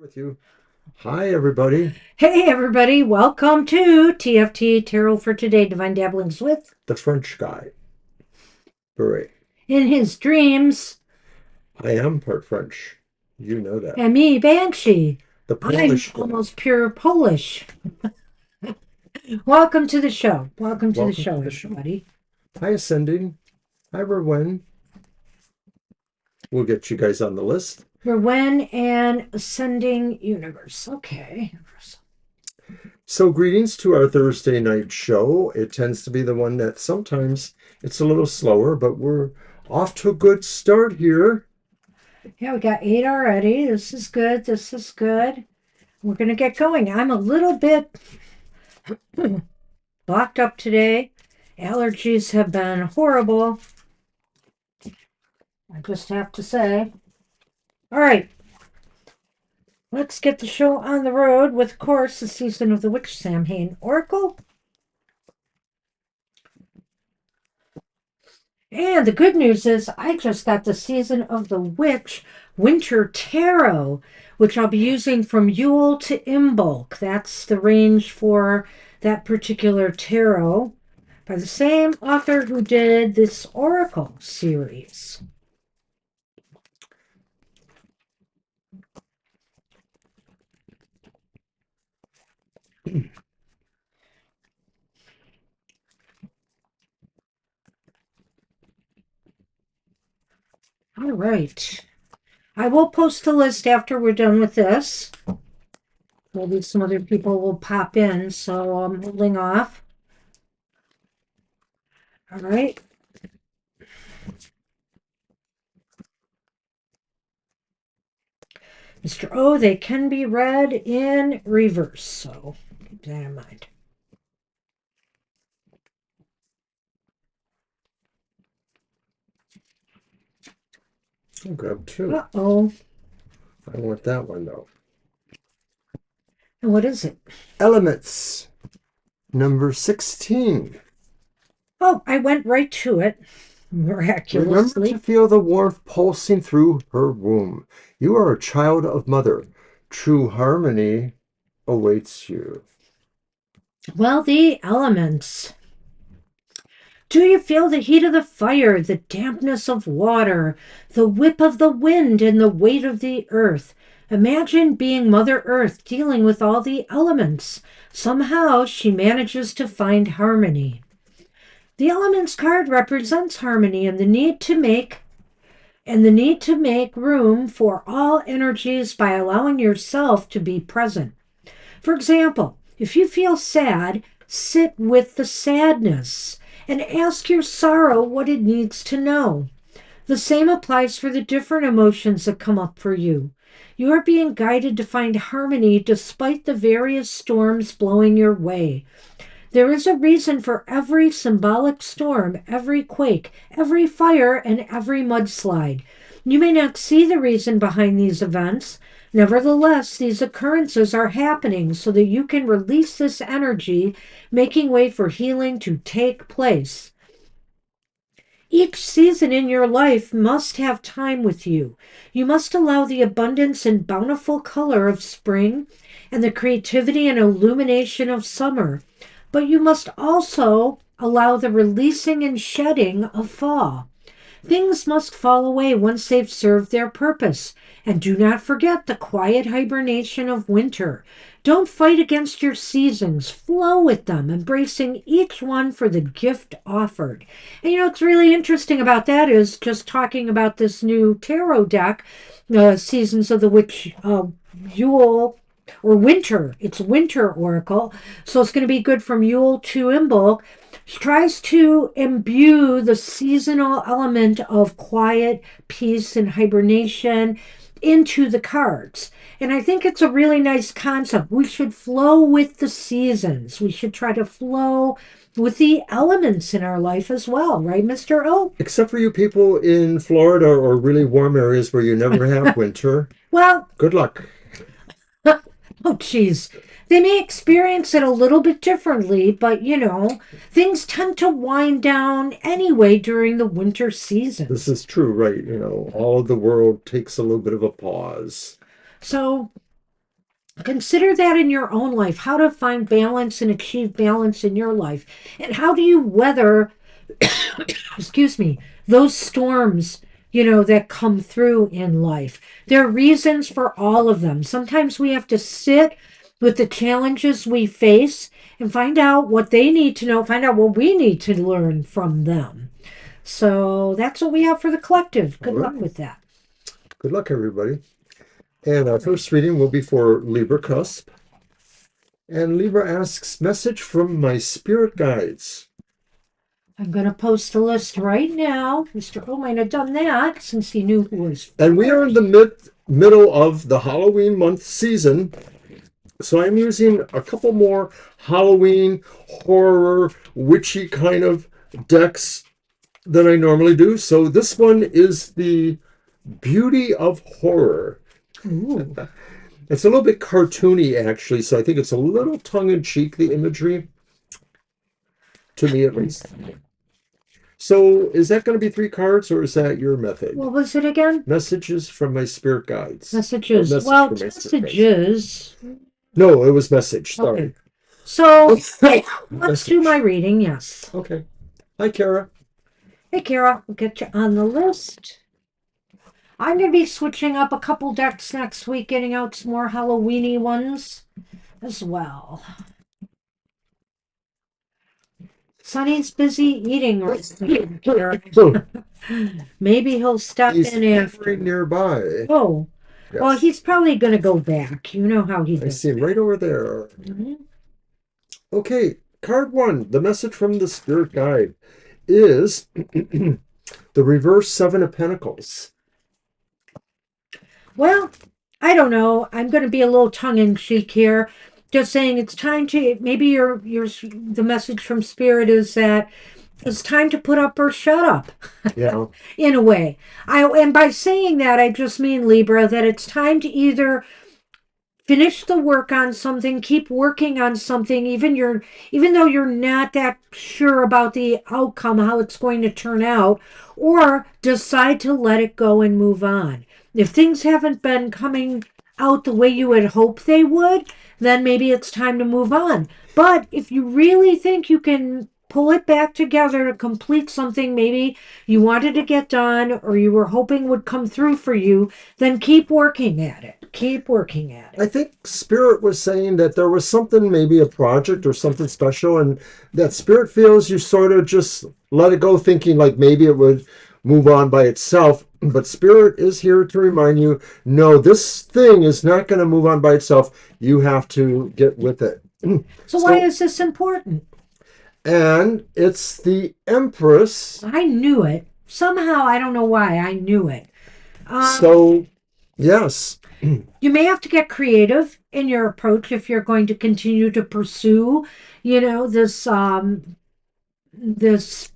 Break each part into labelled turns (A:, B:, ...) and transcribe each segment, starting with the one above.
A: With you. Hi, everybody.
B: Hey everybody, welcome to TFT Tarot for Today, Divine Dabblings with
A: The French guy. Beret.
B: In His Dreams,
A: I am part French. You know that.
B: and me, Banshee.
A: The
B: I'm
A: Polish guy.
B: almost pure Polish. Welcome to the show. Welcome to the
A: Welcome
B: show,
A: to the show.
B: everybody.
A: Hi, Ascending. Hi, Rowen. We'll get you guys on the list.
B: Rowen and Ascending Universe. Okay.
A: So, greetings to our Thursday night show. It tends to be the one that sometimes it's a little slower, but we're off to a good start here.
B: Yeah, we got 8 already. This is good. This is good. We're going to get going. I'm a little bit blocked up today. Allergies have been horrible. I just have to say. All right. Let's get the show on the road with, of course, the season of the Witch Samhain Oracle. And the good news is I just got the season of the Witch Winter Tarot, which I'll be using from Yule to Imbolc. That's the range for that particular tarot by the same author who did this Oracle series. All right. I will post a list after we're done with this. Maybe some other people will pop in, so I'm holding off. All right. Mr. O, they can be read in reverse, so keep that in mind.
A: I'll grab two.
B: Uh-oh.
A: I want that one, though.
B: And what is it?
A: Elements, number 16.
B: Oh, I went right to it,
A: Remember
B: miraculously.
A: to feel the warmth pulsing through her womb. You are a child of Mother. True harmony awaits you.
B: Well, the elements. Do you feel the heat of the fire, the dampness of water, the whip of the wind, and the weight of the earth? Imagine being Mother Earth dealing with all the elements. Somehow she manages to find harmony. The elements card represents harmony and the need to make room for all energies by allowing yourself to be present. For example, if you feel sad, sit with the sadness and ask your sorrow what it needs to know. The same applies for the different emotions that come up for you. You are being guided to find harmony despite the various storms blowing your way. There is a reason for every symbolic storm, every quake, every fire, and every mudslide. You may not see the reason behind these events. Nevertheless, these occurrences are happening so that you can release this energy, making way for healing to take place. Each season in your life must have time with you. You must allow the abundance and bountiful color of spring and the creativity and illumination of summer, but you must also allow the releasing and shedding of fall. Things must fall away once they've served their purpose. And do not forget the quiet hibernation of winter. Don't fight against your seasons. Flow with them, embracing each one for the gift offered. And what's really interesting about that is just talking about this new tarot deck, Seasons of the Witch, Yule or Winter. It's Winter Oracle. So it's going to be good from Yule to Imbolc. She tries to imbue the seasonal element of quiet, peace, and hibernation into the cards. And I think it's a really nice concept. We should flow with the seasons. We should try to flow with the elements in our life as well, right, Mr. O?
A: Except for you people in Florida or really warm areas where you never have winter.
B: Well,
A: Good luck.
B: oh, geez. They may experience it a little bit differently, but things tend to wind down anyway during the winter
A: This
B: seasons.
A: is true, right? All of the world takes a little bit of a pause.
B: So Consider that in your own life, how to find balance and achieve balance in your life. And how do you weather, excuse me, those storms, that come through in life? There are reasons for all of them. Sometimes we have to sit with the challenges we face and find out what they need to know, find out what we need to learn from them. So that's what we have for the collective.
A: All
B: Good luck
A: right.
B: with that.
A: Good luck, everybody. And our first reading will be for Libra Cusp. And Libra asks, message from my spirit guides.
B: I'm going to post a list right now. Mr. O might have done that since he knew who was.
A: And we are in the middle of the Halloween month season. So I'm using a couple more Halloween, horror, witchy kind of decks than I normally do. So this one is the Beauty of Horror.
B: Ooh.
A: It's a little bit cartoony, actually, so I think it's a little tongue-in-cheek, the imagery, to me at least. So is that going to be 3 cards, or is that your method?
B: What was it again?
A: Messages from my spirit guides.
B: Messages.
A: Message
B: Well,
A: from
B: it's
A: my spirit guides.
B: messages.
A: No, it was message. Sorry.
B: Okay. So let's
A: Message.
B: do my reading. Yes.
A: Okay. Hi, Kara.
B: Hey, Kara, we'll get you on the list. I'm going to be switching up a couple decks next week, getting out some more Halloweeny ones as well. Sonny's busy eating right now, Kara. Maybe he'll stop
A: He's
B: in after.
A: right nearby.
B: Oh, well,
A: Yes.
B: he's probably going to go back. You know how he
A: I
B: does.
A: see him right over there.
B: Mhm.
A: Okay, card 1. The message from the spirit guide is the reverse 7 of Pentacles.
B: Well, I don't know. I'm going to be a little tongue in cheek here. Just saying it's time to, maybe the message from Spirit is that it's time to put up or shut up.
A: Yeah.
B: In a way. And by saying that, I just mean, Libra, that it's time to either finish the work on something, keep working on something, even though you're not that sure about the outcome, how it's going to turn out, or decide to let it go and move on. If things haven't been coming out the way you had hoped they would, then maybe it's time to move on. But if you really think you can pull it back together to complete something maybe you wanted to get done or you were hoping would come through for you, then keep working at it. Keep working at it.
A: I think Spirit was saying that there was something, maybe a project or something special, and that Spirit feels you sort of just let it go, thinking like maybe it would move on by itself. But Spirit is here to remind you, no, this thing is not going to move on by itself. You have to get with it.
B: So why is this important?
A: And it's the Empress.
B: I knew it. Somehow, I don't know why, I knew it.
A: So, yes.
B: You may have to get creative in your approach if you're going to continue to pursue, this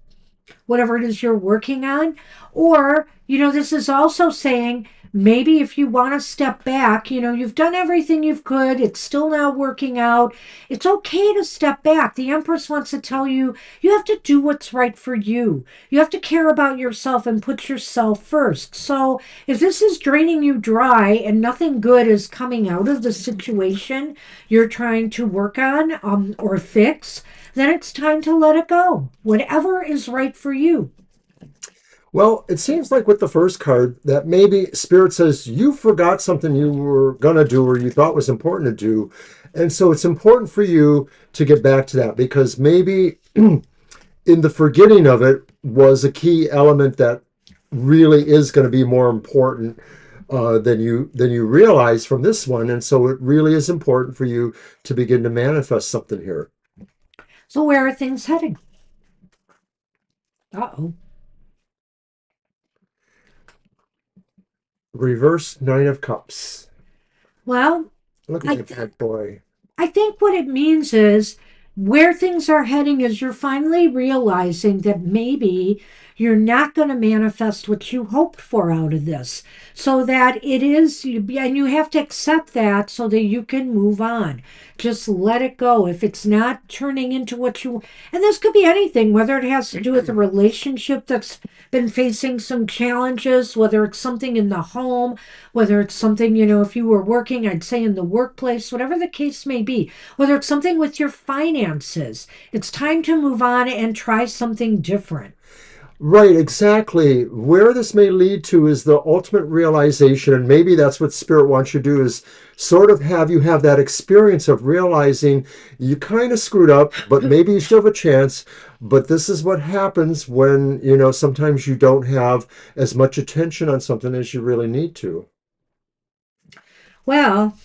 B: whatever it is you're working on. Or, this is also saying maybe if you want to step back, you've done everything you could, it's still not working out. It's okay to step back. The Empress wants to tell you, you have to do what's right for you. You have to care about yourself and put yourself first. So if this is draining you dry and nothing good is coming out of the situation you're trying to work on or fix, then it's time to let it go. Whatever is right for you.
A: Well, it seems like with the first card that maybe Spirit says you forgot something you were going to do or you thought was important to do. And so it's important for you to get back to that because maybe in the forgetting of it was a key element that really is going to be more important than you realize from this one. And so it really is important for you to begin to manifest something here.
B: So where are things heading? Uh-oh.
A: Reverse 9 of Cups.
B: Well,
A: Look at that boy.
B: I think what it means is where things are heading is you're finally realizing that maybe you're not going to manifest what you hoped for out of this. So that it is, and you have to accept that so that you can move on. Just let it go. If it's not turning into what you, and this could be anything, whether it has to do with a relationship that's been facing some challenges, whether it's something in the home, whether it's something, if you were working, I'd say in the workplace, whatever the case may be, whether it's something with your finances, it's time to move on and try something different.
A: Right, exactly. Where this may lead to is the ultimate realization, and maybe that's what Spirit wants you to do, is sort of have you have that experience of realizing you kind of screwed up, but maybe you still have a chance. But this is what happens when, sometimes you don't have as much attention on something as you really need to.
B: Well,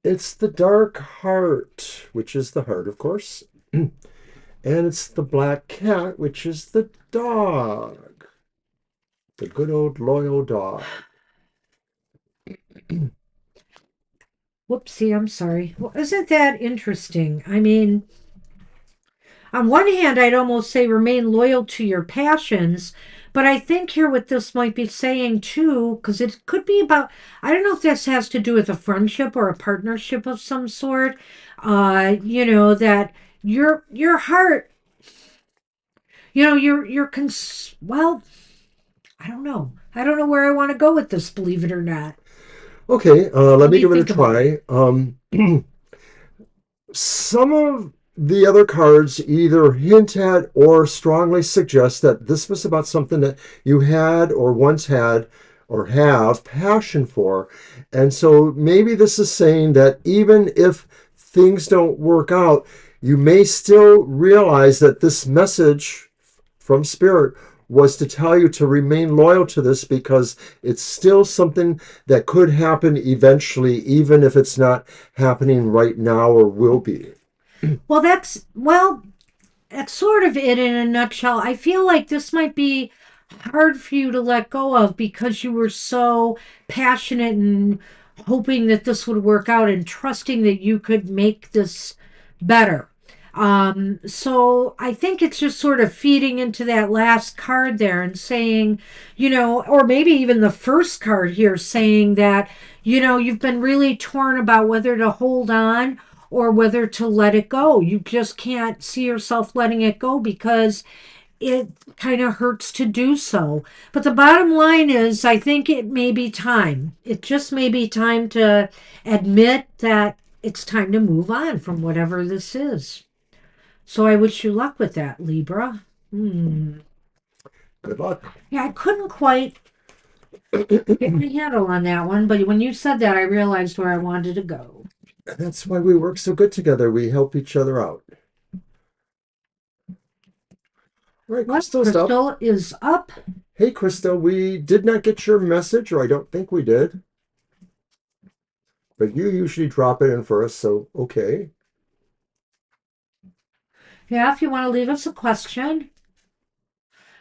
A: It's the dark heart, which is the heart, of course. And it's the black cat, which is the dog. The good old loyal dog.
B: whoopsie, I'm sorry. Well, isn't that interesting? I mean, on one hand, I'd almost say remain loyal to your passions, but I think here what this might be saying too, because it could be about, I don't know if this has to do with a friendship or a partnership of some sort. That your heart, well, I don't know. I don't know where I want to go with this, believe it or not.
A: Okay, let
B: Let
A: me
B: me
A: give it a
B: think about it.
A: try. Some of the other cards either hint at or strongly suggest that this was about something that you had or once had or have passion for. And so maybe this is saying that even if things don't work out, you may still realize that this message from Spirit was to tell you to remain loyal to this because it's still something that could happen eventually, even if it's not happening right now or will be.
B: That's sort of it in a nutshell. I feel like this might be hard for you to let go of because you were so passionate and hoping that this would work out and trusting that you could make this better. So I think it's just sort of feeding into that last card there and saying, or maybe even the first card here saying that, you've been really torn about whether to hold on or whether to let it go. You just can't see yourself letting it go because it kind of hurts to do so. But the bottom line is, I think it may be time. It just may be time to admit that it's time to move on from whatever this is. So I wish you luck with that, Libra. Hmm.
A: Good luck.
B: Yeah, I couldn't quite get my handle on that one, but when you said that, I realized where I wanted to go.
A: That's why we work so good together. We help each other out. All right,
B: Well,
A: Crystal's up.
B: Crystal is up.
A: Hey, Crystal, we did not get your message, or I don't think we did, but you usually drop it in for us, so okay.
B: Yeah, if you want to leave us a question,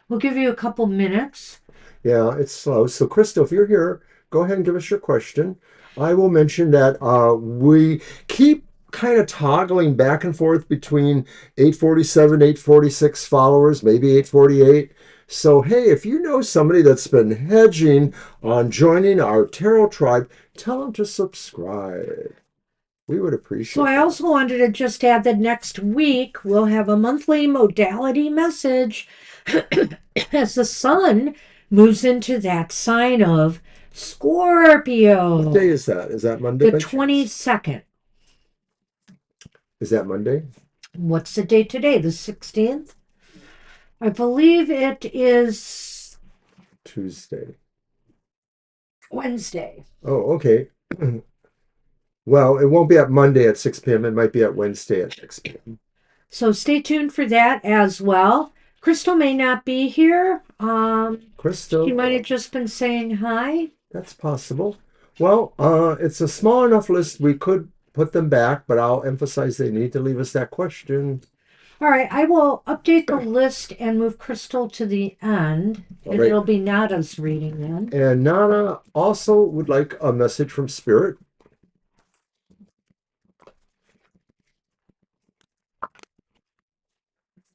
B: we'll give you a couple minutes.
A: Yeah, it's slow. So, Crystal, if you're here, go ahead and give us your question. I will mention that we keep kind of toggling back and forth between 847, 846 followers, maybe 848. So, hey, if you know somebody that's been hedging on joining our tarot tribe, tell them to subscribe. We would
B: So
A: appreciate
B: I
A: that.
B: also wanted to just add that next week we'll have a monthly modality message as the sun moves into that sign of
A: What day
B: Scorpio,
A: is that? Is that Monday
B: the
A: by chance?
B: 22nd.
A: Is that Monday?
B: What's the date today? The 16th? I believe it is
A: Tuesday.
B: Wednesday.
A: Oh, okay. Well, it won't be at Monday at 6 p.m. It might be at Wednesday at 6 p.m.
B: So stay tuned for that as well. Crystal may not be here. She
A: Crystal,
B: might have just been saying hi.
A: that's possible. Well, it's a small enough list we could put them back, but I'll emphasize they need to leave us that question.
B: All right, I will update the list and move Crystal to the end,
A: All
B: and
A: right.
B: it'll be Nada's reading then.
A: And Nana also would like a message from Spirit.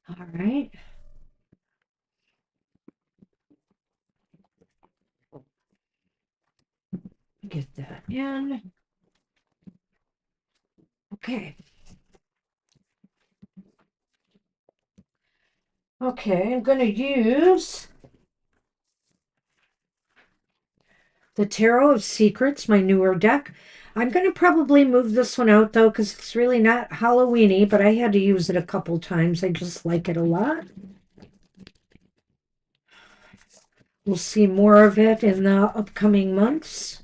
B: All right. get that in. Okay. Okay, I'm going to use the Tarot of Secrets, my newer deck. I'm going to probably move this one out though because it's really not Halloweeny, but I had to use it a couple times. I just like it a lot. We'll see more of it in the upcoming months,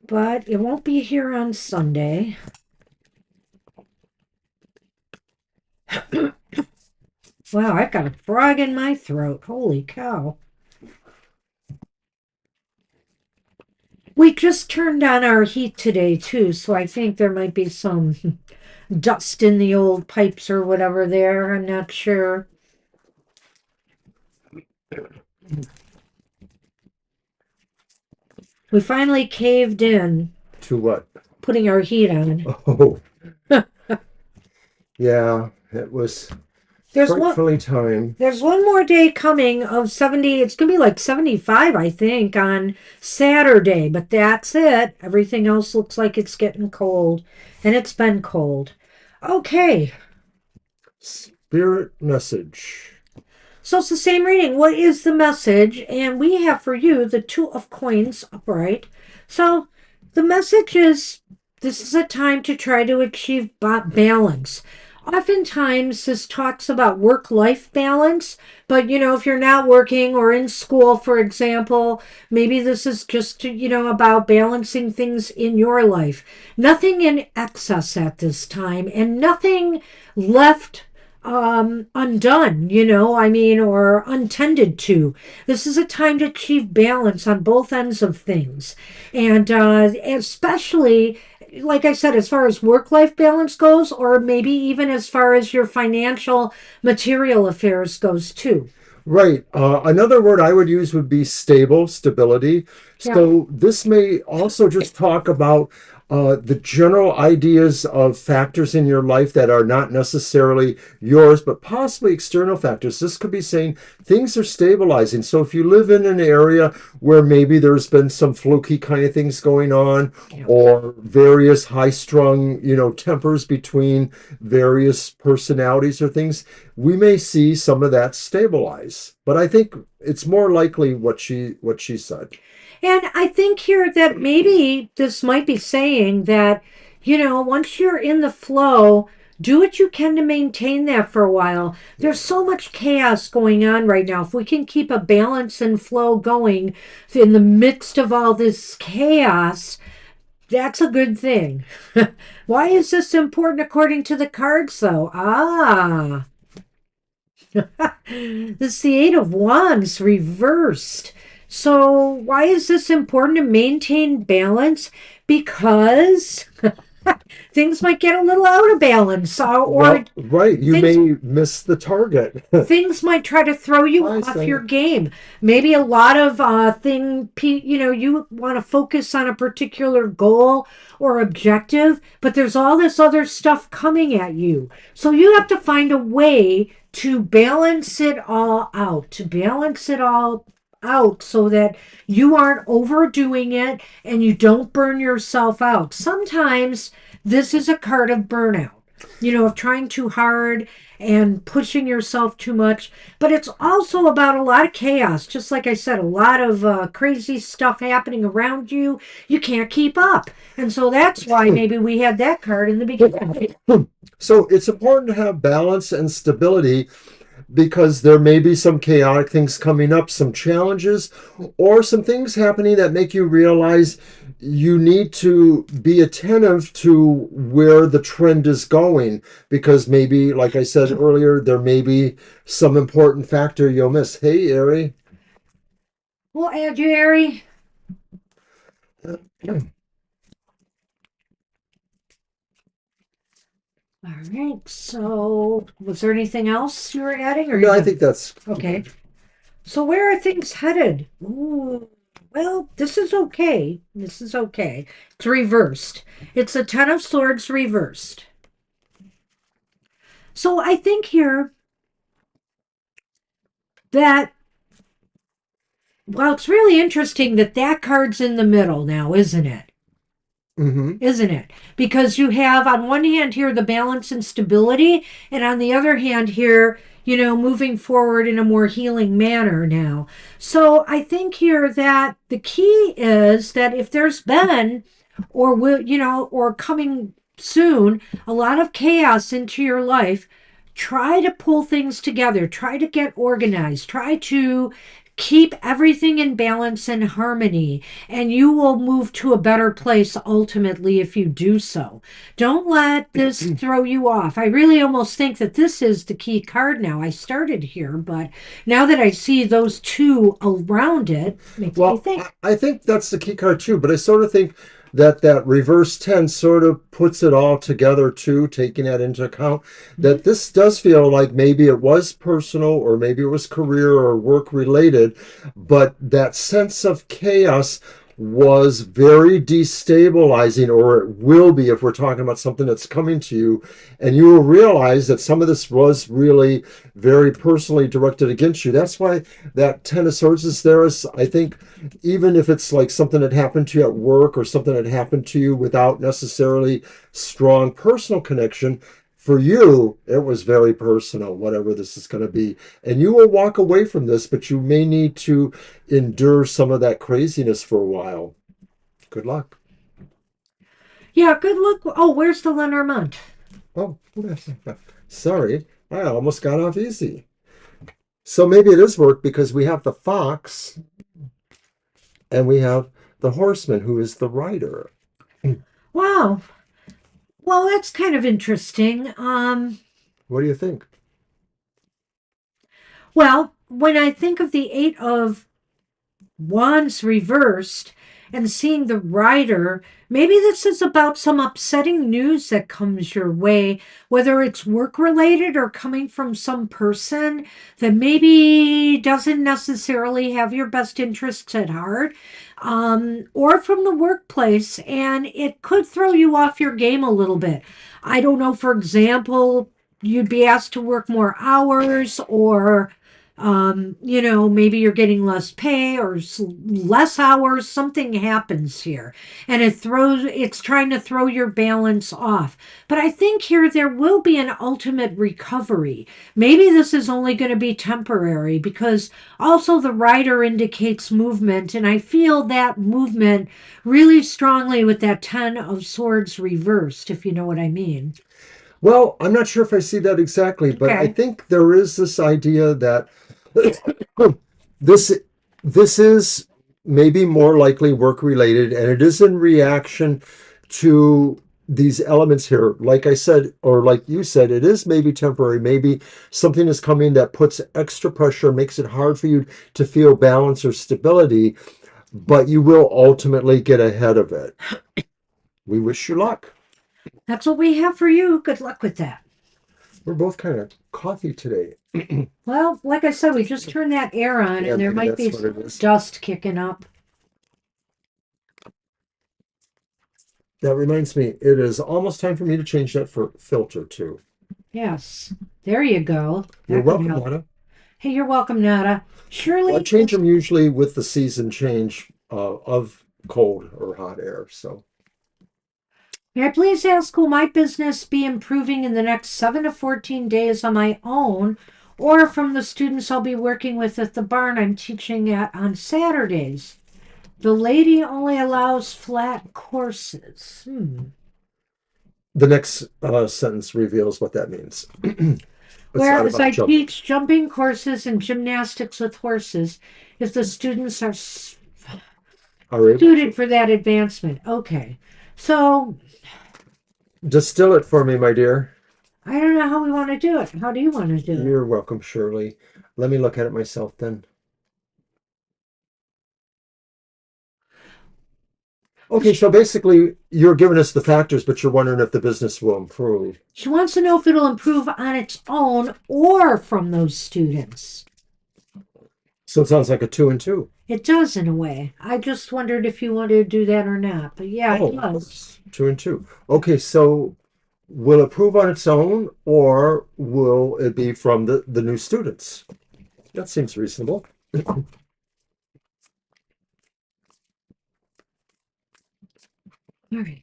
B: but it won't be here on Sunday. Wow, I've got a frog in my throat. Holy cow. We just turned on our heat today, too, so I think there might be some dust in the old pipes or whatever there. I'm not sure. We finally caved in,
A: To what?
B: putting our heat on.
A: Oh, yeah, it was
B: There's one.
A: frightfully time.
B: There's one more day coming of 70. It's going to be like 75, I think, on Saturday, but that's it. Everything else looks like it's getting cold, and it's been cold. Okay,
A: Spirit message.
B: so it's the same reading. What is the message? And we have for you the Two of Coins upright. So the message is this is a time to try to achieve balance. Oftentimes, this talks about work life balance, but if you're not working or in school, for example, maybe this is just, about balancing things in your life. Nothing in excess at this time and nothing left undone, or untended to. This is a time to achieve balance on both ends of things. And especially, like I said, as far as work life balance goes, or maybe even as far as your financial material affairs goes too.
A: Right. Another word I would use would be stable, stability.
B: Yeah.
A: So this may also just talk about the general ideas of factors in your life that are not necessarily yours, but possibly external factors. This could be saying things are stabilizing. So if you live in an area where maybe there's been some fluky kind of things going on,
B: Yeah.
A: or various high-strung, tempers between various personalities or things, we may see some of that stabilize. But I think it's more likely what she said.
B: And I think here that maybe this might be saying that, once you're in the flow, do what you can to maintain that for a while. There's so much chaos going on right now. If we can keep a balance and flow going in the midst of all this chaos, that's a good thing. Why is this important according to the cards, though? This is the Eight of Wands reversed. So, why is this important to maintain balance? Because things might get a little out of balance, or
A: Well, right, you
B: things
A: may miss the target.
B: things might try to throw you
A: I
B: off your
A: say,
B: game. Maybe a lot of you want to focus on a particular goal or objective, but there's all this other stuff coming at you. So you have to find a way to balance it all out, so that you aren't overdoing it and you don't burn yourself out. Sometimes this is a card of burnout, of trying too hard and pushing yourself too much. But it's also about a lot of chaos. Just like I said, a lot of crazy stuff happening around you. You can't keep up. And so that's why maybe we had that card in the beginning.
A: so it's important to have balance and stability because there may be some chaotic things coming up, some challenges, or some things happening that make you realize you need to be attentive to where the trend is going. Because maybe, like I said earlier, there may be some important factor you'll miss. Hey, Ari.
B: We'll add you, Ari. All right. So, was there anything else you were adding, or
A: No,
B: you
A: I
B: done?
A: think that's
B: Okay. So where are things headed? Ooh, well, this is okay. This is okay. It's reversed. It's a Ten of Swords reversed. So I think here that Well, it's really interesting that that card's in the middle now, isn't it?
A: Mm-hmm.
B: Isn't it? Because you have on one hand here the balance and stability, and on the other hand here, moving forward in a more healing manner now. So I think here that the key is that if there's been or will, or coming soon, a lot of chaos into your life, try to pull things together, try to get organized, try to keep everything in balance and harmony, and you will move to a better place ultimately if you do so. Don't let this throw you off. I really almost think that this is the key card now. I started here, but now that I see those two around it, makes me
A: Well,
B: think.
A: I think that's the key card too, but I sort of think that that reverse 10 sort of puts it all together too, taking that into account,
B: Mhm.
A: that this does feel like maybe it was personal or maybe it was career or work related, but that sense of chaos was very destabilizing, or it will be if we're talking about something that's coming to you. And you will realize that some of this was really very personally directed against you. That's why that 10 of swords is there. Is, I think, even if it's like something that happened to you at work or something that happened to you without necessarily strong personal connection, for you, it was very personal, whatever this is going to be. And you will walk away from this, but you may need to endure some of that craziness for a while. Good luck.
B: Yeah, good luck. Oh, where's the Lenormand?
A: Oh, sorry. I almost got off easy. So maybe it is work because we have the fox and we have the horseman, who is the rider.
B: Wow. Well, that's kind of interesting.
A: What do you think?
B: Well, when I think of the Eight of Wands reversed and seeing the rider, maybe this is about some upsetting news that comes your way, whether it's work related or coming from some person that maybe doesn't necessarily have your best interests at heart, or from the workplace, and it could throw you off your game a little bit. I don't know, for example, you'd be asked to work more hours, or maybe you're getting less pay or less hours, something happens here and it's trying to throw your balance off. But I think here there will be an ultimate recovery. Maybe this is only going to be temporary because also the rider indicates movement, and I feel that movement really strongly with that 10 of swords reversed, if you know what I mean.
A: Well, I'm not sure if I see that exactly, but I
B: Okay.
A: think there is this idea that this this is maybe more likely work related, and it is in reaction to these elements here. Like I said, or like you said, it is maybe temporary. Maybe something is coming that puts extra pressure, makes it hard for you to feel balance or stability, but you will ultimately get ahead of it. We wish you luck.
B: That's what we have for you. Good luck with that.
A: We're both kind of coffee today.
B: Well, like I said, we just turned that air on
A: Yeah,
B: and there
A: maybe
B: might
A: that's
B: be
A: what it is.
B: dust kicking up.
A: That reminds me, it is almost time for me to change that for filter too.
B: Yes. There you go.
A: You're
B: That could
A: welcome,
B: help.
A: Nada.
B: Hey, you're welcome, Nada.
A: Well, I
B: Shirley,
A: change them usually with the season change of cold or hot air. So
B: may I please ask, will my business be improving in the next 7 to 14 days on my own or from the students I'll be working with at the barn I'm teaching at on Saturdays? The lady only allows flat courses.
A: the next sentence reveals what that means. It's not
B: Whereas
A: about
B: I
A: jumping.
B: teach jumping courses and gymnastics with horses if the students are
A: Are able
B: suited
A: to.
B: for that advancement. Okay. So
A: Distill it for me, my dear.
B: I don't know how we want to do it. How do you want to do it?
A: You're welcome, Shirley. Let me look at it myself then. Okay, so basically, you're giving us the factors, but you're wondering if the business will improve.
B: She wants to know if it'll improve on its own or from those students.
A: So it sounds like a two and two.
B: It does in a way. I just wondered if you wanted to do that or not. But yeah, it
A: Oh, of
B: does.
A: course. Two and two. Okay, so will it prove on its own or will it be from the new students? That seems reasonable.
B: All right.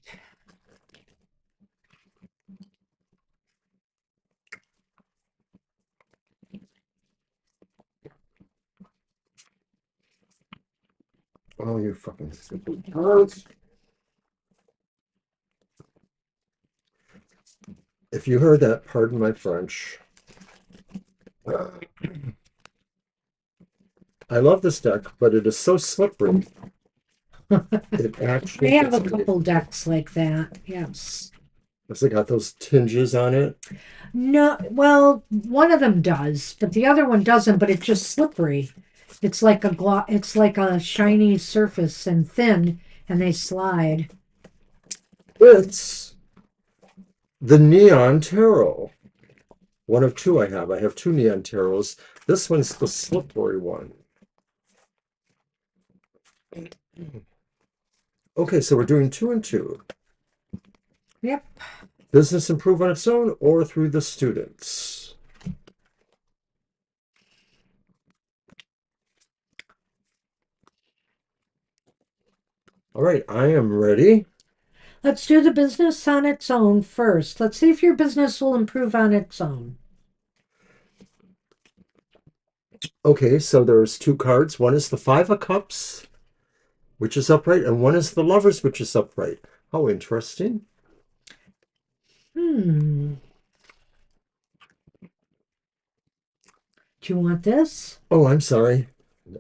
A: Oh, you fucking stupid cards. If you heard that, pardon my French. I love this deck, but it is so slippery. It
B: I
A: actually
B: have
A: gets
B: a
A: me.
B: couple decks like that. Yes.
A: It's got those tinges on it.
B: No, well, one of them does, but the other one doesn't, but it's just slippery. It's like a shiny surface and thin and they slide.
A: It's the Neon Tarot. One of two I have. I have two Neon Tarots. This one's the slippery one. Okay, so we're doing two and two.
B: Yep.
A: Business improve on its own or through the students. All right, I am ready.
B: Let's do the business on its own first. Let's see if your business will improve on its own.
A: Okay, so there's two cards. One is the Five of Cups, which is upright, and one is the Lovers, which is upright. How interesting.
B: Hmm. Do you want this?
A: Oh, I'm sorry.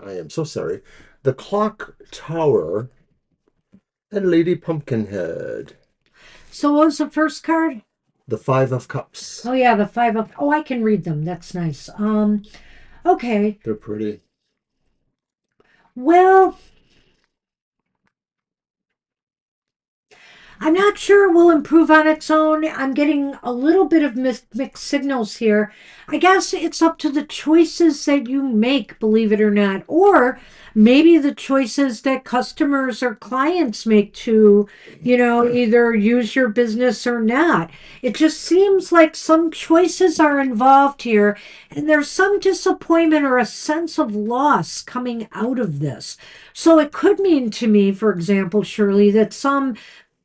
A: I am so sorry. The Clock Tower and Lady Pumpkinhead.
B: So what was the first card?
A: The Five of Cups.
B: Oh yeah, the five of oh I can read them. That's nice. Okay.
A: They're pretty.
B: Well, I'm not sure it will improve on its own. I'm getting a little bit of mixed signals here. I guess it's up to the choices that you make, believe it or not, or maybe the choices that customers or clients make to, either use your business or not. It just seems like some choices are involved here, and there's some disappointment or a sense of loss coming out of this. So it could mean to me, for example, Shirley, that some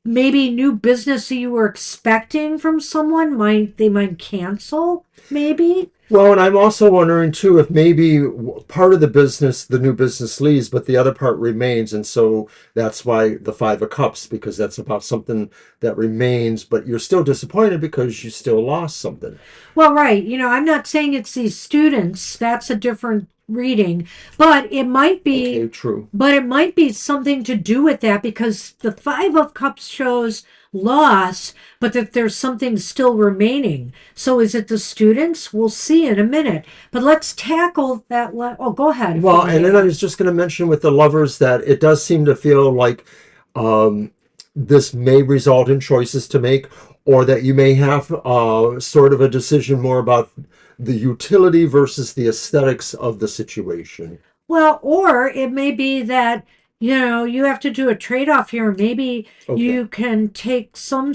B: maybe new business that you were expecting from someone might cancel, maybe.
A: Well, and I'm also wondering too if maybe part of the business, the new business leaves, but the other part remains. And so that's why the Five of Cups, because that's about something that remains, but you're still disappointed because you still lost something.
B: Well, right, I'm not saying it's these students, that's a different reading, but it might
A: Okay,
B: be
A: true.
B: but it might be something to do with that because the Five of Cups shows loss, but that there's something still remaining. So is it the students? We'll see in a minute. But let's tackle that. Oh, go ahead if you
A: Well,
B: want
A: and
B: to
A: then I
B: add.
A: was just going to mention with the Lovers that it does seem to feel like um, this may result in choices to make, or that you may have sort of a decision more about the utility versus the aesthetics of the situation.
B: Well, or it may be that, you have to do a trade-off here. Maybe
A: Okay.
B: you can take some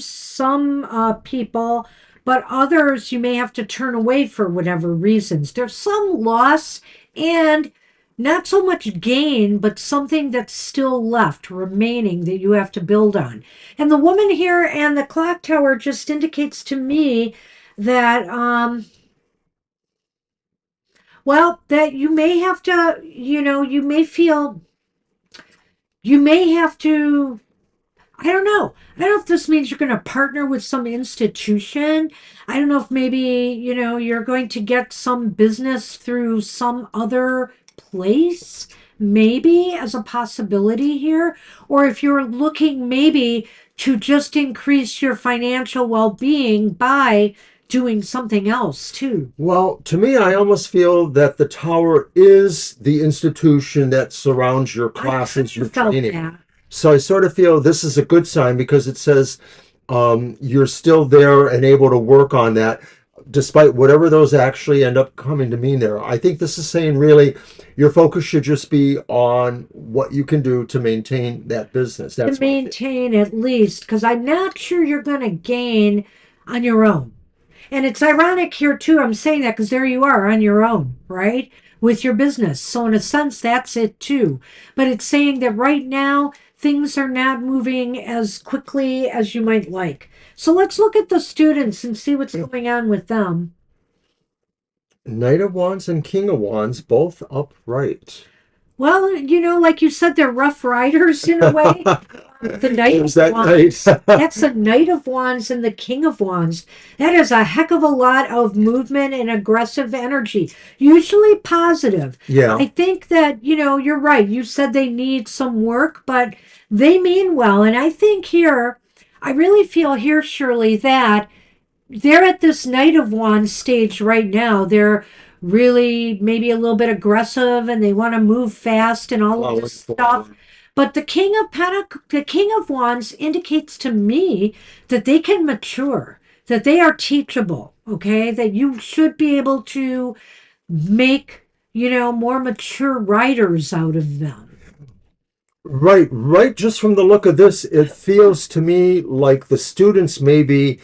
B: people, but others you may have to turn away for whatever reasons. There's some loss and not so much gain, but something that's still left remaining that you have to build on. And the woman here and the clock tower just indicates to me that well, that you may have to, you may have to, I don't know. I don't know if this means you're going to partner with some institution. I don't know if maybe, you're going to get some business through some other place, maybe as a possibility here. Or if you're looking maybe to just increase your financial well being by doing something else too.
A: Well, to me, I almost feel that the tower is the institution that surrounds your
B: I kind
A: classes, your
B: of felt
A: training.
B: that.
A: So I sort of feel this is a good sign because it says you're still there and able to work on that despite whatever those actually end up coming to mean there. I think this is saying really your focus should just be on what you can do to maintain that business.
B: To
A: That's my feeling.
B: maintain at least, because I'm not sure you're going to gain on your own. And it's ironic here, too. I'm saying that because there you are on your own, right? With your business. So, in a sense, that's it, too. But it's saying that right now, things are not moving as quickly as you might like. So let's look at the students and see what's going on with them.
A: Knight of Wands and King of Wands, both upright.
B: Well, like you said, they're rough riders in a way. The Knight
A: There's
B: of
A: that knight.
B: Wands, that's the Knight of Wands and the King of Wands. That is a heck of a lot of movement and aggressive energy, usually positive.
A: Yeah.
B: I think that, you're right. You said they need some work, but they mean well. And I think here, I really feel here, Shirley, that they're at this Knight of Wands stage right now. They're really maybe a little bit aggressive and they want to move fast and all of
A: Plowing
B: this stuff.
A: forward.
B: But the King of Wands indicates to me that they can mature, that they are teachable, okay? That you should be able to make, more mature writers out of them.
A: Right, right. Just from the look of this, it feels to me like the students maybe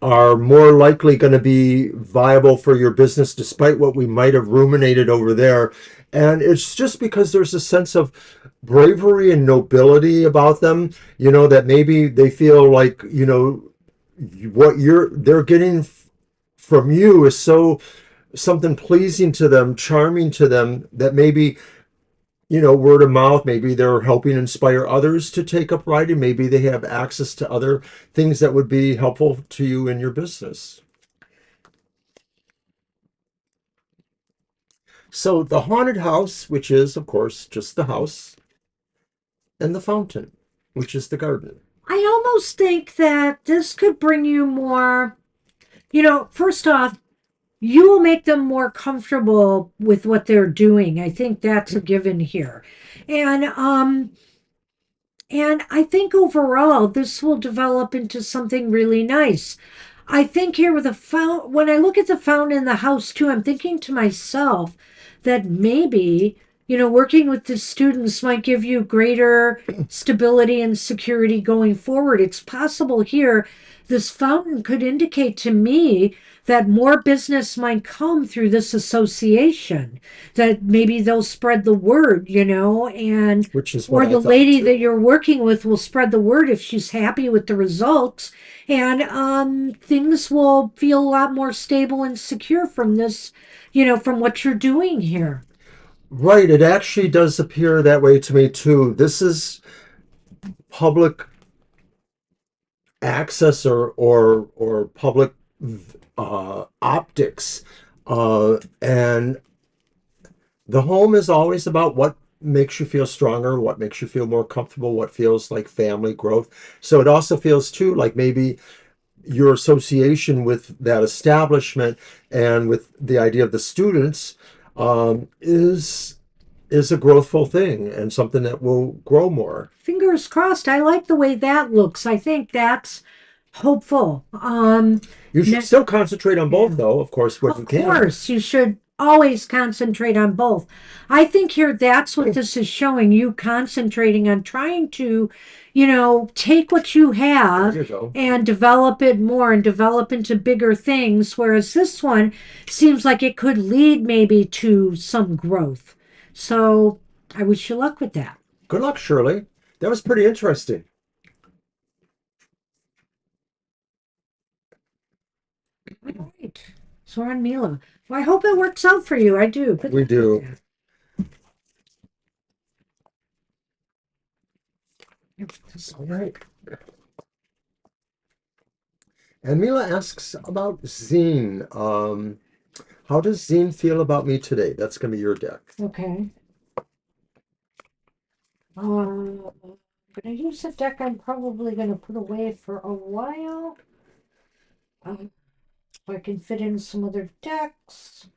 A: are more likely going to be viable for your business despite what we might have ruminated over there. And it's just because there's a sense of bravery and nobility about them, that maybe they feel like, what they're getting from you is so something pleasing to them, charming to them, that maybe word of mouth, maybe they're helping inspire others to take up writing. Maybe they have access to other things that would be helpful to you in your business. So the haunted house, which is, of course, just the house, and the fountain, which is the garden.
B: I almost think that this could bring you more, first off, you will make them more comfortable with what they're doing. I think that's a given here. And and I think overall this will develop into something really nice. I think here with the fountain, when I look at the fountain in the house too, I'm thinking to myself that maybe, working with the students might give you greater stability and security going forward. It's possible here, this fountain could indicate to me that more business might come through this association, that maybe they'll spread the word, and
A: Which is what
B: or
A: I
B: the
A: thought
B: lady that
A: too.
B: you're working with will spread the word if she's happy with the results, and things will feel a lot more stable and secure from this, from what you're doing here.
A: Right, it actually does appear that way to me too. This is public access or public optics, and the home is always about what makes you feel stronger, what makes you feel more comfortable, what feels like family growth. So it also feels too like maybe your association with that establishment and with the idea of the students is a growthful thing and something that will grow more.
B: Fingers crossed. I like the way that looks. I think that's hopeful.
A: You should
B: Ne-
A: still concentrate on both,
B: yeah.
A: though, of course, when you
B: Of
A: can.
B: course, you should always concentrate on both. I think here that's what this is showing, you concentrating on trying to, take what you
A: There
B: have
A: you go.
B: and develop it more and develop into bigger things. Whereas this one seems like it could lead maybe to some growth. So I wish you luck with that.
A: Good luck, Shirley. That was pretty interesting.
B: All right. So we're on Mila. Well, I hope it works out for you. I do. Good
A: We
B: luck with
A: do.
B: that.
A: All right. And Mila asks about Zine. How does Zine feel about me today? That's going to be your deck.
B: Okay. I'm gonna use a deck I'm probably gonna put away for a while. So I can fit in some other decks.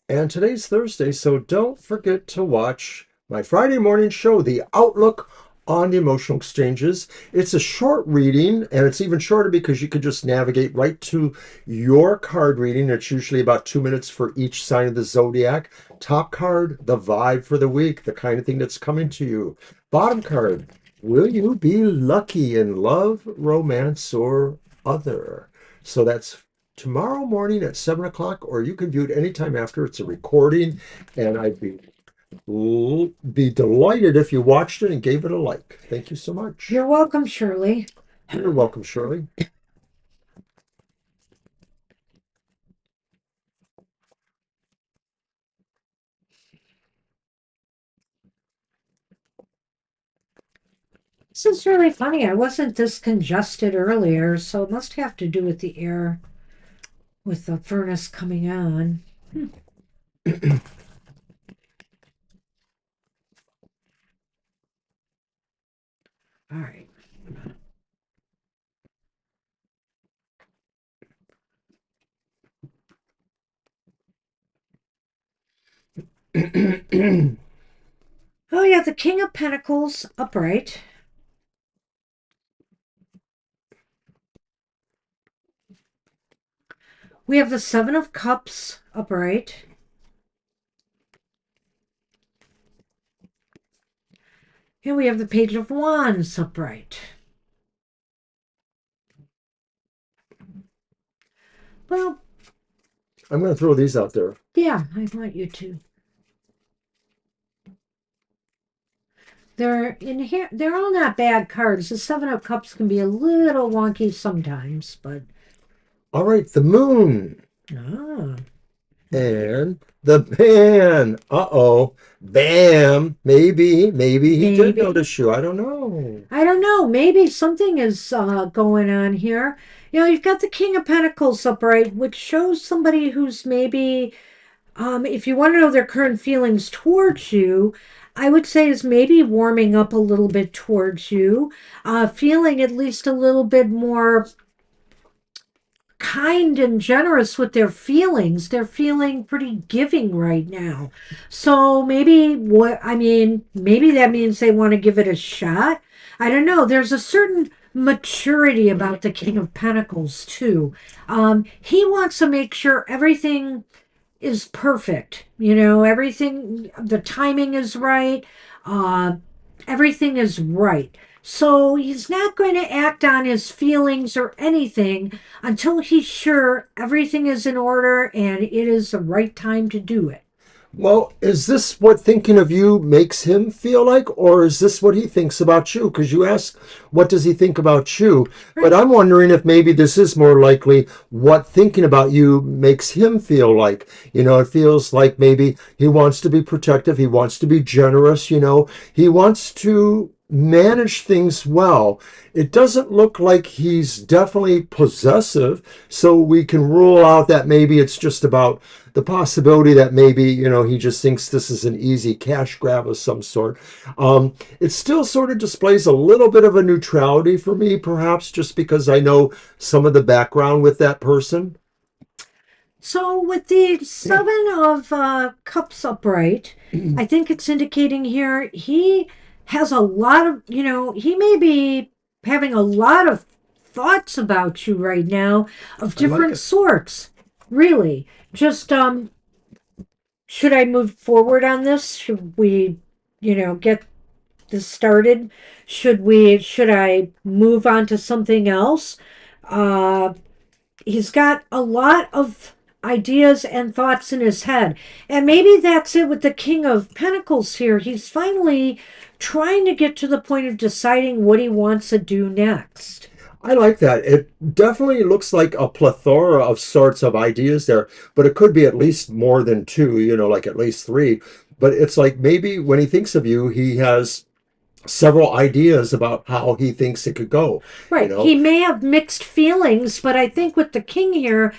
A: And today's Thursday, so don't forget to watch my Friday morning show, The Outlook on the Emotional Exchanges. It's a short reading, and it's even shorter because you could just navigate right to your card reading. It's usually about 2 minutes for each sign of the zodiac. Top card, the vibe for the week, the kind of thing that's coming to you. Bottom card, will you be lucky in love, romance, or other? So that's tomorrow morning at 7 o'clock, or you can view it anytime after. It's a recording, and I'd be We'll be delighted if you watched it and gave it a like. Thank you so much.
B: You're welcome, Shirley.
A: You're welcome, Shirley.
B: This is really funny. I wasn't this congested earlier, so it must have to do with the air with the furnace coming on. All right. Oh, yeah, the King of Pentacles upright. We have the Seven of Cups upright. And we have the Page of Wands upright. Well,
A: I'm going to throw these out there.
B: yeah, I want you to. They're in here. They're all not bad cards. The Seven of Cups can be a little wonky sometimes, but
A: All right, the moon
B: ah,
A: and the man. Uh-oh. Bam. Maybe he did
B: maybe.
A: notice you. I don't know.
B: I don't know. Maybe something is going on here. You know, you've got the King of Pentacles upright, which shows somebody who's maybe, if you want to know their current feelings towards you, I would say is maybe warming up a little bit towards you, feeling at least a little bit more kind and generous with their feelings. They're feeling pretty giving right now. So maybe maybe that means they want to give it a shot. I don't know. There's a certain maturity about the King of Pentacles too. He wants to make sure everything is perfect. You know, everything, the timing is right. Uh, Everything is right. So he's not going to act on his feelings or anything until he's sure everything is in order and it is the right time to do it.
A: Well, is this what thinking of you makes him feel like, or is this what he thinks about you? Because you ask, what does he think about you? But
B: Right.
A: I'm wondering if maybe this is more likely what thinking about you makes him feel like. You know, it feels like maybe he wants to be protective, he wants to be generous, you know, he wants to manage things well. It doesn't look like he's definitely possessive, so we can rule out that maybe it's just about the possibility that maybe, you know, he just thinks this is an easy cash grab of some sort. It still sort of displays a little bit of a neutrality for me, perhaps just because I know some of the background with that person.
B: So with the Seven of Cups upright, I think it's indicating here he has a lot of, he may be having a lot of thoughts about you right now of
A: I like
B: different
A: it.
B: sorts. Really. Just should I move forward on this? Should we, get this started? Should I move on to something else? Uh he's got a lot of ideas and thoughts in his head. And maybe that's it with the King of Pentacles here. He's finally trying to get to the point of deciding what he wants to do next.
A: I like that. It definitely looks like a plethora of sorts of ideas there, but it could be at least more than two, you know, like at least three. But it's like maybe when he thinks of you, he has several ideas about how he thinks it could go, you
B: Right.
A: know.
B: He may have mixed feelings, but I think with the king here,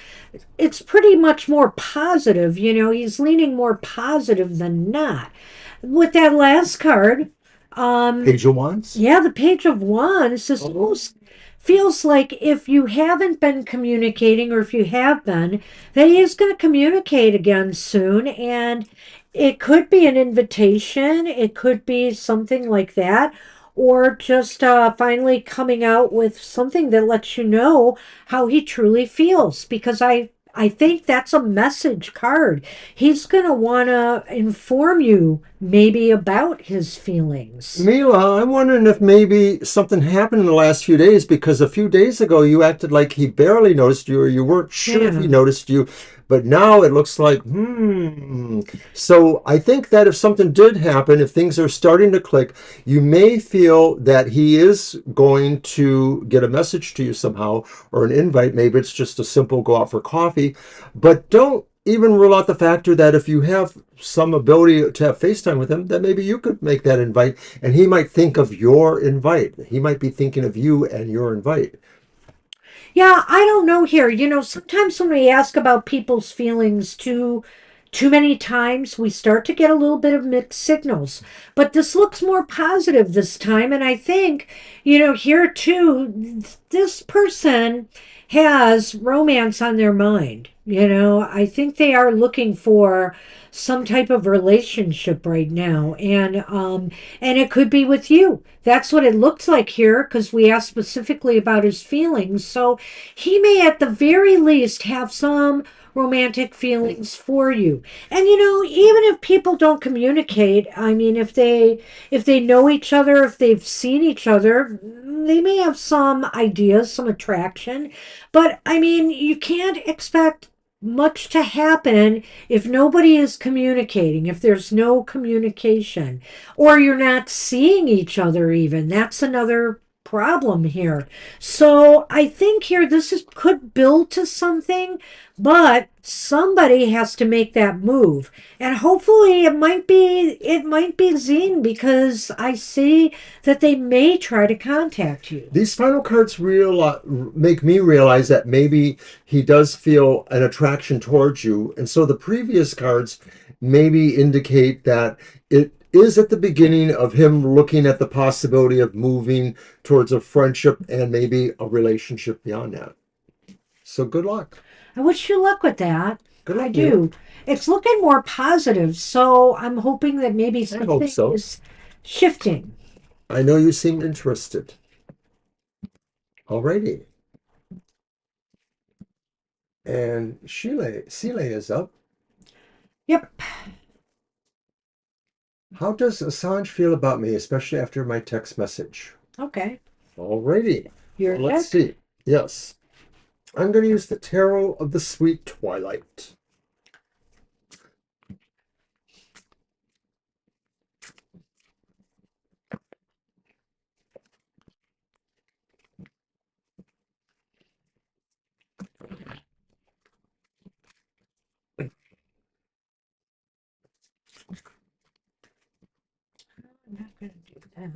B: it's pretty much more positive. He's leaning more positive than not. With that last card,
A: Page of Wands.
B: yeah, the Page of Wands is almost feels like if you haven't been communicating or if you have been, that he is going to communicate again soon. And it could be an invitation, it could be something like that, or just finally coming out with something that lets you know how he truly feels. Because I think that's a message card. He's going to want to inform you maybe about his feelings.
A: Mila, I'm wondering if maybe something happened in the last few days because a few days ago you acted like he barely noticed you or you weren't sure if he
B: Yeah.
A: noticed you. But now it looks like, So I think that if something did happen, if things are starting to click, you may feel that he is going to get a message to you somehow or an invite. Maybe it's just a simple go out for coffee. But don't even rule out the factor that if you have some ability to have FaceTime with him, that maybe you could make that invite and he might think of your invite. He might be thinking of you and your invite.
B: Yeah, I don't know here. Sometimes when we ask about people's feelings too many times, we start to get a little bit of mixed signals. But this looks more positive this time, and I think, here too, this person has romance on their mind. I think they are looking for some type of relationship right now, and it could be with you. That's what it looks like here because we asked specifically about his feelings. So he may at the very least have some romantic feelings for you. And even if people don't communicate, I mean, if they know each other, if they've seen each other, they may have some ideas, some attraction. But I mean, you can't expect much to happen if nobody is communicating, if there's no communication, or you're not seeing each other even. That's another problem here. So I think here could build to something, but somebody has to make that move. And hopefully it might be Zine because I see that they may try to contact you.
A: These final cards make me realize that maybe he does feel an attraction towards you. And so the previous cards maybe indicate that it is at the beginning of him looking at the possibility of moving towards a friendship and maybe a relationship beyond that. So good luck.
B: I wish you luck with that.
A: Good
B: I
A: luck, Neil.
B: do. It's looking more positive, so I'm hoping that maybe
A: I hope
B: something
A: so.
B: is shifting.
A: I know you seem interested. Alrighty. And Sheila is up.
B: Yep.
A: How does Assange feel about me, especially after my text message?
B: Okay.
A: Alrighty.
B: Your
A: Well, let's
B: deck.
A: see. Yes. I'm going to use the Tarot of the Sweet Twilight.
B: I'm not going to do that.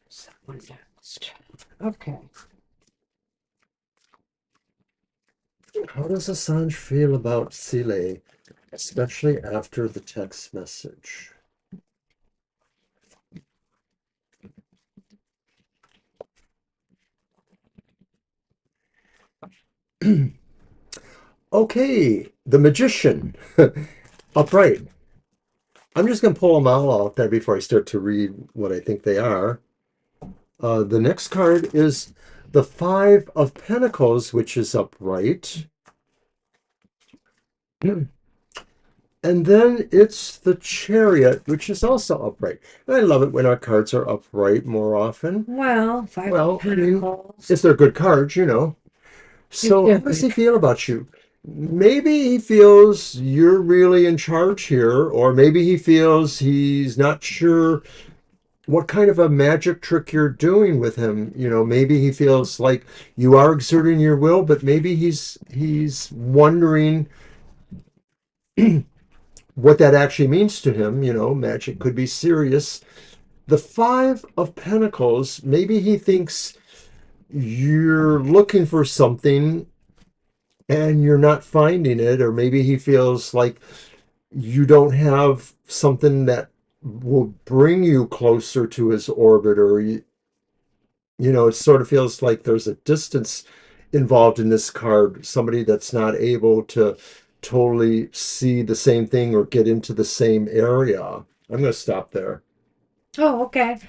B: Someone next. Okay.
A: How does Assange feel about Sile, especially after the text message? Okay, the Magician. Upright. I'm just going to pull them all out there before I start to read what I think they are. The next card is the Five of Pentacles, which is upright. And then it's the Chariot, which is also upright. And I love it when our cards are upright more often.
B: Well, Five of
A: Well, I mean,
B: Pentacles.
A: if they're good cards, you know.
B: If
A: So how
B: they're
A: does
B: good.
A: he feel about you? Maybe he feels you're really in charge here, or maybe he feels he's not sure what kind of a magic trick you're doing with him. You know, maybe he feels like you are exerting your will, but maybe he's wondering what that actually means to him. You know, magic could be serious. The Five of Pentacles, maybe he thinks you're looking for something and you're not finding it, or maybe he feels like you don't have something that will bring you closer to his orbit, or it sort of feels like there's a distance involved in this card, somebody that's not able to totally see the same thing or get into the same area. I'm going to stop there.
B: Oh, okay.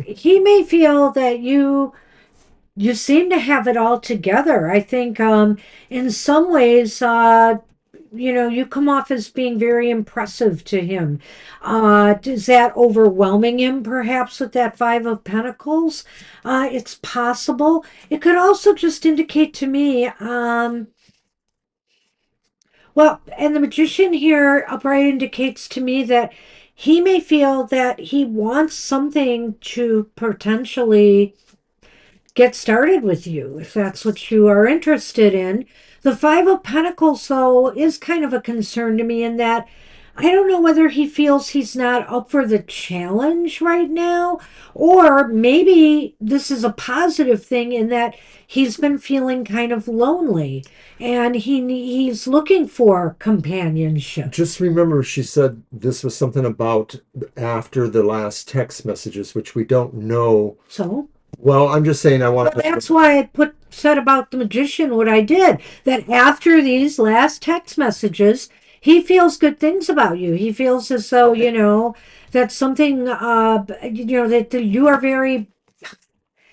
B: He may feel that you seem to have it all together. I think in some ways you come off as being very impressive to him. Is that overwhelming him perhaps with that Five of Pentacles? It's possible. It could also just indicate to me, well, and the Magician here upright indicates to me that he may feel that he wants something to potentially get started with you if that's what you are interested in. The Five of Pentacles, though, is kind of a concern to me in that I don't know whether he feels he's not up for the challenge right now, or maybe this is a positive thing in that he's been feeling kind of lonely and he's looking for companionship.
A: Just remember, she said this was something about after the last text messages, which we don't know.
B: So
A: Well, I'm just saying I want
B: well,
A: to.
B: that's why I said about the magician what I did. That after these last text messages, he feels good things about you. He feels as though that something that you are very.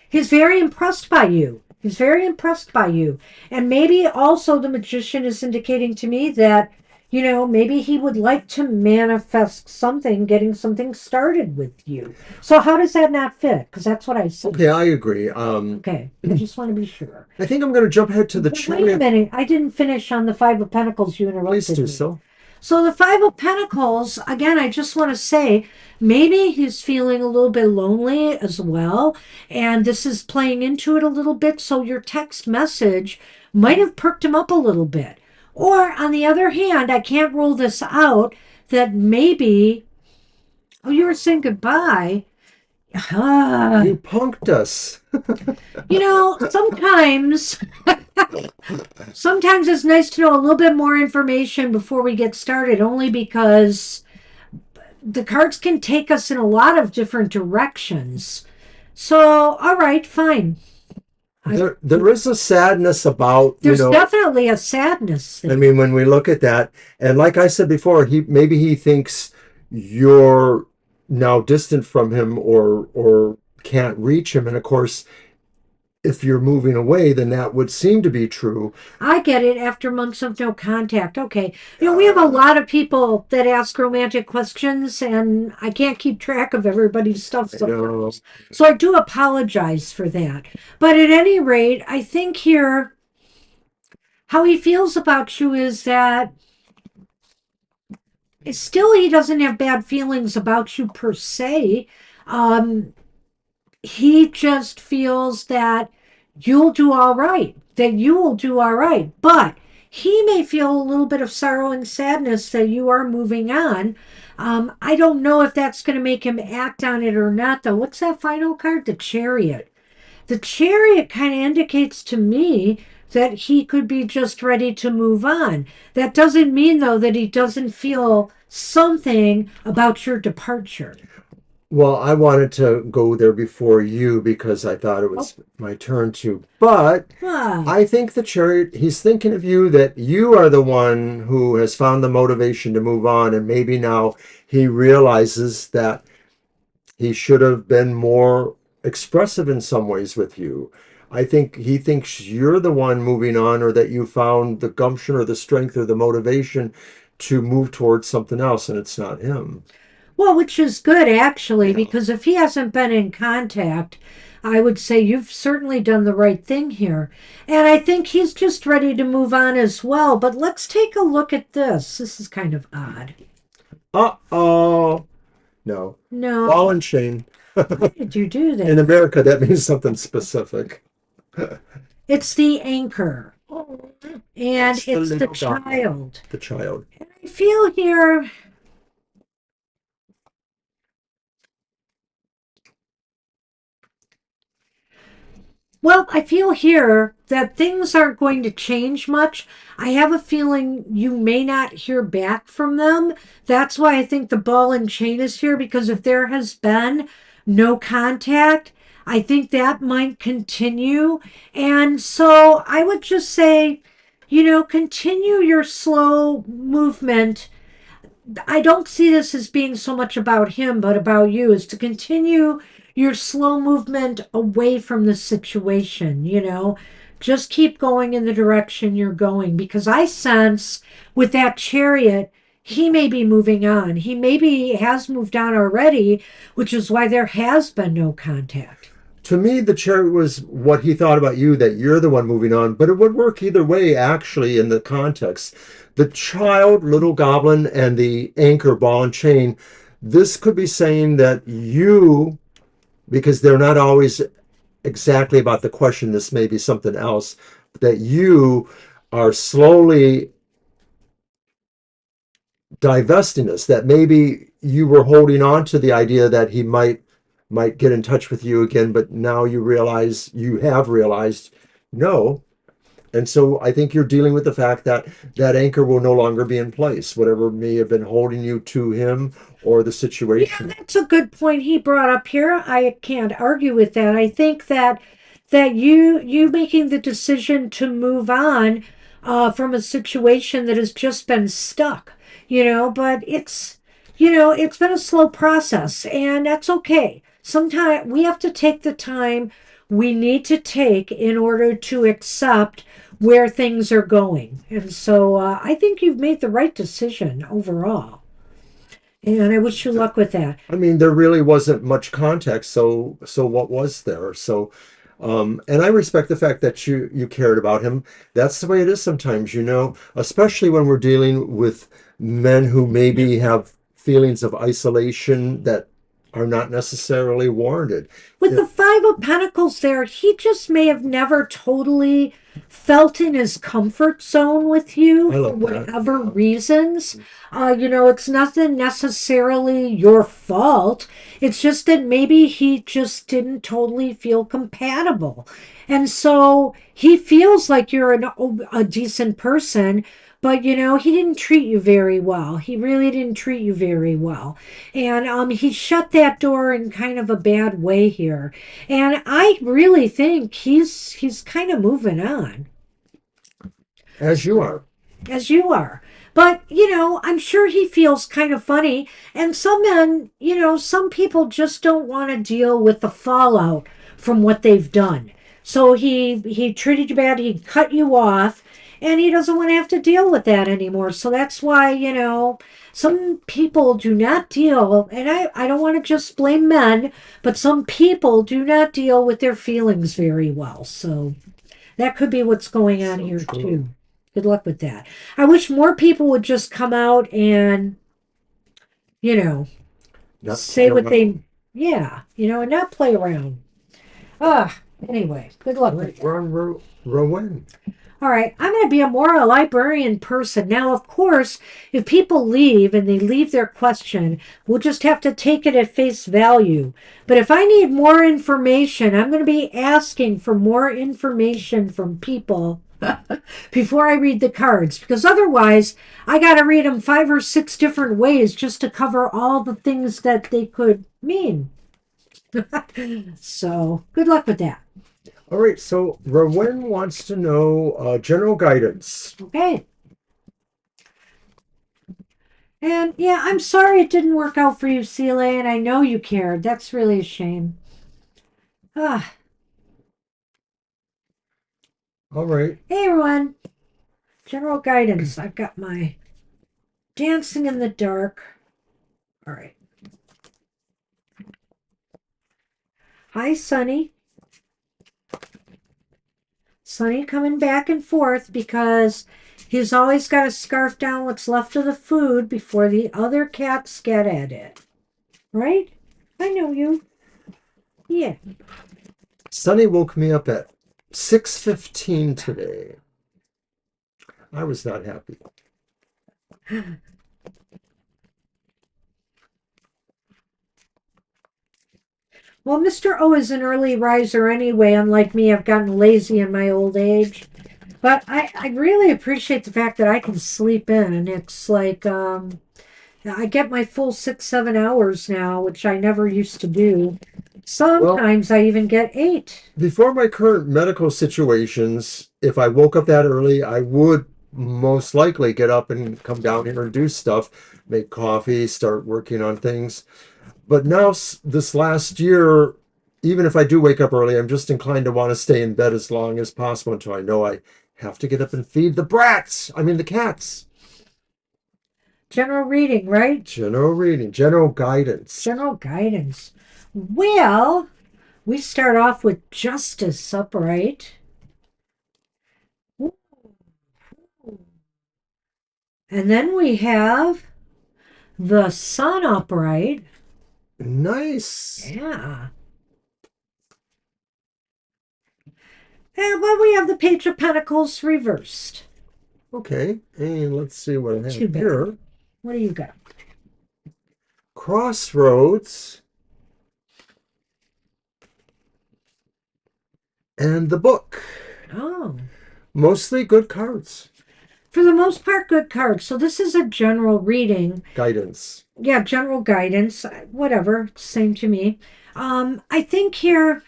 B: He's very impressed by you. He's very impressed by you, and maybe also the magician is indicating to me that maybe he would like to manifest something, getting something started with you. So how does that not fit? Because that's what I said.
A: Okay, I agree.
B: Okay, I just want to be sure.
A: I think I'm going to jump ahead to the
B: But wait a
A: chariot.
B: minute, I didn't finish on the Five of Pentacles. You
A: Please
B: interrupted
A: do
B: me.
A: so.
B: So the Five of Pentacles, again, I just want to say maybe he's feeling a little bit lonely as well, and this is playing into it a little bit. So your text message might have perked him up a little bit. Or on the other hand, I can't rule this out that maybe, oh, you were saying goodbye.
A: You punked us.
B: Sometimes sometimes it's nice to know a little bit more information before we get started, only because the cards can take us in a lot of different directions. So, all right, fine.
A: There is a sadness about,
B: There's definitely a sadness
A: I
B: there.
A: mean, when we look at that, and like I said before, he thinks you're now distant from him or can't reach him. And of course, if you're moving away, then that would seem to be true.
B: I get it after months of no contact. Okay. We have a lot of people that ask romantic questions, and I can't keep track of everybody's stuff
A: You know,
B: sometimes. So I do apologize for that. But at any rate, I think here how he feels about you is that still he doesn't have bad feelings about you per se. Um, he just feels that you'll do all right, that you will do all right. But he may feel a little bit of sorrow and sadness that you are moving on. I don't know if that's going to make him act on it or not, though. What's that final card? The Chariot. The Chariot kind of indicates to me that he could be just ready to move on. That doesn't mean, though, that he doesn't feel something about your departure.
A: well, I wanted to go there before you because I thought it
B: Oh,
A: was my turn to. But
B: ah,
A: I think the chariot, he's thinking of you, that you are the one who has found the motivation to move on. And maybe now he realizes that he should have been more expressive in some ways with you. I think he thinks you're the one moving on, or that you found the gumption or the strength or the motivation to move towards something else, and it's not him.
B: well, which is good actually, because if he hasn't been in contact, I would say you've certainly done the right thing here. And I think he's just ready to move on as well. But let's take a look at this. This is kind of odd.
A: Uh-oh. No.
B: No,
A: Ball and chain.
B: why did you do
A: In
B: that?
A: America, that means something specific.
B: It's the anchor, and
A: That's the
B: it's the
A: little guy,
B: child.
A: the child.
B: I feel here. Well, I feel here that things aren't going to change much. I have a feeling you may not hear back from them. That's why I think the ball and chain is here, because if there has been no contact, I think that might continue. And so I would just say, continue your slow movement. I don't see this as being so much about him, but about you, is to continue your slow movement away from the situation, Just keep going in the direction you're going because I sense with that chariot, he may be moving on. He maybe has moved on already, which is why there has been no contact.
A: To me, the chariot was what he thought about you, that you're the one moving on, but it would work either way, actually, in the context. The child, little goblin, and the anchor, ball and chain, this could be saying that you, because they're not always exactly about the question, this may be something else, that you are slowly divesting us, that maybe you were holding on to the idea that he might get in touch with you again, but now you have realized no. And so I think you're dealing with the fact that that anchor will no longer be in place, whatever may have been holding you to him or the
B: Yeah,
A: situation.
B: that's a good point he brought up here. I can't argue with that. I think that you making the decision to move on from a situation that has just been stuck, but it's been a slow process, and that's okay. Sometimes we have to take the time we need to take in order to accept where things are going. And so I think you've made the right decision overall. And I wish you luck with that.
A: I mean, there really wasn't much context, so what was there? So, and I respect the fact that you cared about him. That's the way it is sometimes, especially when we're dealing with men who maybe have feelings of isolation that are not necessarily warranted.
B: With
A: It-
B: the Five of Pentacles there, he just may have never totally felt in his comfort zone with you
A: I
B: for
A: love that.
B: whatever reasons. It's nothing necessarily your fault. It's just that maybe he just didn't totally feel compatible. And so he feels like you're a decent person, but he didn't treat you very well. He really didn't treat you very well. And he shut that door in kind of a bad way here. And I really think he's kind of moving on,
A: As you are.
B: as you are. But, I'm sure he feels kind of funny. And some men, some people just don't want to deal with the fallout from what they've done. So he treated you bad, he cut you off, and he doesn't want to have to deal with that anymore. So that's why, some people do not deal, and I don't want to just blame men, but some people do not deal with their feelings very well. So that could be what's going on
A: So
B: here
A: true.
B: too. Good luck with that. I wish more people would just come out and, you know,
A: Not play
B: say what they,
A: around.
B: yeah, and not play around. Ah, anyway, good
A: All
B: luck with
A: right,
B: that.
A: we're on Rowan.
B: All right, I'm going to be a more a librarian person. Now, of course, if people leave and they leave their question, we'll just have to take it at face value. But if I need more information, I'm going to be asking for more information from people before I read the cards because otherwise I got to read them 5 or 6 different ways just to cover all the things that they could mean. So, good luck with that.
A: All right, so Rowan wants to know general guidance.
B: Okay. And yeah, I'm sorry it didn't work out for you, Celia, and I know you cared. That's really a shame. Ah,
A: All right.
B: hey everyone. General guidance. I've got my dancing in the dark. All right. Hi, Sunny. Sonny coming back and forth because he's always got to scarf down what's left of the food before the other cats get at it. Right? I know you. Yeah.
A: Sunny woke me up at 6:15 today. I was not happy.
B: Well, Mr. O is an early riser anyway. Unlike me, I've gotten lazy in my old age. But I really appreciate the fact that I can sleep in. And it's like, I get my full 6, 7 hours now, which I never used to do.
A: Well,
B: Sometimes I even get 8.
A: before my current medical situations, if I woke up that early, I would most likely get up and come down here and do stuff, make coffee, start working on things. But now, this last year, even if I do wake up early, I'm just inclined to want to stay in bed as long as possible until I know I have to get up and feed the brats. I mean, the cats.
B: General reading, right?
A: General reading, general guidance.
B: General guidance. Well, we start off with justice upright. And then we have the sun upright.
A: Nice.
B: Yeah. And but we have the page of pentacles reversed.
A: Okay, and let's see what I
B: Too
A: have
B: bad.
A: here.
B: What do you got?
A: Crossroads and the book.
B: Oh.
A: Mostly good cards.
B: For the most part, good cards. So this is a general reading.
A: Guidance.
B: Yeah, general guidance. Whatever. Same to me. I think here,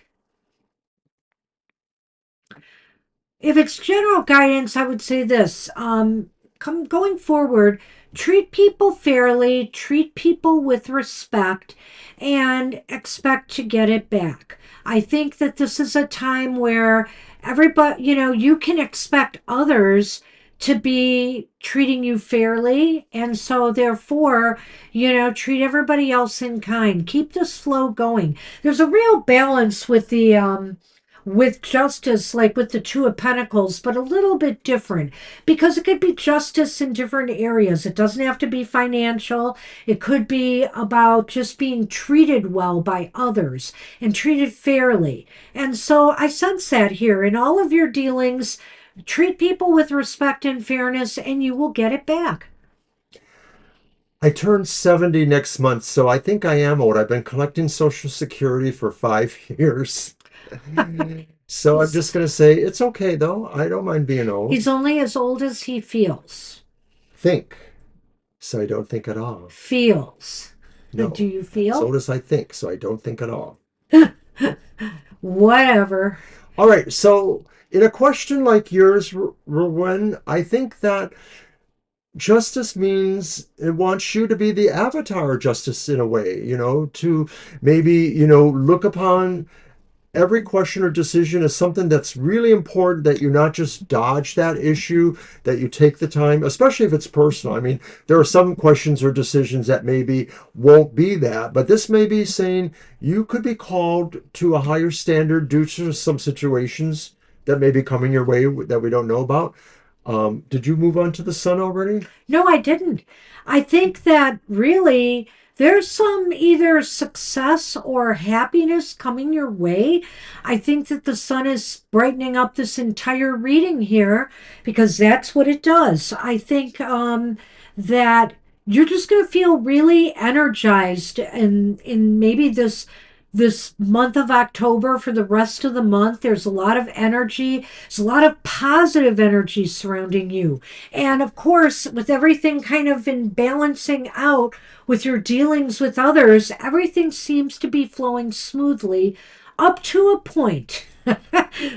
B: if it's general guidance, I would say this. Going forward, treat people fairly, treat people with respect, and expect to get it back. I think that this is a time where everybody, you can expect others to be treating you fairly, and so therefore, treat everybody else in kind. Keep this flow going. There's a real balance with the with justice, like with the Two of Pentacles, but a little bit different because it could be justice in different areas. It doesn't have to be financial, it could be about just being treated well by others and treated fairly. And so I sense that here in all of your dealings. Treat people with respect and fairness, and you will get it back.
A: I turn 70 next month, so I think I am old. I've been collecting Social Security for 5 years. So I'm just going to say it's okay, though. I don't mind being old.
B: He's only as old as he feels.
A: Think, so I don't think at all.
B: Feels. Do
A: No,
B: you
A: as
B: feel?
A: old as I think, so I don't think at all.
B: Whatever.
A: All right, so in a question like yours, Rowan, I think that justice means it wants you to be the avatar of justice in a way, to maybe, look upon every question or decision as something that's really important, that you not just dodge that issue, that you take the time, especially if it's personal. I mean, there are some questions or decisions that maybe won't be that, but this may be saying you could be called to a higher standard due to some situations that may be coming your way that we don't know about. Did you move on to the sun already?
B: No, I didn't. I think that really there's some either success or happiness coming your way. I think that the sun is brightening up this entire reading here because that's what it does. I think that you're just going to feel really energized in maybe this month of October. For the rest of the month, there's a lot of energy. There's a lot of positive energy surrounding you. And of course, with everything kind of in balancing out with your dealings with others, everything seems to be flowing smoothly up to a point,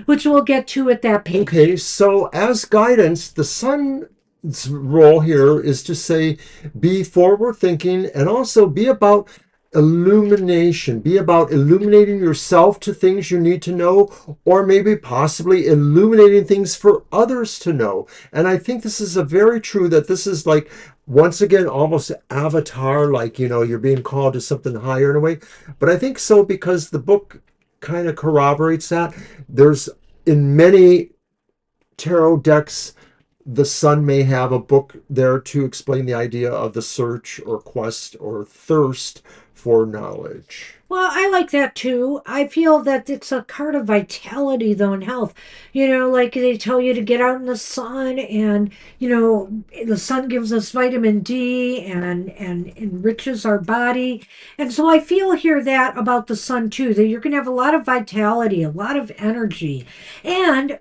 B: which we'll get to at that page.
A: Okay, so as guidance, the sun's role here is to say, be forward thinking and also be about illumination, be about illuminating yourself to things you need to know, or maybe possibly illuminating things for others to know. And I think this is a very true that this is like, once again, almost avatar, like, you're being called to something higher in a way. But I think so because the book kind of corroborates that. There's in many tarot decks, the sun may have a book there to explain the idea of the search or quest or thirst for knowledge.
B: Well, I like that too. I feel that it's a card of vitality, though, in health. Like they tell you to get out in the sun, and the sun gives us vitamin D and enriches our body. And so I feel here that about the sun too, that you're going to have a lot of vitality, a lot of energy, and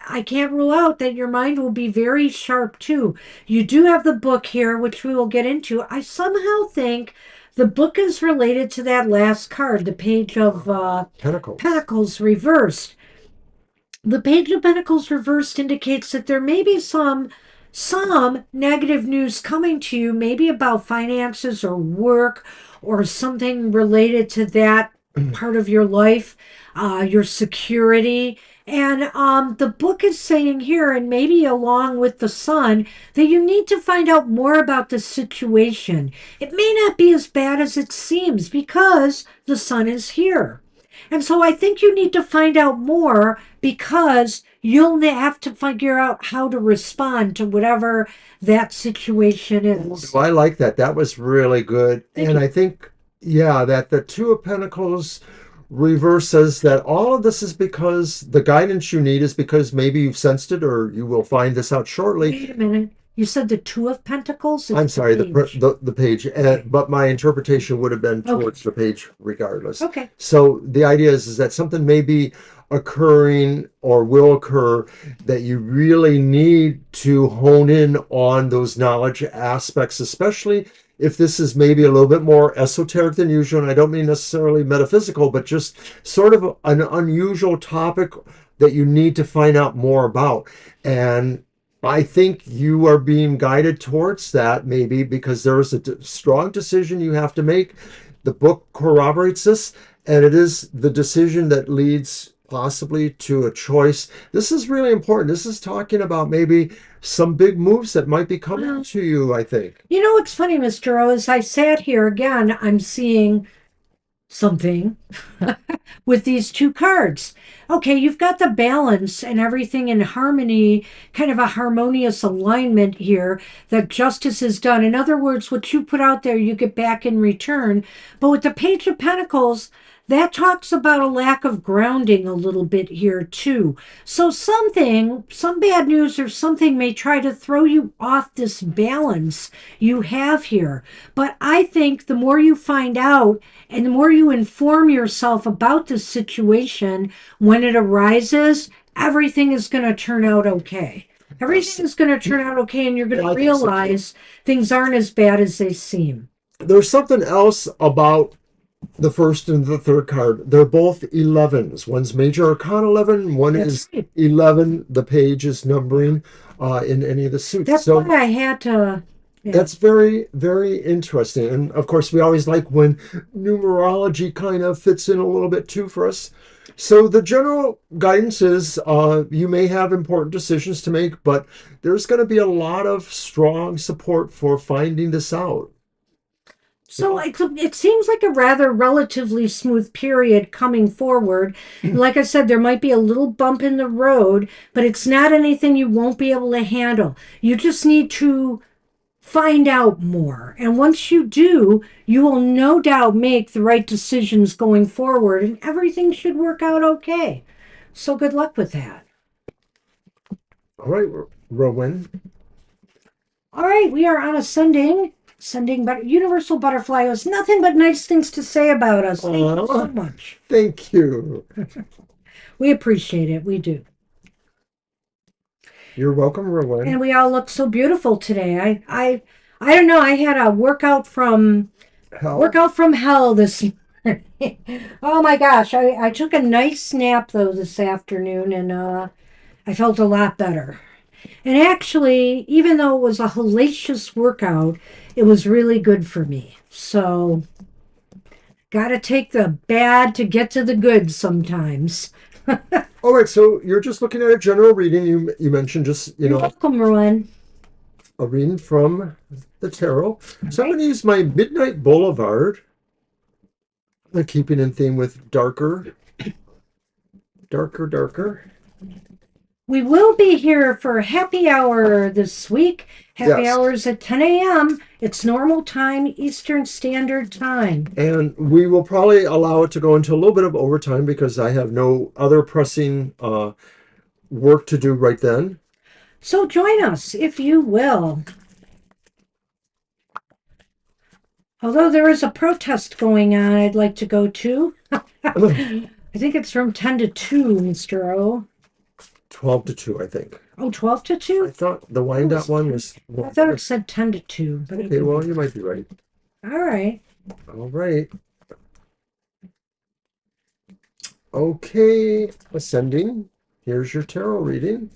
B: I can't rule out that your mind will be very sharp too. You do have the book here, which we will get into. I somehow think the book is related to that last card, the Page of
A: Pentacles.
B: Pentacles reversed. The Page of Pentacles reversed indicates that there may be some negative news coming to you, maybe about finances or work or something related to that part of your life, your security. And the book is saying here, and maybe along with the sun, that you need to find out more about the situation. It may not be as bad as it seems because the sun is here. And so I think you need to find out more because you'll have to figure out how to respond to whatever that situation is.
A: I like that. That was really good.
B: Thank
A: And
B: you.
A: I think, yeah, that the Two of Pentacles reverse says that all of this is because the guidance you need is because maybe you've sensed it or you will find this out shortly.
B: Wait a minute. You said the Two of Pentacles?
A: I'm
B: It's the
A: sorry,
B: page.
A: the page,
B: Okay.
A: but my interpretation would have been
B: Okay.
A: towards the page regardless.
B: Okay.
A: So the idea is that something may be occurring or will occur that you really need to hone in on those knowledge aspects, especially if this is maybe a little bit more esoteric than usual. And I don't mean necessarily metaphysical, but just sort of an unusual topic that you need to find out more about. And I think you are being guided towards that maybe because there is a strong decision you have to make. The book corroborates this, and it is the decision that leads possibly to a choice. This is really important. This is talking about maybe some big moves that might be coming
B: Well,
A: to you, I think.
B: you know what's funny, Mr. O, as I sat here again, I'm seeing something with these two cards. Okay, you've got the balance and everything in harmony, kind of a harmonious alignment here that justice is done. In other words, what you put out there, you get back in return. But with the Page of Pentacles, that talks about a lack of grounding a little bit here, too. So something, some bad news or something may try to throw you off this balance you have here. But I think the more you find out and the more you inform yourself about the situation when it arises, everything is going to turn out okay. Everything is going to turn out okay, and you're going
A: Yeah,
B: to
A: I think so.
B: realize things aren't as bad as they seem.
A: There's something else about the first and the third card. They're both 11s. One's Major Arcana 11, one
B: That's
A: is
B: right.
A: 11. The page is numbering in any of the suits.
B: That's why
A: So
B: I had to. Yeah.
A: that's very, very interesting. And of course, we always like when numerology kind of fits in a little bit too for us. So the general guidance is you may have important decisions to make, but there's going to be a lot of strong support for finding this out.
B: So it seems like a rather relatively smooth period coming forward. Like I said, there might be a little bump in the road, but it's not anything you won't be able to handle. You just need to find out more. And once you do, you will no doubt make the right decisions going forward, and everything should work out okay. So good luck with that.
A: All right, Rowan.
B: All right, we are on ascending, but Universal Butterfly has nothing but nice things to say about us. Thank you so much.
A: Thank you.
B: We appreciate it. We do.
A: You're welcome,
B: And
A: Rowan.
B: we all look so beautiful today. I don't know. I had a
A: Hell,
B: workout from hell this morning. Oh my gosh. I took a nice nap though this afternoon and I felt a lot better. And actually, even though it was a hellacious workout, it was really good for me. So, gotta take the bad to get to the good sometimes.
A: all right, so you're just looking at a general reading. You mentioned just,
B: You're welcome, Rowan.
A: a reading from the tarot. So I'm
B: Right?
A: going to use my Midnight Boulevard, keeping in theme with darker, darker, darker.
B: We will be here for happy hour this week. Happy
A: Yes.
B: hours at 10 a.m. It's normal time, Eastern Standard Time.
A: And we will probably allow it to go into a little bit of overtime because I have no other pressing work to do right then.
B: So join us if you will. Although there is a protest going on, I'd like to go to. I think it's from 10 to 2, Mr. O.
A: 12 to 2, I think.
B: Oh, 12 to
A: I
B: 2?
A: thought the wind up one was.
B: I thought it said 10 to 2. But
A: Okay, well, you might be right.
B: all right.
A: All right. Okay, ascending. Here's your tarot reading.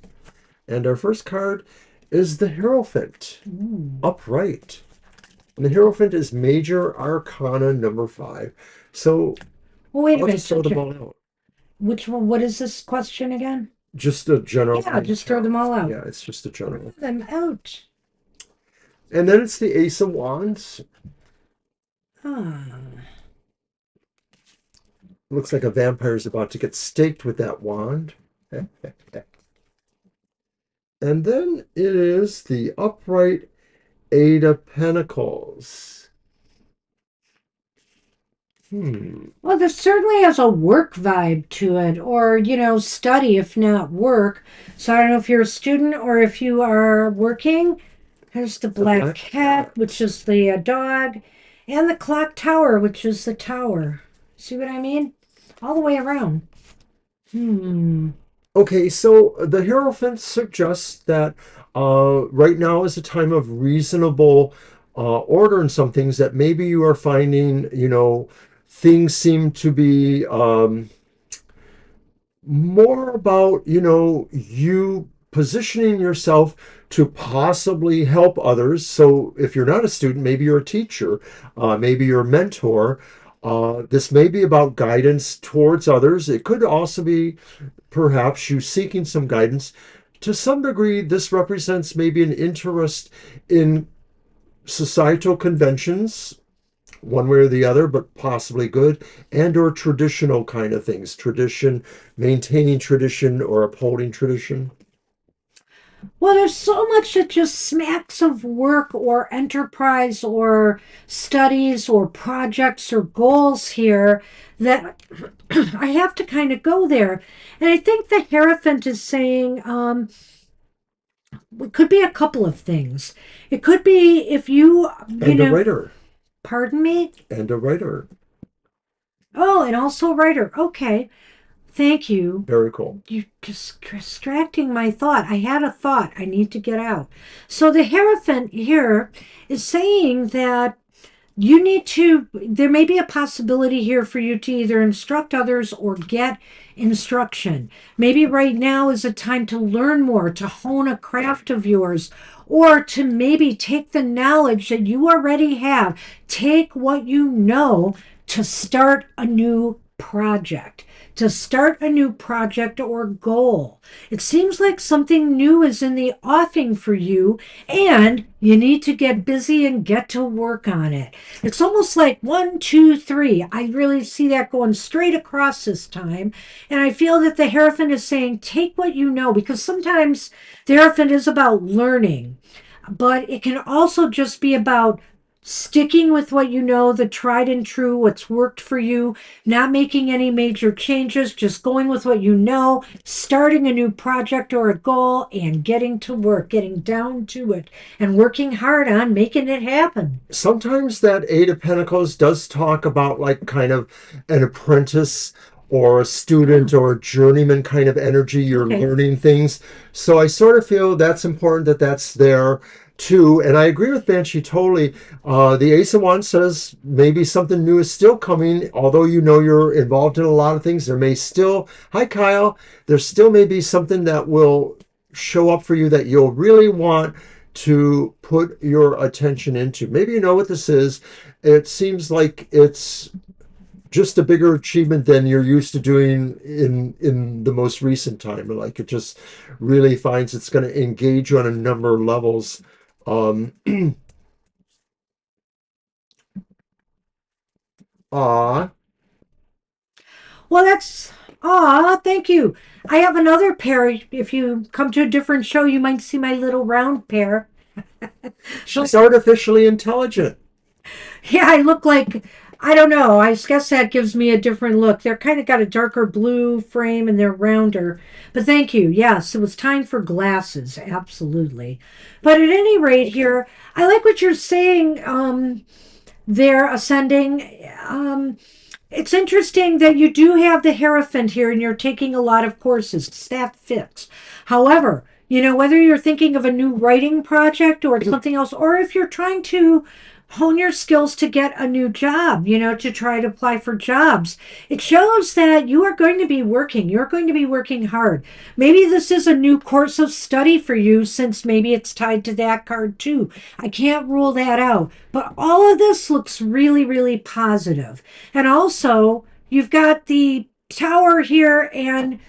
A: And our first card is the Hierophant, upright. And the Hierophant is Major Arcana number 5. So
B: Well, wait a
A: I'll
B: minute.
A: just throw them all out.
B: Which one? What is this question again?
A: Just a general
B: Yeah, just throw them
A: count.
B: all out.
A: Yeah, it's just a general.
B: Throw them out.
A: And then it's the Ace of Wands.
B: Ah.
A: Looks like a vampire is about to get staked with that wand. And then it is the upright Eight of Pentacles. Hmm.
B: Well, this certainly has a work vibe to it, or, study, if not work. So I don't know if you're a student or if you are working. There's the
A: The
B: black
A: Black
B: cat, which
A: Cat.
B: is the dog, and the clock tower, which is the tower. See what I mean? All the way around. Hmm.
A: Okay, so the Hierophant suggests that right now is a time of reasonable order in some things that maybe you are finding, things seem to be more about, you positioning yourself to possibly help others. So if you're not a student, maybe you're a teacher, maybe you're a mentor. This may be about guidance towards others. It could also be perhaps you seeking some guidance. To some degree, this represents maybe an interest in societal conventions, one way or the other, but possibly good, and or traditional kind of things. Tradition, maintaining tradition or upholding tradition.
B: Well, there's so much that just smacks of work or enterprise or studies or projects or goals here that I have to kind of go there. And I think the Hierophant is saying it could be a couple of things. It could be if
A: And a writer.
B: pardon me?
A: And a writer.
B: Oh, and also writer. Okay. Thank you.
A: Very cool.
B: You're just distracting my thought. I had a thought I need to get out. So the Hierophant here is saying that there may be a possibility here for you to either instruct others or get instruction. Maybe right now is a time to learn more, to hone a craft of yours, or to maybe take the knowledge that you already have, take what you know to start a new project. To start a new project or goal. It seems like something new is in the offing for you, and you need to get busy and get to work on it. It's almost like one, two, three. I really see that going straight across this time. And I feel that the Hierophant is saying, take what you know, because sometimes the Hierophant is about learning, but it can also just be about sticking with what you know, the tried and true, what's worked for you, not making any major changes, just going with what you know, starting a new project or a goal, and getting to work, getting down to it, and working hard on making it happen.
A: Sometimes that Eight of Pentacles does talk about like kind of an apprentice or a student
B: Oh,
A: or a journeyman kind of energy. You're
B: okay.
A: learning things. So I sort of feel that's important that that's there too. And I agree with Banshee totally. The Ace of Wands says maybe something new is still coming. Although you know you're involved in a lot of things, there may still, hi Kyle, there still may be something that will show up for you that you'll really want to put your attention into. Maybe you know what this is. It seems like it's just a bigger achievement than you're used to doing in the most recent time. Like it just really finds it's going to engage you on a number of levels. Um, ah,
B: Well, thank you. I have another pair. If you come to a different show, you might see my little round pair.
A: she's artificially intelligent.
B: Yeah, I look like, I don't know. I guess that gives me a different look. They're kind of got a darker blue frame and they're rounder. But thank you. Yes, it was time for glasses. Absolutely. But at any rate, here, I like what you're saying. They're ascending. It's interesting that you do have the Hierophant here and you're taking a lot of courses. That fits. However, whether you're thinking of a new writing project or something else, or if you're trying to hone your skills to get a new job, to try to apply for jobs, it shows that you are going to be working. You're going to be working hard. Maybe this is a new course of study for you since maybe it's tied to that card too. I can't rule that out. But all of this looks really, really positive. And also, you've got the tower here and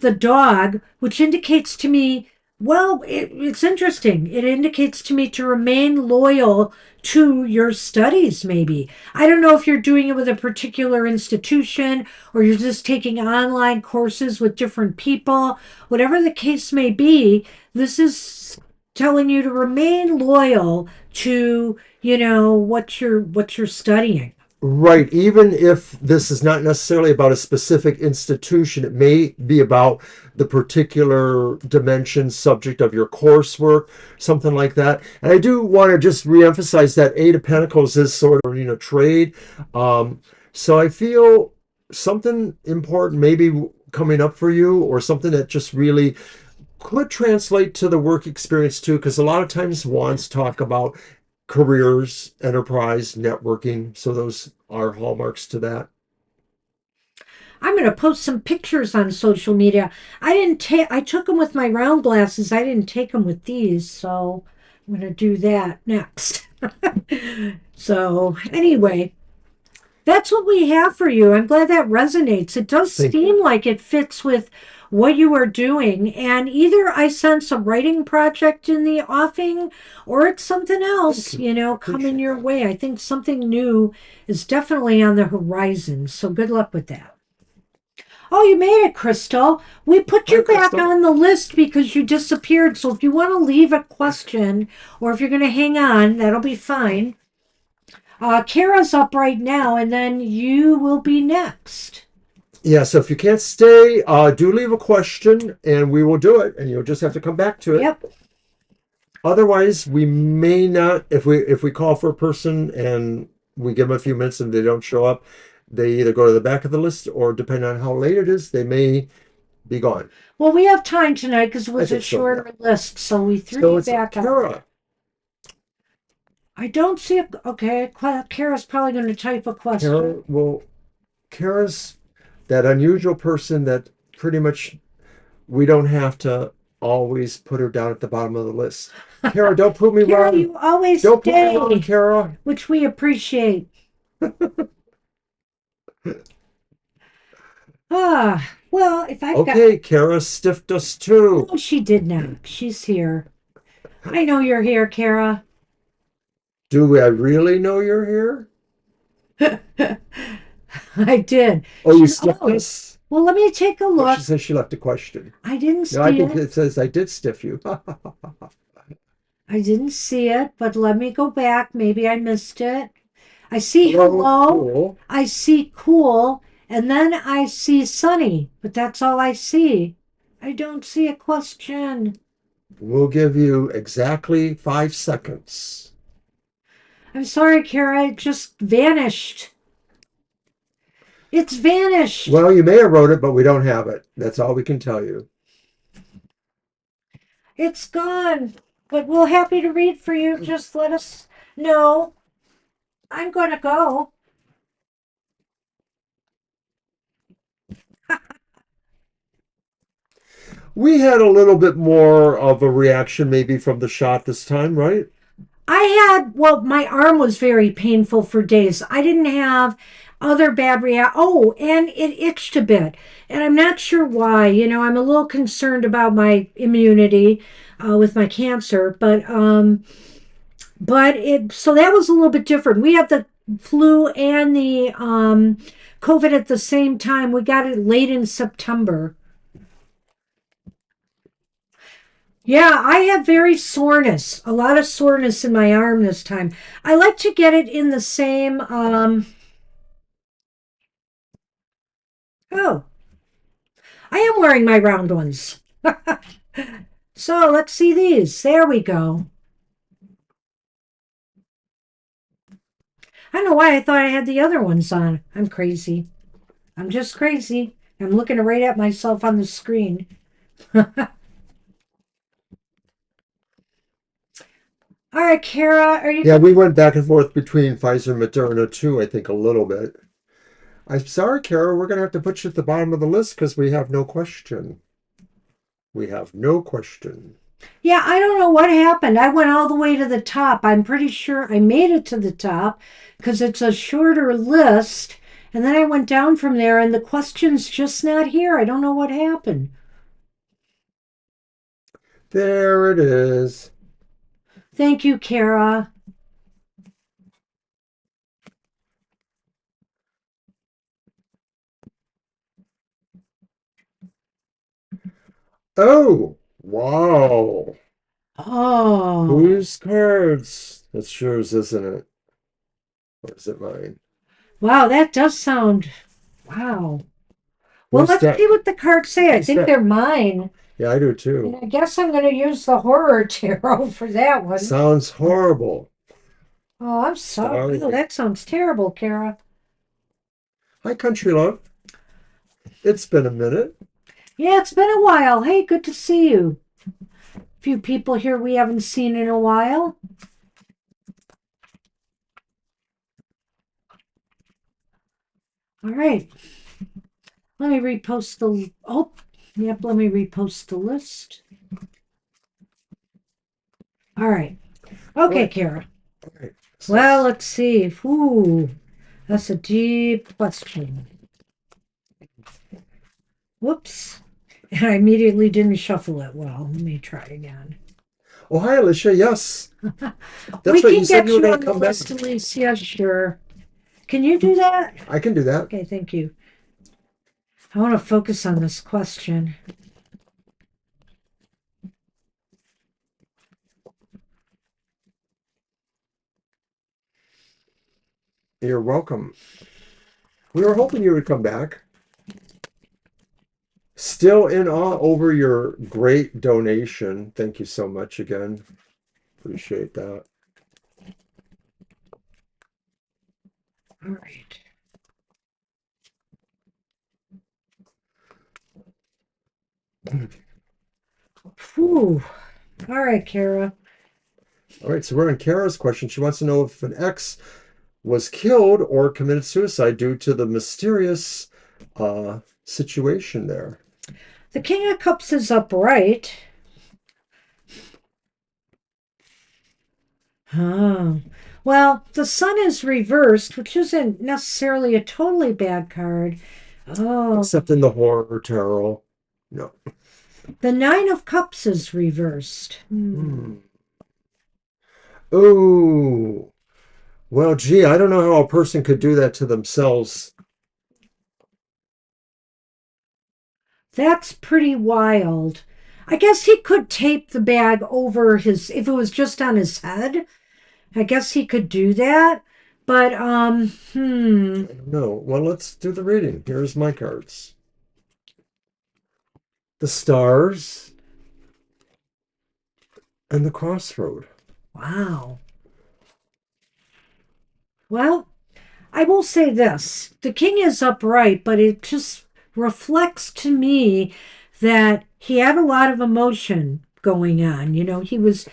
B: the dog, which indicates to me, well, it's interesting. It indicates to me to remain loyal to your studies, maybe. I don't know if you're doing it with a particular institution or you're just taking online courses with different people. Whatever the case may be, this is telling you to remain loyal to, what you're studying.
A: Right. Even if this is not necessarily about a specific institution, it may be about the particular dimension subject of your coursework, something like that. And I do want to just reemphasize that Eight of Pentacles is sort of, trade. Um, so I feel something important maybe coming up for you, or something that just really could translate to the work experience too, because a lot of times wands talk about careers, enterprise, networking. So those are hallmarks to that.
B: I'm going to post some pictures on social media. I took them with my round glasses. I didn't take them with these, so I'm going to do that next. So, anyway, that's what we have for you. I'm glad that resonates. It does
A: Thank you.
B: seem like it fits with what you are doing. And either I sense a writing project in the offing or it's something
A: Thank
B: else,
A: you.
B: coming
A: Appreciate
B: your
A: that.
B: way. I think something new is definitely on the horizon. So, good luck with that. Oh, you made it, Crystal. We put
A: Hi,
B: you back
A: Crystal.
B: on the list because you disappeared. So if you want to leave a question or if you're going to hang on, that'll be fine. Kara's up right now, and then you will be next.
A: Yeah, so if you can't stay, do leave a question and we will do it, and you'll just have to come back to it.
B: Yep.
A: Otherwise, we may not, if we call for a person and we give them a few minutes and they don't show up, they either go to the back of the list, or depending on how late it is, they may be gone.
B: Well, we have time tonight because it
A: I
B: was a
A: think so, yeah.
B: shorter list, so we threw
A: So
B: you
A: it's
B: back on.
A: Kara.
B: I don't see a. Okay, Kara's probably going to type a question.
A: Kara, well, Kara's that unusual person that pretty much we don't have to always put her down at the bottom of the list. Kara, don't prove me
B: Kara,
A: wrong.
B: you always
A: Don't prove me wrong,
B: stay,
A: Kara.
B: which we appreciate. Well, if I've got.
A: Okay, Kara stiffed us too.
B: No, she did not. She's here. I know you're here, Kara.
A: Do I really know you're here?
B: I did.
A: Oh, you stiffed
B: Oh,
A: us?
B: well, let me take a
A: Oh, she
B: look.
A: says she left a question.
B: I didn't
A: No, I
B: see
A: think
B: it.
A: it says I did stiff you.
B: I didn't see it, but let me go back. Maybe I missed it. I see
A: Hello,
B: hello.
A: cool.
B: I see cool. And then I see sunny, but that's all I see. I don't see a question.
A: We'll give you exactly 5 seconds.
B: I'm sorry, Kara. It just vanished. It's vanished.
A: Well, you may have wrote it, but we don't have it. That's all we can tell you.
B: It's gone. But we're happy to read for you. Just let us know. I'm going to go.
A: We had a little bit more of a reaction maybe from the shot this time, right?
B: Well, my arm was very painful for days. I didn't have other bad Oh, and it itched a bit. And I'm not sure why. I'm a little concerned about my immunity with my cancer, so that was a little bit different. We had the flu and the COVID at the same time. We got it late in September. Yeah, I have very soreness, a lot of soreness in my arm this time. I like to get it in the same, oh, I am wearing my round ones. So let's see these. There we go. I don't know why I thought I had the other ones on. I'm crazy. I'm just crazy. I'm looking right at myself on the screen. All right, Kara, are you
A: Yeah,
B: going to?
A: we went back and forth between Pfizer and Moderna too, I think a little bit. I'm sorry, Kara, we're going to have to put you at the bottom of the list because we have no question. We have no question.
B: Yeah, I don't know what happened. I went all the way to the top. I'm pretty sure I made it to the top because it's a shorter list. And then I went down from there, and the question's just not here. I don't know what happened.
A: There it is.
B: Thank you, Kara.
A: Oh, wow.
B: Oh,
A: Whose cards? That's yours, isn't it? Or is it mine?
B: wow, that does sound. Wow. Well,
A: Who's
B: let's
A: that?
B: see what the cards say. I
A: Who's
B: think
A: that?
B: they're mine.
A: Yeah, I do
B: And
A: too.
B: I guess I'm going to use the horror tarot for that one.
A: Sounds horrible.
B: Oh, I'm sorry. Oh,
A: Sorry.
B: that sounds terrible, Kara.
A: Hi, country love. It's been a minute.
B: Yeah, it's been a while. Hey, good to see you. Few people here we haven't seen in a while. All right. Let me repost the. Oh, yep. Let me repost the list. All right.
A: All
B: Okay,
A: right.
B: Kara.
A: All right. So
B: Well, let's see. Ooh, that's a deep question. Whoops. And I immediately didn't shuffle it well. Let me try again.
A: oh, hi, Alicia. Yes.
B: We
A: That's right. You
B: can
A: said you
B: get
A: were
B: you
A: going
B: on
A: to
B: the
A: come back.
B: list, Elise. Yeah, sure. Can you do that?
A: I can do that.
B: Okay, thank you. I want to focus on this question.
A: You're welcome. We were hoping you would come back. Still in awe over your great donation. Thank you so much again. Appreciate that.
B: All right. Whew. All right, Kara.
A: All right, so we're on Kara's question. She wants to know if an ex was killed or committed suicide due to the mysterious situation there.
B: The King of Cups is upright. Oh. Well, the Sun is reversed, which isn't necessarily a totally bad card. Oh.
A: Except in the horror tarot. No.
B: The Nine of Cups is reversed.
A: Hmm. Oh, well, gee, I don't know how a person could do that to themselves.
B: That's pretty wild. I guess he could tape the bag over his, if it was just on his head, I guess he could do that. But,
A: I don't know. Well, let's do the reading. Here's my cards. The stars and the crossroad.
B: Wow. Well, I will say this. The king is upright, but it just reflects to me that he had a lot of emotion going on. You know, he was,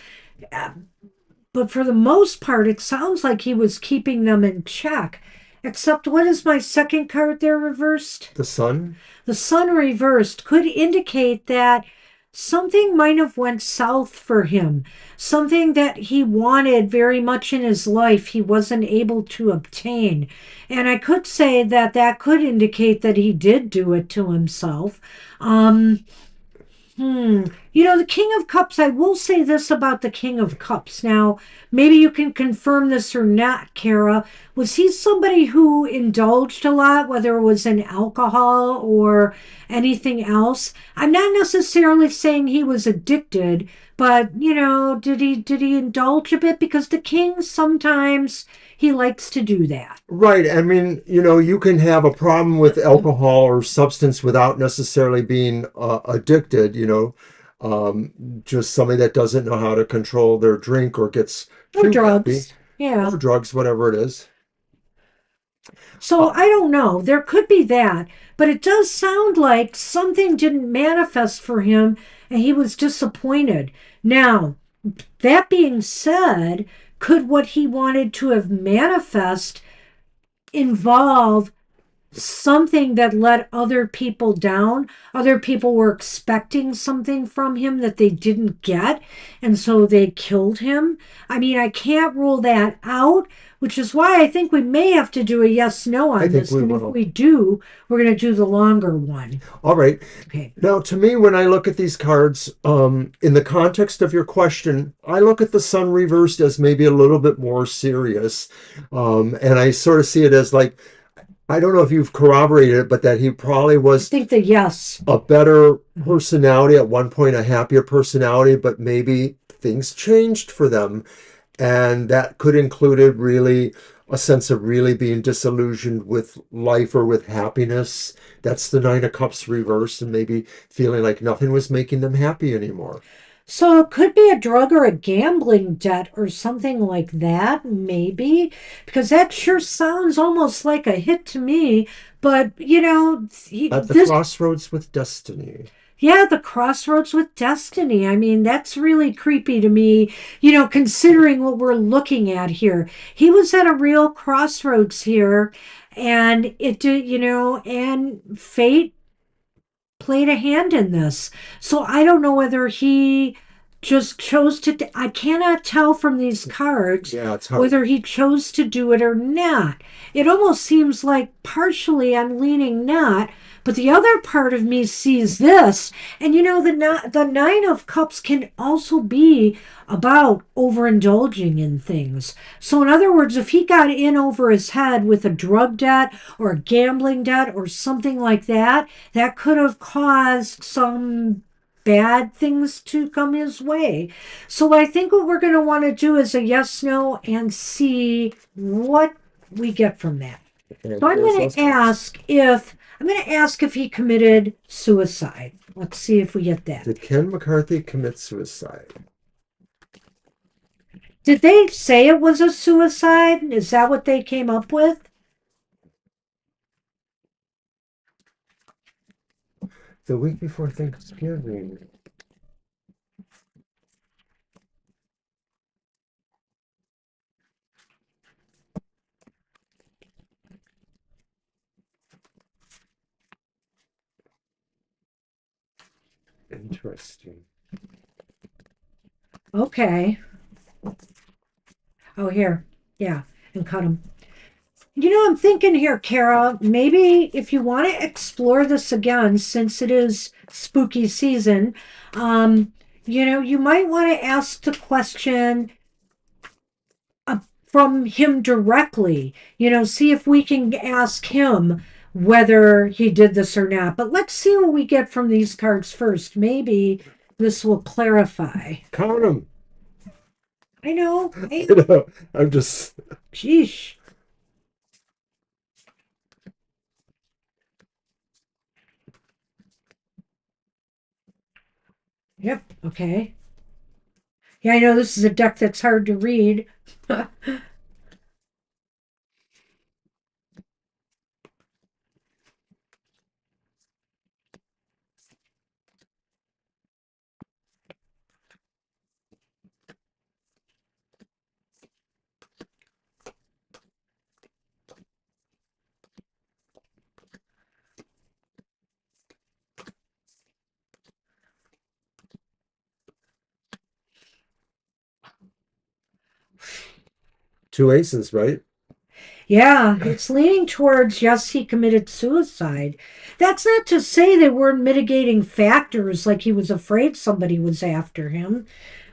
B: but for the most part, it sounds like he was keeping them in check. Except, what is my second card there reversed?
A: The sun.
B: The sun reversed could indicate that something might have went south for him, something that he wanted very much in his life he wasn't able to obtain. And I could say that that could indicate that he did do it to himself. um You know, the King of Cups, I will say this about the King of Cups. Now, maybe you can confirm this or not, Kara. Was he somebody who indulged a lot, whether it was in alcohol or anything else? I'm not necessarily saying he was addicted, but you know, did he indulge a bit? Because the king sometimes he likes to do that.
A: Right. I mean, you can have a problem with alcohol or substance without necessarily being addicted, just somebody that doesn't know how to control their drink or gets
B: Or
A: too happy,
B: drugs. Yeah.
A: or drugs, whatever it is.
B: So
A: Uh,
B: I don't know. There could be that, but it does sound like something didn't manifest for him and he was disappointed. Now, that being said, could what he wanted to have manifest involve something that let other people down. Other people were expecting something from him that they didn't get, and so they killed him. I mean, I can't rule that out, which is why I think we may have to do a yes no
A: I
B: on
A: think
B: this.
A: we
B: And if
A: will.
B: we do, we're going to do the longer one.
A: All right.
B: Okay.
A: Now, to me, when I look at these cards, in the context of your question, I look at the sun reversed as maybe a little bit more serious. And I sort of see it as like, I don't know if you've corroborated it, but that he probably
B: I
A: was
B: think the yes.
A: a better personality at one point, a happier personality, but maybe things changed for them. And that could included really a sense of really being disillusioned with life or with happiness. That's the Nine of Cups reversed, and maybe feeling like nothing was making them happy anymore.
B: So it could be a drug or a gambling debt or something like that, maybe, because that sure sounds almost like a hit to me. But
A: At the
B: this,
A: crossroads with destiny.
B: yeah, the crossroads with destiny. I mean, that's really creepy to me, considering what we're looking at here. He was at a real crossroads here, and it did, and fate played a hand in this. So I don't know whether he just chose to. I cannot tell from these cards
A: Yeah, it's hard.
B: whether he chose to do it or not. It almost seems like partially I'm leaning not, but the other part of me sees this. And the Nine of Cups can also be about overindulging in things. So, in other words, if he got in over his head with a drug debt or a gambling debt or something like that, that could have caused some bad things to come his way. So I think what we're going to want to do is a yes no and see what we get from that.
A: And
B: So
A: here's those cards.
B: I'm going to ask if he committed suicide. Let's see if we get that.
A: Did Ken McCarthy commit suicide?
B: Did they say it was a suicide? Is that what they came up with?
A: The week before Thanksgiving. Interesting.
B: Okay. Oh, here. Yeah, and cut them. I'm thinking here, Kara, maybe if you want to explore this again, since it is spooky season, you might want to ask the question from him directly, see if we can ask him whether he did this or not. But let's see what we get from these cards first. Maybe this will clarify.
A: Count them.
B: I know.
A: I'm just.
B: Sheesh. Yep. Okay. Yeah, I know this is a deck that's hard to read.
A: Two aces, right?
B: Yeah, it's leaning towards yes, he committed suicide. That's not to say they weren't mitigating factors like he was afraid somebody was after him,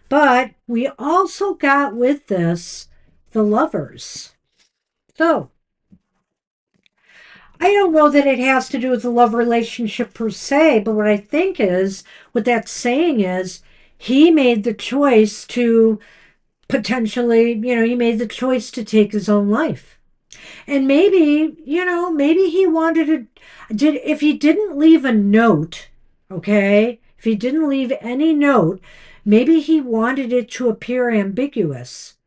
B: but we also got with this the lovers. So I don't know that it has to do with the love relationship per se, but what I think is what that's saying is he made the choice to potentially, he made the choice to take his own life. And maybe, maybe he wanted to did if he didn't leave a note, okay? If he didn't leave any note, maybe he wanted it to appear ambiguous.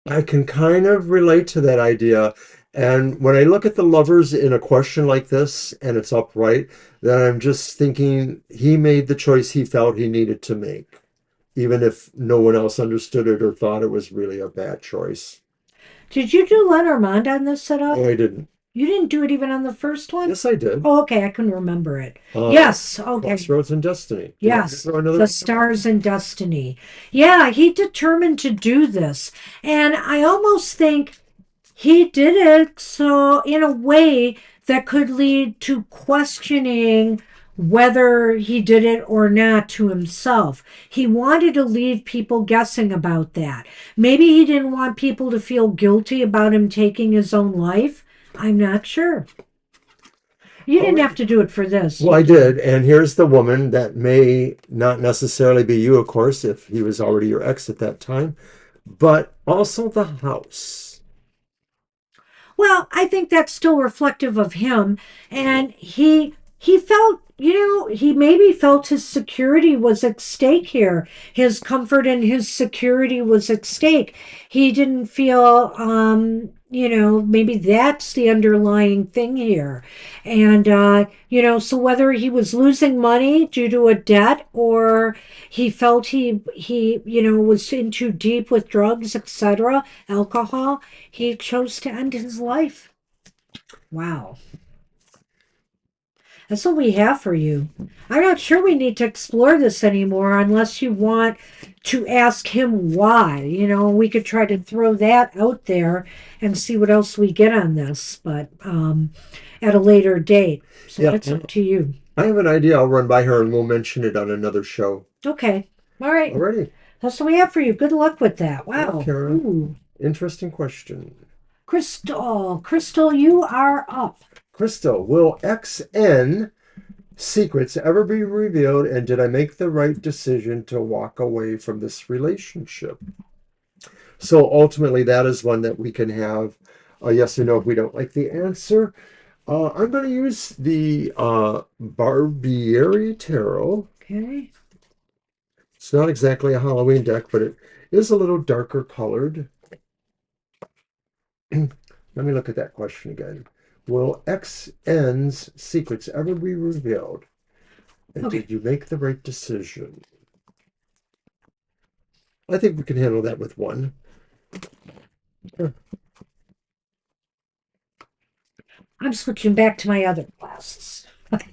A: I can kind of relate to that idea. And when I look at the lovers in a question like this and it's upright, then I'm just thinking he made the choice he felt he needed to make, even if no one else understood it or thought it was really a bad choice.
B: Did you do Lenormand on this at all?
A: Oh, I didn't.
B: You didn't do it even on the first one?
A: Yes, I did.
B: Oh, okay. I couldn't remember it. Yes. Okay.
A: Crossroads and Destiny. Do you want me to
B: Yes.
A: throw another
B: The
A: one down?
B: Stars and Destiny. Yeah, he determined to do this. And I almost think he did it so in a way that could lead to questioning whether he did it or not to himself. He wanted to leave people guessing about that. Maybe he didn't want people to feel guilty about him taking his own life. I'm not sure. You
A: All
B: didn't have
A: right.
B: to do it for this.
A: Well,
B: You
A: I
B: did.
A: did. And here's the woman that may not necessarily be you, of course, if he was already your ex at that time, but also the house.
B: Well, I think that's still reflective of him, and he felt, he maybe felt his security was at stake here. His comfort and his security was at stake. He didn't feel, maybe that's the underlying thing here. And so whether he was losing money due to a debt or he felt he was in too deep with drugs, etc., alcohol, he chose to end his life. Wow. That's what we have for you. I'm not sure we need to explore this anymore unless you want to ask him why. We could try to throw that out there and see what else we get on this, but at a later date. So
A: Yeah,
B: that's up to you.
A: I have an idea. I'll run by her and we'll mention it on another show.
B: Okay. All right.
A: Alrighty.
B: That's what we have for you. Good luck with that.
A: Well,
B: Wow.
A: Karen,
B: Ooh.
A: interesting question.
B: Crystal, you are up.
A: Crystal, will XN secrets ever be revealed? And did I make the right decision to walk away from this relationship? So ultimately, that is one that we can have a yes or no if we don't like the answer. I'm going to use the Barbieri Tarot.
B: Okay.
A: It's not exactly a Halloween deck, but it is a little darker colored. Let me look at that question again. Will XN's secrets ever be revealed? And
B: Okay.
A: did you make the right decision? I think we can handle that with one.
B: I'm switching back to my other glasses.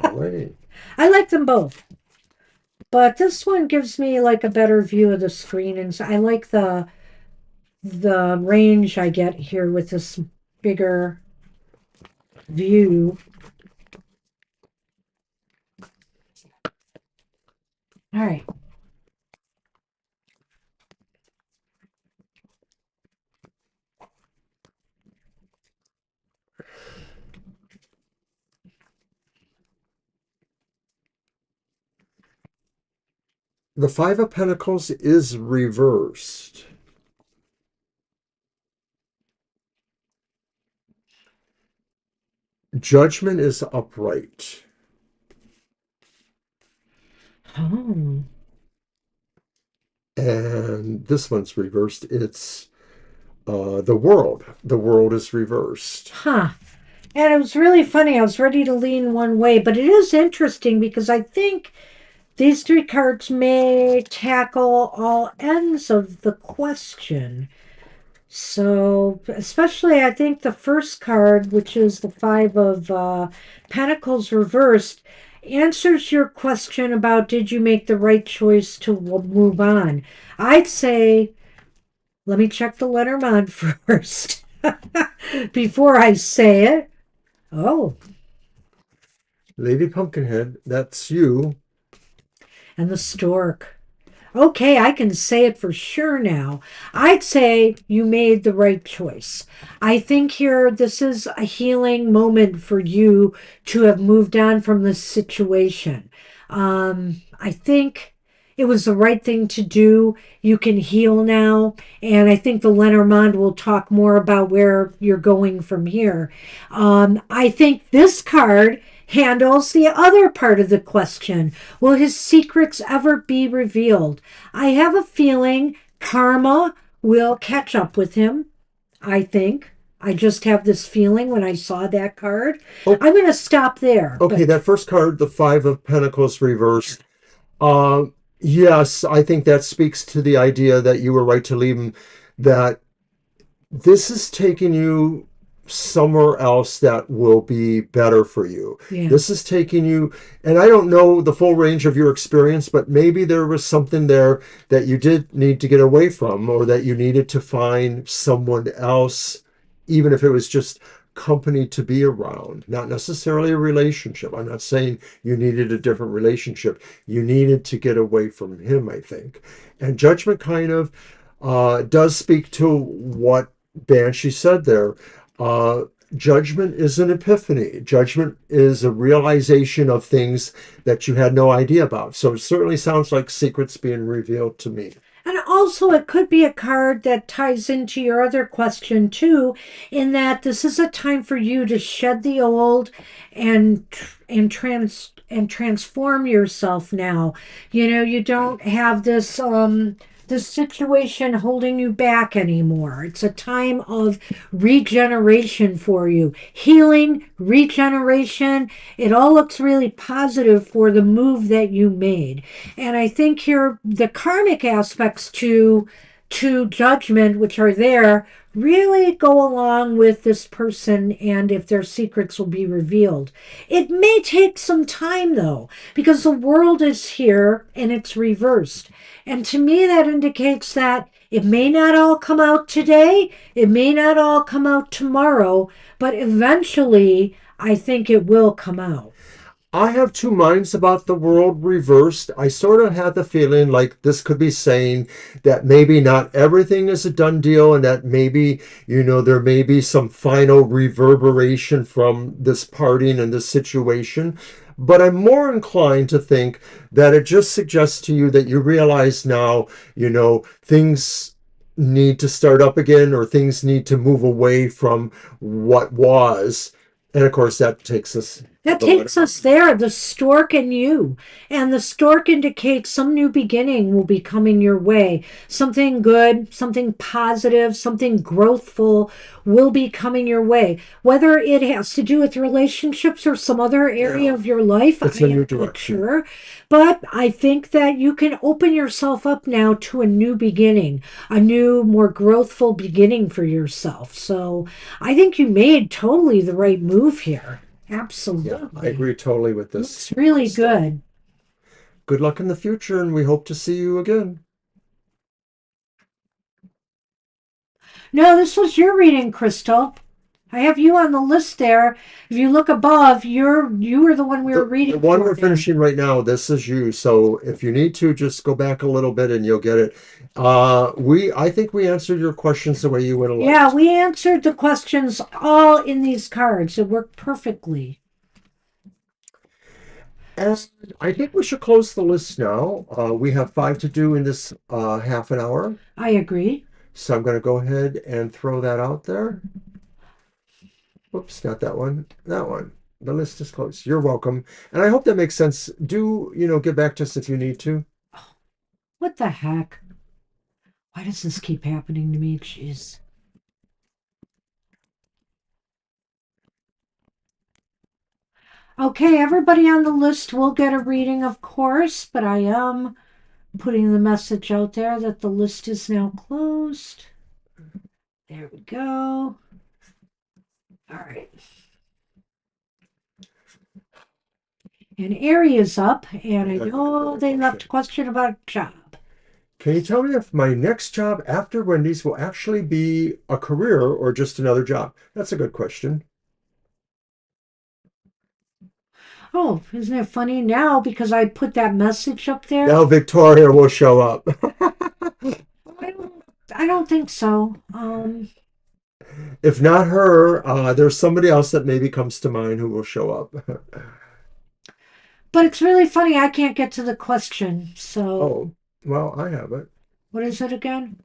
A: All right.
B: I like them both, but this one gives me like a better view of the screen, and so I like the range I get here with this bigger view. All right.
A: The Five of Pentacles is reversed. Judgment is upright.
B: Oh.
A: And this one's reversed. It's the world. The world is reversed.
B: Huh. And it was really funny. I was ready to lean one way, but it is interesting because I think these three cards may tackle all ends of the question. So, especially, I think the first card, which is the Five of Pentacles reversed, answers your question about did you make the right choice to move on. I'd say, let me check the Lenormand first before I say it. Oh,
A: Lady Pumpkinhead, that's you.
B: and the stork. Okay, I can say it for sure now. I'd say you made the right choice. I think here this is a healing moment for you to have moved on from this situation. I think it was the right thing to do. You can heal now. And I think the Lenormand will talk more about where you're going from here. I think this card handles the other part of the question. Will his secrets ever be revealed? I have a feeling karma will catch up with him. I think. I just have this feeling when I saw that card.
A: Oh,
B: I'm going to stop there.
A: okay,
B: But
A: that first card, the Five of Pentacles reversed. Uh, yes, I think that speaks to the idea that you were right to leave him, that this is taking you somewhere else that will be better for you.
B: Yeah.
A: This is taking you, and I don't know the full range of your experience, but maybe there was something there that you did need to get away from, or that you needed to find someone else, even if it was just company to be around, not necessarily a relationship. I'm not saying you needed a different relationship. You needed to get away from him, I think. And judgment kind of does speak to what Banshee said there. Uh, Judgment is an epiphany. Judgment is a realization of things that you had no idea about. So it certainly sounds like secrets being revealed to me.
B: And also, it could be a card that ties into your other question, too, in that this is a time for you to shed the old and transform yourself now. You know, you don't have this situation holding you back anymore. It's a time of regeneration for you. Healing, regeneration. It all looks really positive for the move that you made. And I think here the karmic aspects to judgment, which are there, really go along with this person and if their secrets will be revealed. It may take some time though, because the world is here and it's reversed. And to me, that indicates that it may not all come out today, it may not all come out tomorrow, but eventually I think it will come out.
A: I have two minds about the world reversed. I sort of had the feeling like this could be saying that maybe not everything is a done deal, and that maybe, there may be some final reverberation from this parting and this situation. But I'm more inclined to think that it just suggests to you that you realize now, things need to start up again, or things need to move away from what was. And of course, that takes us to
B: That
A: the letter.
B: takes us there, the stork and you. And the stork indicates some new beginning will be coming your way. Something good, something positive, something growthful will be coming your way. Whether it has to do with relationships or some other area
A: Yeah,
B: of your life, I
A: it's a
B: am
A: new
B: not
A: direction.
B: sure. But I think that you can open yourself up now to a new beginning, a new, more growthful beginning for yourself. So I think you made totally the right move here.
A: Yeah, I
B: Absolutely.
A: agree totally with this
B: Looks really
A: stuff.
B: good.
A: Good luck in the future, and we hope to see you again.
B: No, this was your reading, Crystal. I have you on the list there. If you look above, you were the one we were
A: The
B: reading
A: one
B: for
A: we're
B: then.
A: finishing right now, this is you. So if you need to, just go back a little bit and you'll get it. I think we answered your questions the way you would have
B: Yeah,
A: liked.
B: we answered the questions all in these cards. It worked perfectly.
A: And I think we should close the list now. We have five to do in this half an hour.
B: I agree.
A: So I'm going to go ahead and throw that out there. Whoops, not that one. That one. The list is closed. You're welcome. And I hope that makes sense. Do, get back to us if you need to.
B: What the heck? Why does this keep happening to me? Jeez. Okay, everybody on the list will get a reading, of course, but I am putting the message out there that the list is now closed. There we go. All right. And Aries up, and I know they left a question about a job.
A: Can you tell me if my next job after Wendy's will actually be a career or just another job? That's a good question.
B: Oh, isn't it funny now because I put that message up there?
A: Now Victoria will show up.
B: I don't think so.
A: If not her, there's somebody else that maybe comes to mind who will show up.
B: But it's really funny. I can't get to the question. So,
A: Oh, well, I have it.
B: what is it again?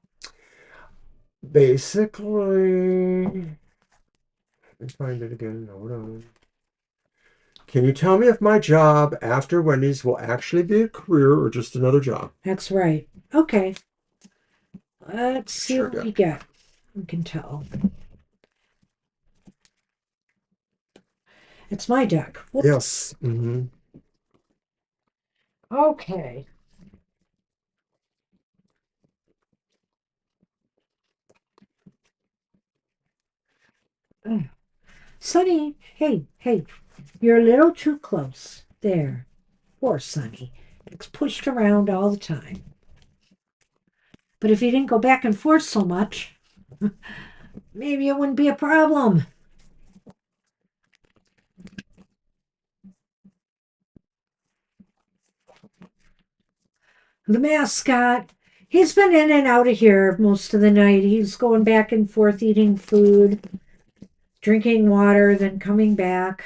A: Basically, let me find it again. Hold on. Can you tell me if my job after Wendy's will actually be a career or just another job?
B: That's right. Okay. Let's see
A: Sure
B: what
A: do.
B: we get. We can tell. It's my deck. Whoops.
A: Yes. Hmm.
B: Okay. Sonny, hey, hey, you're a little too close. There. Poor Sonny. It's pushed around all the time. But if he didn't go back and forth so much, maybe it wouldn't be a problem. The mascot, he's been in and out of here most of the night. He's going back and forth eating food, drinking water, then coming back.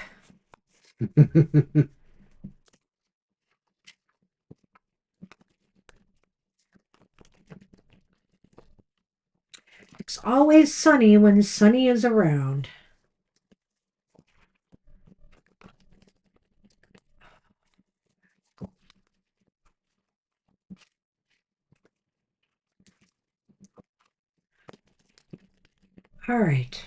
B: It's always sunny when Sunny is around. All right.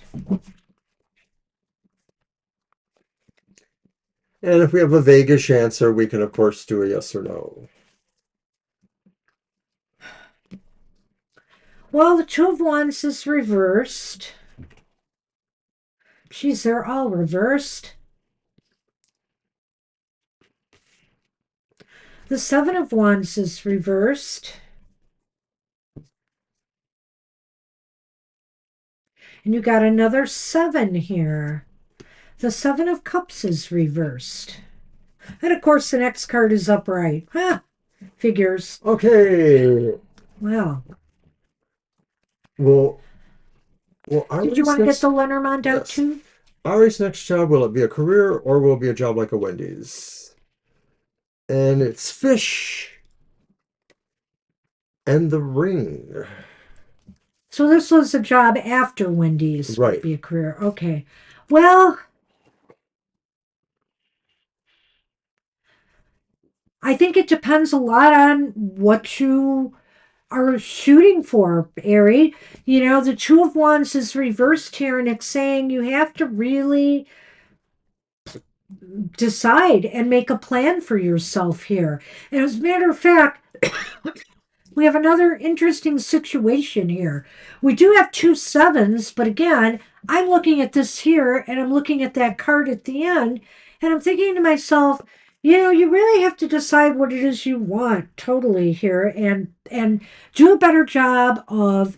A: And if we have a vaguish answer, we can, of course, do a yes or no.
B: Well, the Two of Wands is reversed. Geez, they're all reversed. The Seven of Wands is reversed. And you got another 7 here. The Seven of Cups is reversed. And of course, the next card is upright. Huh, figures.
A: Okay.
B: Well,
A: Well,
B: did you
A: Ari's
B: want to get
A: next,
B: the Lenormand out
A: yes.
B: too?
A: Ari's next job, will it be a career or will it be a job like a Wendy's? And it's fish and the ring.
B: So this was a job after Wendy's would
A: Right.
B: be a career. Okay. Well, I think it depends a lot on what you are shooting for, Ari. You know, the Two of Wands is reversed here, and it's saying you have to really decide and make a plan for yourself here. And as a matter of fact, we have another interesting situation here. We do have 2 7s, but again, I'm looking at this here and I'm looking at that card at the end, and I'm thinking to myself, you know, you really have to decide what it is you want totally here and do a better job of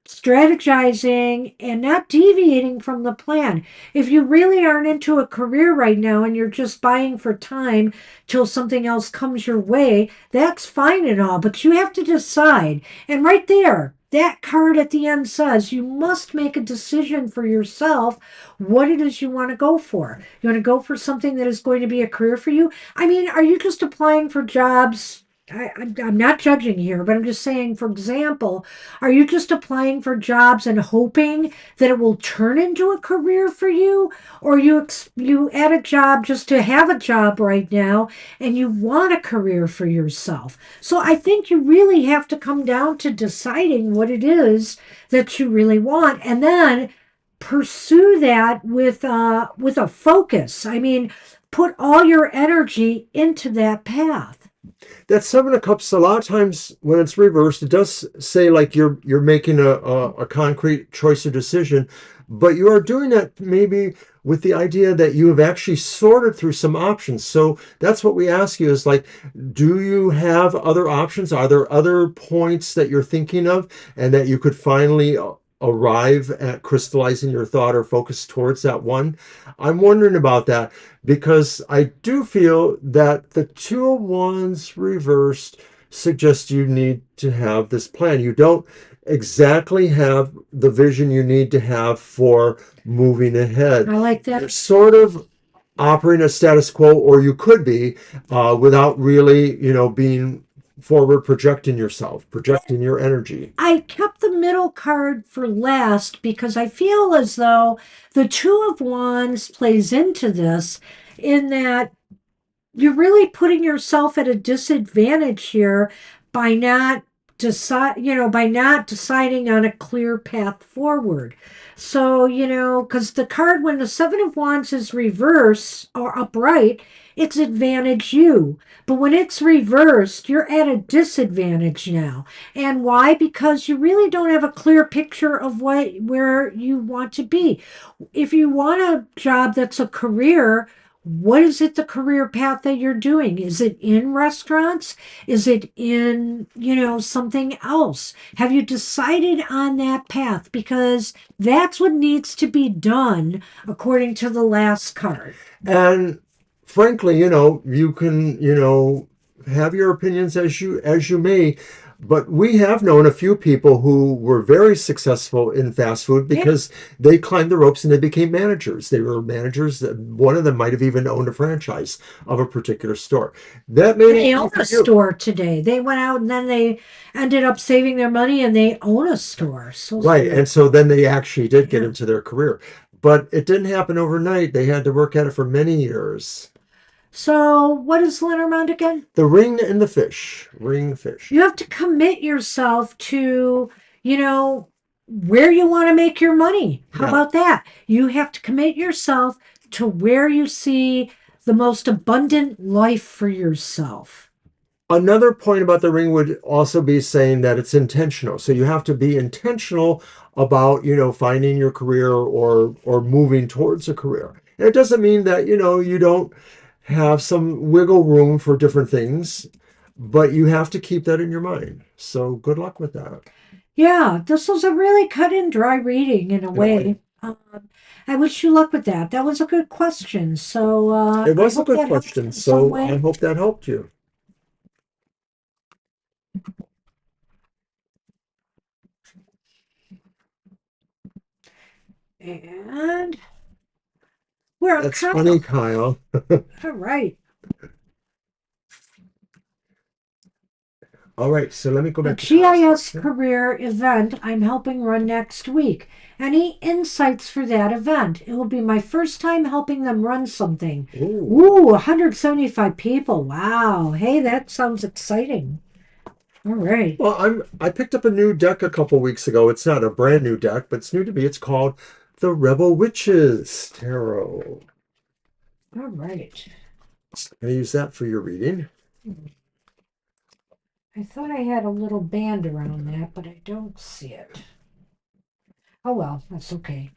B: strategizing and not deviating from the plan. If you really aren't into a career right now and you're just buying for time till something else comes your way, that's fine and all, but you have to decide. And right there, that card at the end says you must make a decision for yourself what it is you want to go for. You want to go for something that is going to be a career for you? I mean, are you just applying for jobs? I'm not judging here, but I'm just saying, for example, are you just applying for jobs and hoping that it will turn into a career for you? Or you add a job just to have a job right now and you want a career for yourself? So I think you really have to come down to deciding what it is that you really want and then pursue that with a focus. I mean, put all your energy into that path.
A: That Seven of Cups, a lot of times when it's reversed, it does say like you're making a concrete choice or decision, but you are doing that maybe with the idea that you have actually sorted through some options. So that's what we ask you is like, do you have other options? Are there other points that you're thinking of and that you could finally arrive at crystallizing your thought or focus towards that one? I'm wondering about that because I do feel that the Two of Wands reversed suggests you need to have this plan. You don't exactly have the vision you need to have for moving ahead.
B: I like
A: You're
B: that.
A: sort of operating a status quo, or you could be, without really, being forward projecting yourself, projecting your energy.
B: I kept the middle card for last because I feel as though the Two of Wands plays into this in that you're really putting yourself at a disadvantage here by not by not deciding on a clear path forward. So, because the card, when the Seven of Wands is reverse or upright, it's advantage you. But when it's reversed, you're at a disadvantage now. And why? Because you really don't have a clear picture of where you want to be. If you want a job that's a career, what is it, the career path that you're doing? Is it in restaurants? Is it in, something else? Have you decided on that path? Because that's what needs to be done according to the last card.
A: And frankly, you can, have your opinions as you may, but we have known a few people who were very successful in fast food
B: Yeah.
A: because they climbed the ropes and they became managers. They were managers that one of them might have even owned a franchise of a particular store. That may
B: And
A: not
B: they
A: be
B: own
A: for
B: a
A: you.
B: store today. They went out and then they ended up saving their money and they own a store. So
A: Right.
B: sweet.
A: And so then they actually did get
B: Yeah.
A: into their career. But it didn't happen overnight. They had to work at it for many years.
B: So what is Lenormand again?
A: The ring and the fish. Ring fish.
B: You have to commit yourself to, you know, where you want to make your money. How
A: Yeah.
B: about that? You have to commit yourself to where you see the most abundant life for yourself.
A: Another point about the ring would also be saying that it's intentional. So you have to be intentional about, finding your career or moving towards a career. And it doesn't mean that, you don't have some wiggle room for different things, but you have to keep that in your mind. So good luck with that.
B: Yeah, this was a really cut and dry reading in a
A: Yeah,
B: way. I wish you luck with that. That was a good question. So
A: it
B: I
A: was a
B: hope
A: good
B: that helped
A: question.
B: in some
A: So I
B: way.
A: hope that helped you.
B: And we're on
A: That's funny,
B: Kyle.
A: Kyle.
B: All right.
A: All right, so let me go
B: A
A: back to Kyle's
B: GIS
A: question.
B: career event I'm helping run next week. Any insights for that event? It will be my first time helping them run something.
A: Ooh.
B: Ooh, 175 people. Wow. Hey, that sounds exciting. All right.
A: Well, I picked up a new deck a couple weeks ago. It's not a brand new deck, but it's new to me. It's called the Rebel Witches Tarot.
B: All right.
A: So I'm going to use that for your reading.
B: I thought I had a little band around that, but I don't see it. Oh well, that's okay.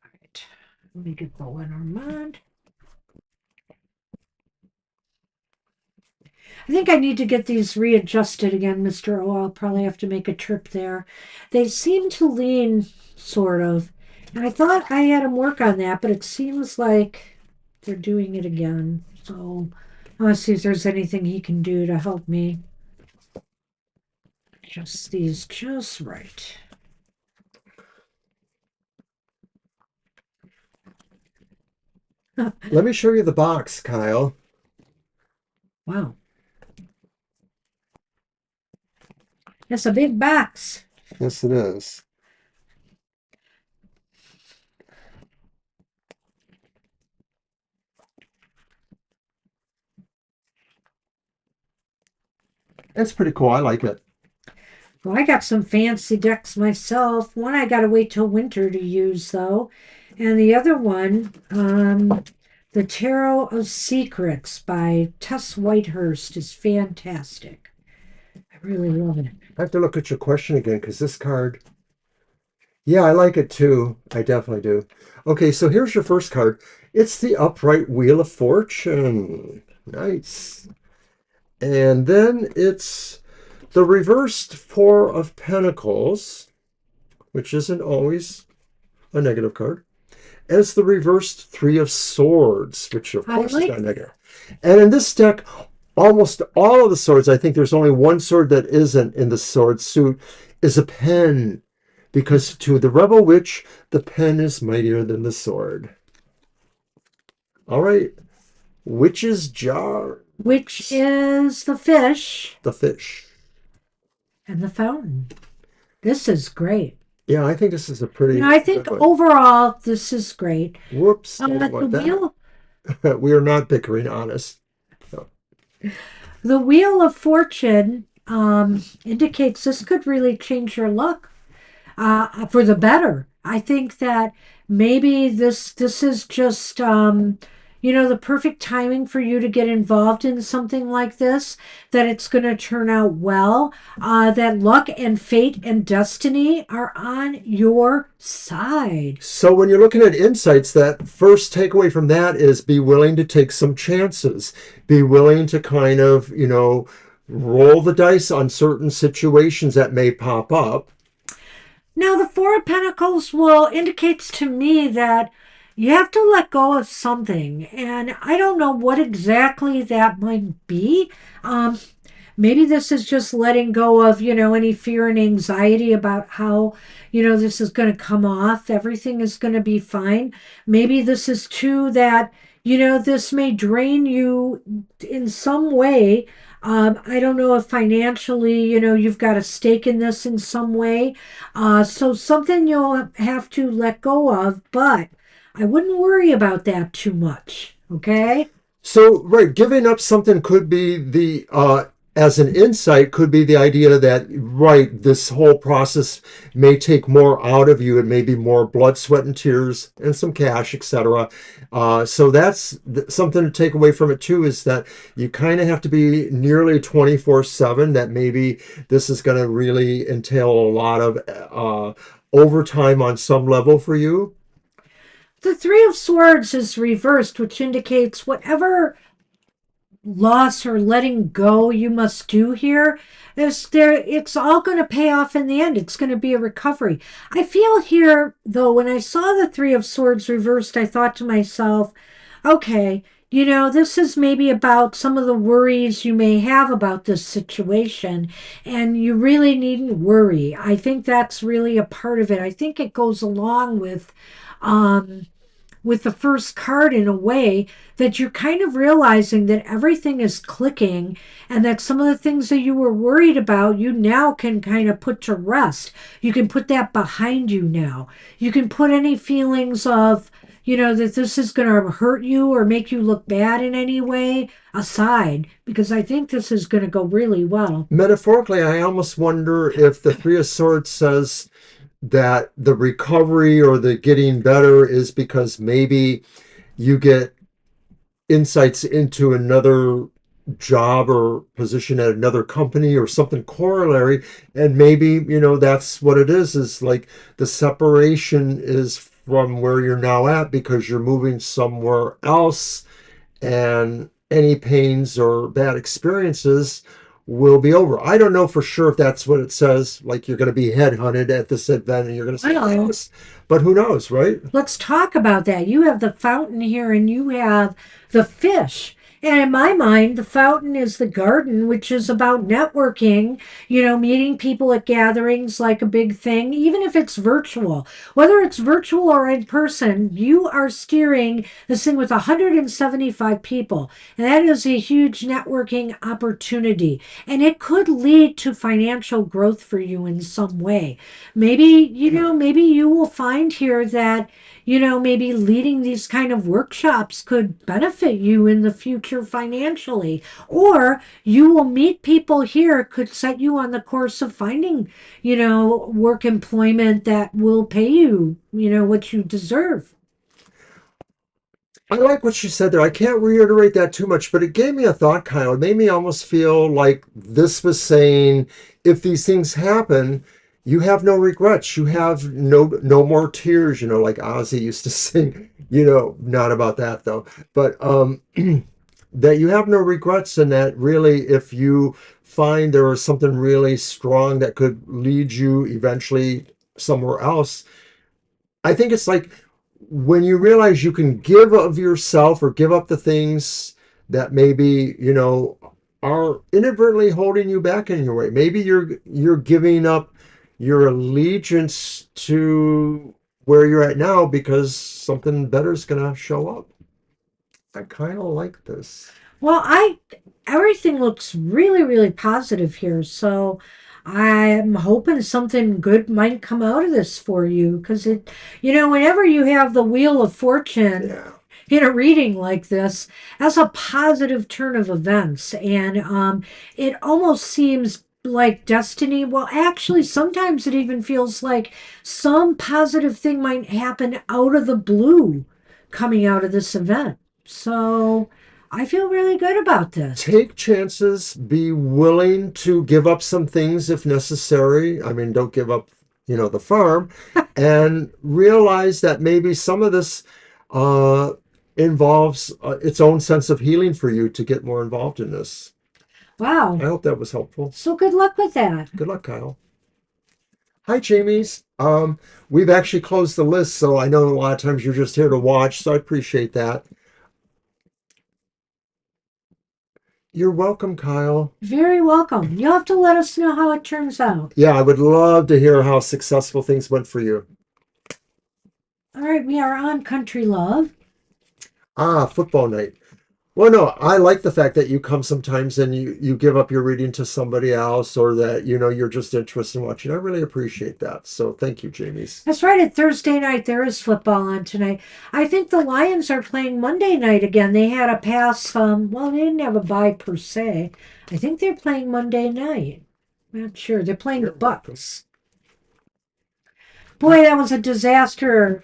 B: All right. Let me get the Lenormand. I think I need to get these readjusted again, Mr. O. I'll probably have to make a trip there. They seem to lean, sort of. And I thought I had them work on that, but it seems like they're doing it again. So I want to see if there's anything he can do to help me. Just these just right.
A: Let me show you the box, Kyle.
B: Wow. It's a big box.
A: Yes, it is. It's pretty cool. I like it.
B: Well, I got some fancy decks myself. One I got to wait till winter to use, though. And the other one, The Tarot of Secrets by Tess Whitehurst, is fantastic. I really love it.
A: I have to look at your question again because this card. Yeah, I like it too. I definitely do. Okay, so here's your first card. It's the upright Wheel of Fortune. Nice. And then it's the reversed Four of Pentacles, which isn't always a negative card. And it's the reversed Three of Swords, which of
B: I
A: course is
B: like
A: not negative. And in this deck, almost all of the swords, I think there's only one sword that isn't in the sword suit, is a pen. Because to the Rebel Witch, the pen is mightier than the sword. All right. Witch's Jar.
B: which is the fish
A: The fish.
B: and the fountain. This is great.
A: Yeah, I think this is a pretty
B: I think
A: good one.
B: overall this is great.
A: Whoops, I don't
B: The
A: want
B: wheel
A: that. We are not bickering, honest. No.
B: The Wheel of Fortune indicates this could really change your luck for the better. I think that maybe this is just the perfect timing for you to get involved in something like this. That it's going to turn out well. That luck and fate and destiny are on your side.
A: So when you're looking at insights, that first takeaway from that is be willing to take some chances. Be willing to kind of, roll the dice on certain situations that may pop up.
B: Now, the Four of Pentacles will indicates to me that you have to let go of something, and I don't know what exactly that might be. Um, Maybe this is just letting go of, any fear and anxiety about how, this is going to come off. Everything is going to be fine. Maybe this is too that, this may drain you in some way. I don't know if financially, you've got a stake in this in some way. So something you'll have to let go of, but I wouldn't worry about that too much. Okay.
A: So, right, giving up something could be as an insight, could be the idea that, right, this whole process may take more out of you. It may be more blood, sweat, and tears, and some cash, etc. So that's something to take away from it too, is that you kind of have to be nearly 24/7. That maybe this is going to really entail a lot of overtime on some level for you.
B: The Three of Swords is reversed, which indicates whatever loss or letting go you must do here is there. It's all going to pay off in the end. It's going to be a recovery. I feel here, though, when I saw the Three of Swords reversed, I thought to myself, okay, this is maybe about some of the worries you may have about this situation, and you really needn't worry. I think that's really a part of it. I think it goes along um, with the first card in a way that you're kind of realizing that everything is clicking and that some of the things that you were worried about, you now can kind of put to rest. You can put that behind you now. You can put any feelings of, that this is going to hurt you or make you look bad in any way aside, because I think this is going to go really well.
A: Metaphorically, I almost wonder if the Three of Swords says that the recovery or the getting better is because maybe you get insights into another job or position at another company or something corollary, and maybe that's what it is like the separation is from where you're now at because you're moving somewhere else, and any pains or bad experiences will be over. I don't know for sure if that's what it says, like you're going to be headhunted at this event and you're going to say
B: Well,
A: yes, but who knows, right?
B: let's talk about that. You have the fountain here and you have the fish. And in my mind, the fountain is the garden, which is about networking, meeting people at gatherings like a big thing, even if it's virtual. Whether it's virtual or in person, you are steering this thing with 175 people. And that is a huge networking opportunity. And it could lead to financial growth for you in some way. Maybe you will find here that, maybe leading these kind of workshops could benefit you in the future financially. Or you will meet people here, could set you on the course of finding, work employment that will pay you, what you deserve.
A: I like what you said there. I can't reiterate that too much, but it gave me a thought, Kyle. It made me almost feel like this was saying, if these things happen, you have no regrets. You have no more tears, like Ozzy used to sing, not about that though. But that you have no regrets, and that really if you find there is something really strong that could lead you eventually somewhere else, I think it's like when you realize you can give of yourself or give up the things that maybe, are inadvertently holding you back in your way. Maybe you're giving up your allegiance to where you're at now because something better is going to show up. I kind of like this.
B: Well, I everything looks really, really positive here. So I'm hoping something good might come out of this for you because whenever you have the Wheel of Fortune,
A: Yeah.
B: in a reading like this as a positive turn of events. And it almost seems like destiny. Well, actually, sometimes it even feels like some positive thing might happen out of the blue coming out of this event. So I feel really good about this.
A: Take chances, be willing to give up some things if necessary. I mean, don't give up, the farm, and realize that maybe some of this uh, involves its own sense of healing for you to get more involved in this. I
B: Wow.
A: hope that was helpful.
B: So good luck with that.
A: Good luck, Kyle. Hi, Jamie's. We've actually closed the list, so I know a lot of times you're just here to watch, so I appreciate that. You're welcome, Kyle.
B: Very welcome. You'll have to let us know how it turns out.
A: Yeah, I would love to hear how successful things went for you.
B: All right, we are on Country Love.
A: Ah, football night. Well, no, I like the fact that you come sometimes and you give up your reading to somebody else, or that you're just interested in watching. I really appreciate that. So thank you, Jamie's.
B: That's right. At Thursday night, there is football on tonight. I think the Lions are playing Monday night again. They had a pass. Well, they didn't have a bye per se. I think they're playing Monday night. Not sure. They're playing the
A: You're welcome.
B: Bucks. Boy, that was a disaster.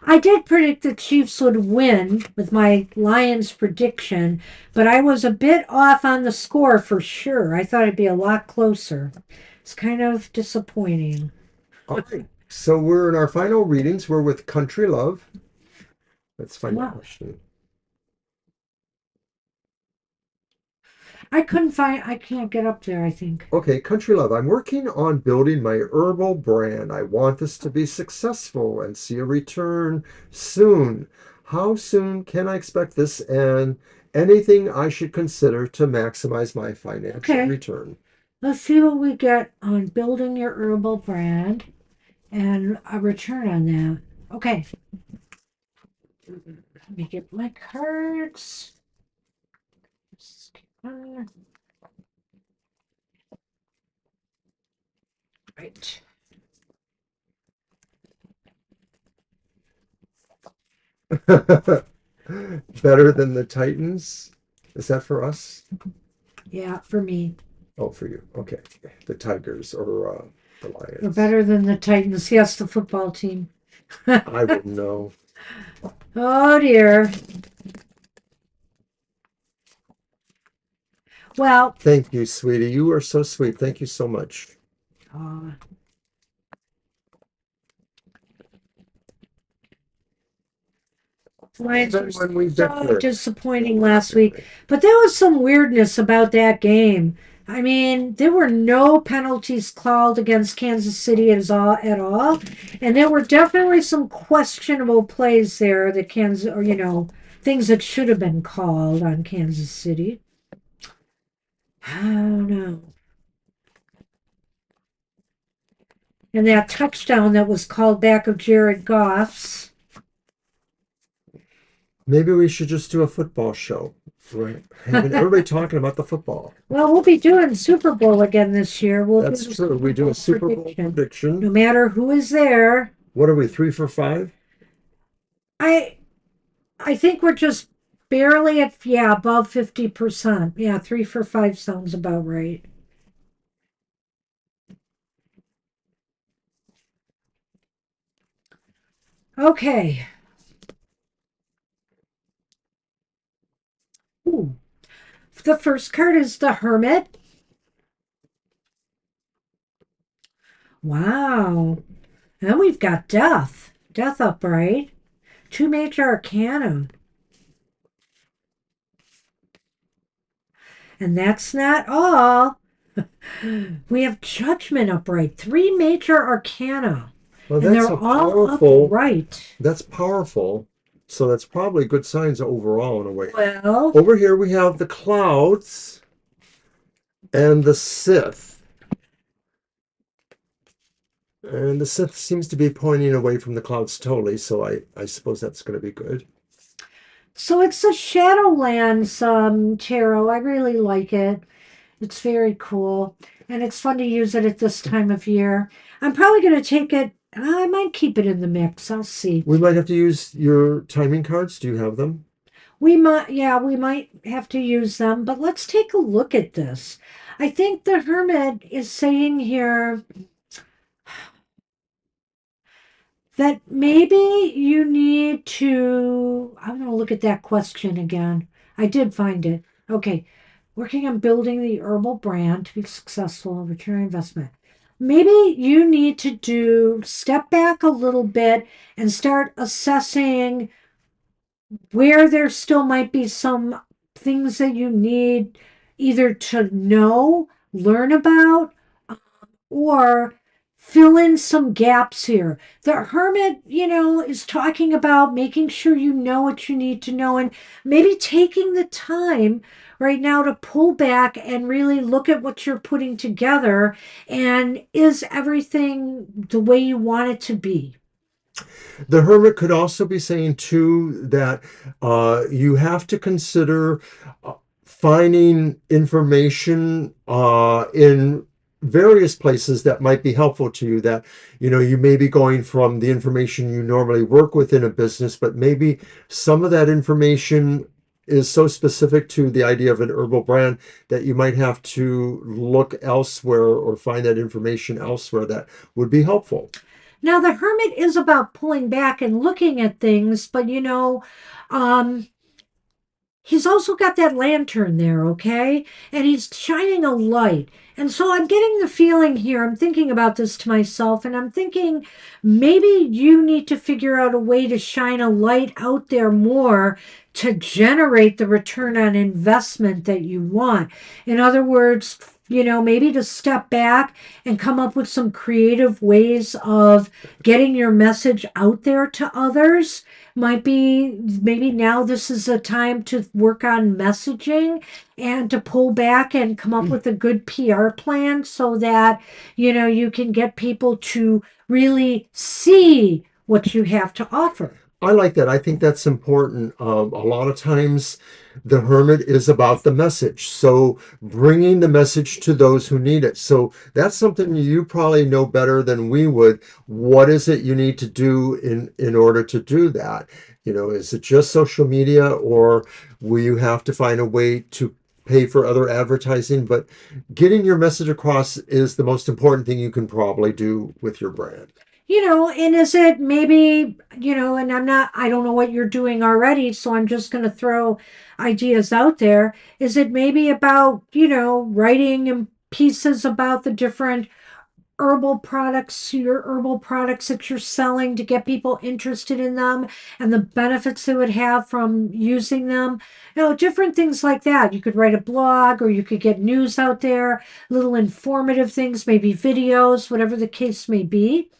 B: I did predict the Chiefs would win with my Lions prediction, but I was a bit off on the score for sure. I thought it'd be a lot closer. It's kind of disappointing.
A: All right. So we're in our final readings. We're with Country Love. Let's find the
B: Wow.
A: question.
B: I can't get up there, I think.
A: Okay, Country Love. I'm working on building my herbal brand. I want this to be successful and see a return soon. How soon can I expect this, and anything I should consider to maximize my financial
B: Okay,
A: return?
B: let's see what we get on building your herbal brand and a return on that. Okay, let me get my cards. Right.
A: Better than the Titans? Is that for us?
B: Yeah, for me.
A: Oh, for you. Okay. The Tigers or the
B: We're
A: Lions.
B: better than the Titans. Yes, the football team.
A: I wouldn't know.
B: Oh dear. Well,
A: Thank you, sweetie. You are so sweet. Thank you so much.
B: uh, Lions were
A: Even when we
B: so
A: bicker.
B: disappointing last week. But there was some weirdness about that game. I mean, there were no penalties called against Kansas City at all. And there were definitely some questionable plays there that Kansas, or, things that should have been called on Kansas City. I don't know. And that touchdown that was called back of Jared Goff's.
A: Maybe we should just do a football show. Right. Having everybody talking about the football.
B: Well, we'll be doing Super Bowl again this year. We'll
A: That's
B: do the
A: true. We do a Super Bowl
B: no
A: prediction.
B: matter who is there.
A: What are we, 3 for 5?
B: I I think we're just barely at above 50%. Yeah, 3 for 5 sounds about right. Okay. Ooh. The first card is the Hermit. Wow. And we've got Death. Death upright. 2 major arcana. And that's not all. We have Judgment upright. 3 major arcana.
A: Well,
B: And
A: that's
B: they're
A: a
B: all
A: powerful.
B: upright.
A: That's powerful. So that's probably good signs overall in a way.
B: Well,
A: Over here we have the clouds and the Sith. And the Sith seems to be pointing away from the clouds totally, so I suppose that's going to be good.
B: so it's a Shadowlands tarot. I really like it. It's very cool. And it's fun to use it at this time of year. I'm probably going to take it I might keep it in the mix. I'll see.
A: We might have to use your timing cards. Do you have them?
B: We might, yeah, we might have to use them, but let's take a look at this. I think the Hermit is saying here that maybe you need to. I'm going to look at that question again. I did find it. Okay. Working on building the herbal brand to be successful, return on investment. Maybe you need to do step back a little bit and start assessing where there still might be some things that you need either to know, learn about, or fill in some gaps here. The hermit, is talking about making sure you know what you need to know and maybe taking the time right now to pull back and really look at what you're putting together and is everything the way you want it to be?
A: The hermit could also be saying too that you have to consider finding information in various places that might be helpful to you. That you may be going from the information you normally work with in a business, but maybe some of that information is so specific to the idea of an herbal brand that you might have to look elsewhere or find that information elsewhere that would be helpful.
B: Now, the hermit is about pulling back and looking at things, but um, he's also got that lantern there, okay? And he's shining a light. And so I'm getting the feeling here, I'm thinking about this to myself, and I'm thinking maybe you need to figure out a way to shine a light out there more to generate the return on investment that you want. In other words, maybe to step back and come up with some creative ways of getting your message out there to others. Might be maybe now this is a time to work on messaging and to pull back and come up with a good PR plan so that you can get people to really see what you have to offer.
A: I like that. I think that's important. A lot of times, the hermit is about the message. So, bringing the message to those who need it. So, that's something you probably know better than we would. What is it you need to do in order to do that? Is it just social media, or will you have to find a way to pay for other advertising? But getting your message across is the most important thing you can probably do with your brand.
B: And is it maybe, and I don't know what you're doing already, so I'm just going to throw ideas out there. Is it maybe about, writing pieces about the different your herbal products that you're selling to get people interested in them and the benefits they would have from using them? Different things like that. You could write a blog or you could get news out there, little informative things, maybe videos, whatever the case may be.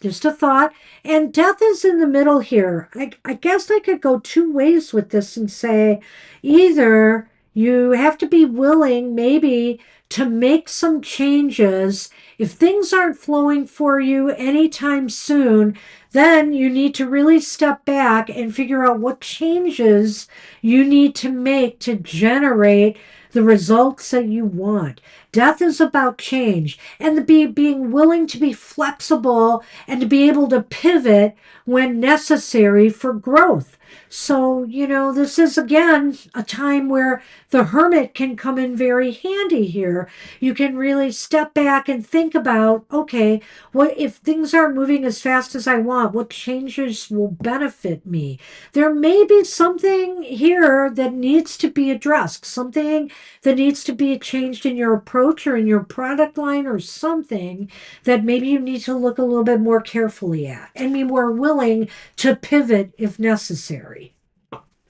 B: Just a thought. And death is in the middle here. I guess I could go two ways with this and say either you have to be willing, maybe, to make some changes. If things aren't flowing for you anytime soon, then you need to really step back and figure out what changes you need to make to generate the results that you want. Death is about change and being willing to be flexible and to be able to pivot when necessary for growth. So, this is again a time where the hermit can come in very handy here. You can really step back and think about, okay, what if things aren't moving as fast as I want? What changes will benefit me? There may be something here that needs to be addressed, something that needs to be changed in your approach or in your product line or something that maybe you need to look a little bit more carefully at and be more willing to pivot if necessary.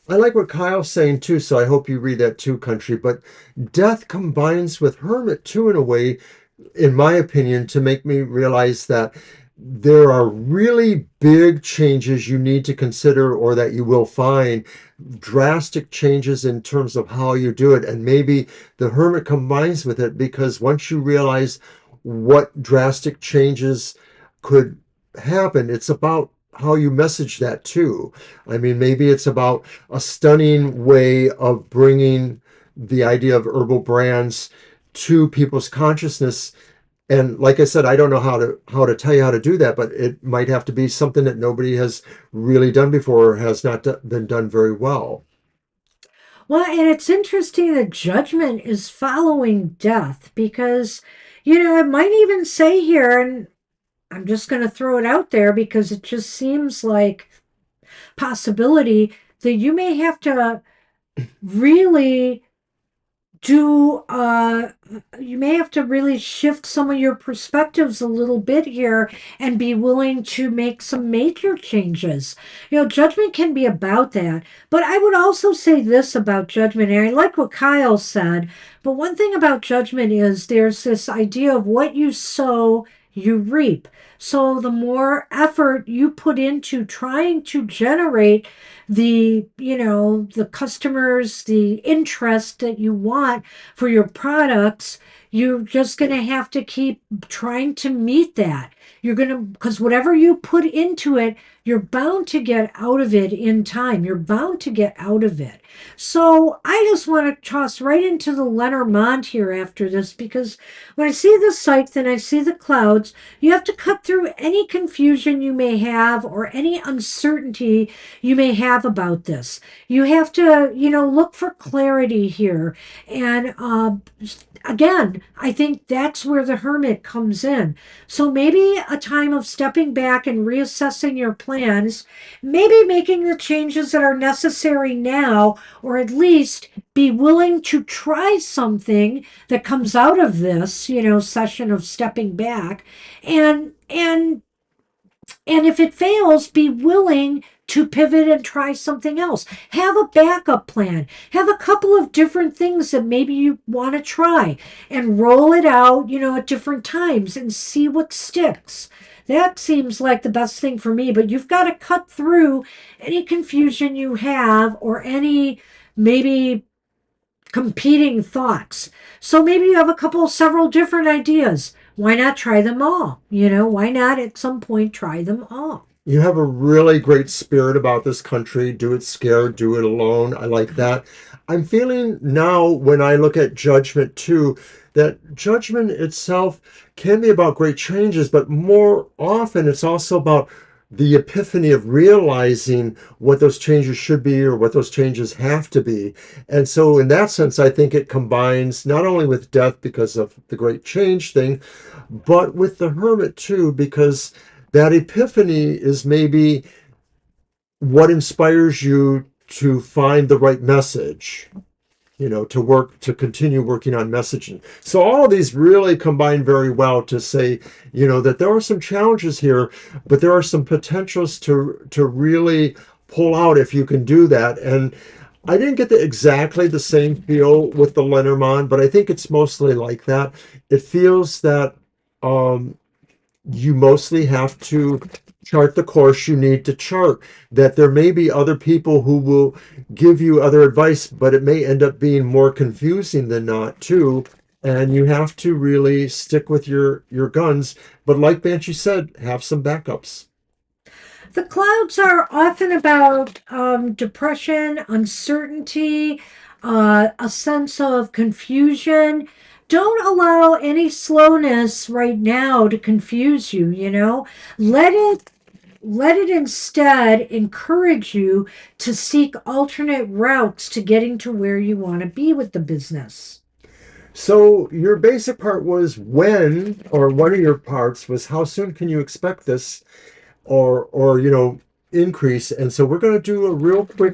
A: I like what Kyle's saying too, so I hope you read that too, Country. But death combines with hermit too, in a way, in my opinion, to make me realize that there are really big changes you need to consider or that you will find drastic changes in terms of how you do it. And maybe the hermit combines with it because once you realize what drastic changes could happen, it's about how you message that too. I mean, maybe it's about a stunning way of bringing the idea of herbal brands to people's consciousness And like I said, I don't know how to tell you how to do that, but it might have to be something that nobody has really done before or has not been done very well.
B: Well, and it's interesting that judgment is following death because, you know, it might even say here, and I'm just going to throw it out there because it just seems like possibility that you may have to really do you may have to really shift some of your perspectives a little bit here and be willing to make some major changes. You know, judgment can be about that, but I would also say this about judgment, and I like what Kyle said, but one thing about judgment is there's this idea of what you sow you reap. So the more effort you put into trying to generate the, you know, the customers, the interest that you want for your products, you're just going to have to keep trying to meet that. You're going to, because whatever you put into it, you're bound to get out of it in time. You're bound to get out of it. So I just want to toss right into the Lenormand here after this because when I see the scythe and I see the clouds, you have to cut through any confusion you may have or any uncertainty you may have about this. You have to, you know, look for clarity here. And again, I think that's where the hermit comes in. So maybe a time of stepping back and reassessing your plans, maybe making the changes that are necessary now, or at least be willing to try something that comes out of this, you know, session of stepping back and if it fails, be willing to pivot and try something else. Have a backup plan. Have a couple of different things that maybe you want to try and roll it out, you know, at different times and see what sticks. That seems like the best thing for me, but you've got to cut through any confusion you have or any maybe competing thoughts. So maybe you have a couple, several different ideas. Why not try them all? You know, why not at some point try them all?
A: You have a really great spirit about this country. Do it scared, do it alone. I like that. I'm feeling now when I look at judgment too, that judgment itself can be about great changes, but more often it's also about the epiphany of realizing what those changes should be or what those changes have to be. And so, in that sense, I think it combines not only with death because of the great change thing, but with the hermit too, because that epiphany is maybe what inspires you to find the right message, you know, to work, to continue working on messaging. So all of these really combine very well to say, you know, that there are some challenges here, but there are some potentials to really pull out if you can do that. And I didn't get exactly the same feel with the Lenormand, but I think it's mostly like that. It feels that um, you mostly have to chart the course you need to chart. That there may be other people who will give you other advice, but it may end up being more confusing than not, too. And you have to really stick with your guns. But like Banshee said, have some backups.
B: The clouds are often about depression, uncertainty, a sense of confusion. Don't allow any slowness right now to confuse you, you know. Let it instead encourage you to seek alternate routes to getting to where you want to be with the business.
A: So your basic part was when, or one of your parts was how soon can you expect this, or you know, increase. And so we're going to do a real quick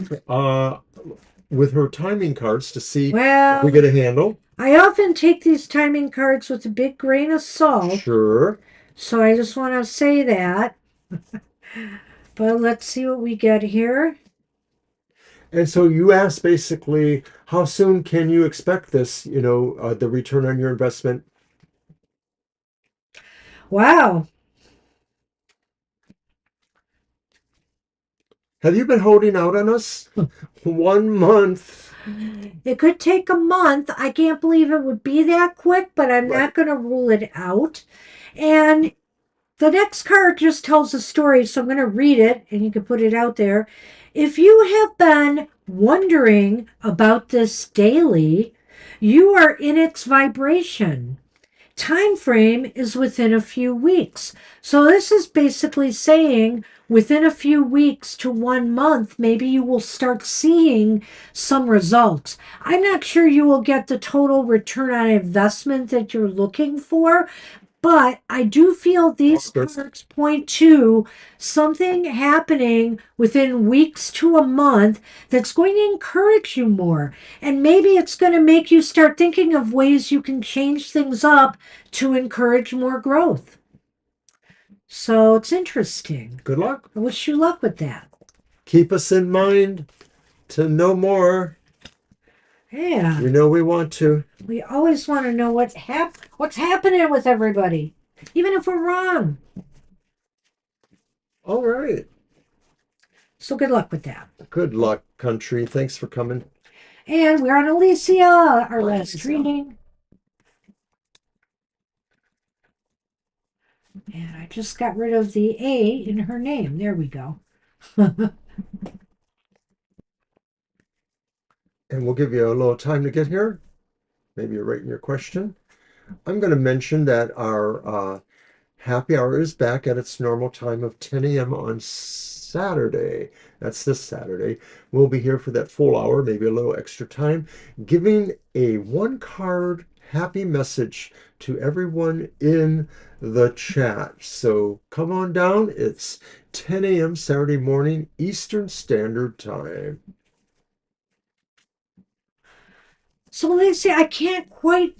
A: with her timing cards to see if we
B: Well,
A: get a handle.
B: I often take these timing cards with a big grain of salt,
A: Sure.
B: so I just want to say that. But let's see what we get here.
A: And so you asked basically, how soon can you expect this, you know, the return on your investment?
B: Wow.
A: Have you been holding out on us? 1 month.
B: It could take a month. I can't believe it would be that quick, but I'm
A: Right.
B: not going to rule it out. And the next card just tells a story, so I'm going to read it and you can put it out there. If you have been wondering about this daily, you are in its vibration. time frame is within a few weeks. So this is basically saying within a few weeks to 1 month, maybe you will start seeing some results. I'm not sure you will get the total return on investment that you're looking for, but I do feel these cards point to something happening within weeks to a month that's going to encourage you more. And maybe it's going to make you start thinking of ways you can change things up to encourage more growth. So it's interesting.
A: Good luck.
B: I wish you luck with that.
A: Keep us in mind to know more.
B: Yeah.
A: You know we want to.
B: We always want to know what's happening with everybody, even if we're wrong.
A: All right.
B: So good luck with that.
A: Good luck, country. Thanks for coming.
B: And we're on Alicia, our last reading. And I just got rid of the A in her name. There we go.
A: And we'll give you a little time to get here. Maybe you're writing your question. I'm going to mention that our happy hour is back at its normal time of 10 a.m. on Saturday. That's this Saturday. We'll be here for that full hour, maybe a little extra time, giving a one card happy message to everyone in the chat. So come on down. It's 10 a.m. Saturday morning, Eastern Standard Time.
B: So, Lacey, I can't quite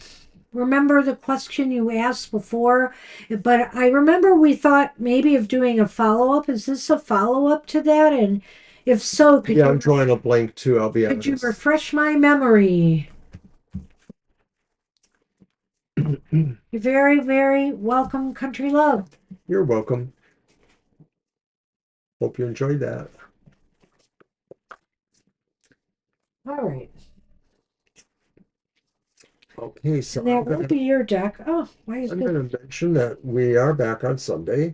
B: remember the question you asked before, but I remember we thought maybe of doing a follow up. Is this a follow up to that? And if so,
A: Yeah, I'm drawing a blank too, I'll be
B: could you
A: honest.
B: refresh my memory? You're very, very welcome, Country Love.
A: You're welcome. Hope you enjoyed that.
B: All right.
A: Okay, so
B: And that will be your deck. Oh, why is
A: I'm
B: this?
A: going to mention that we are back on Sunday.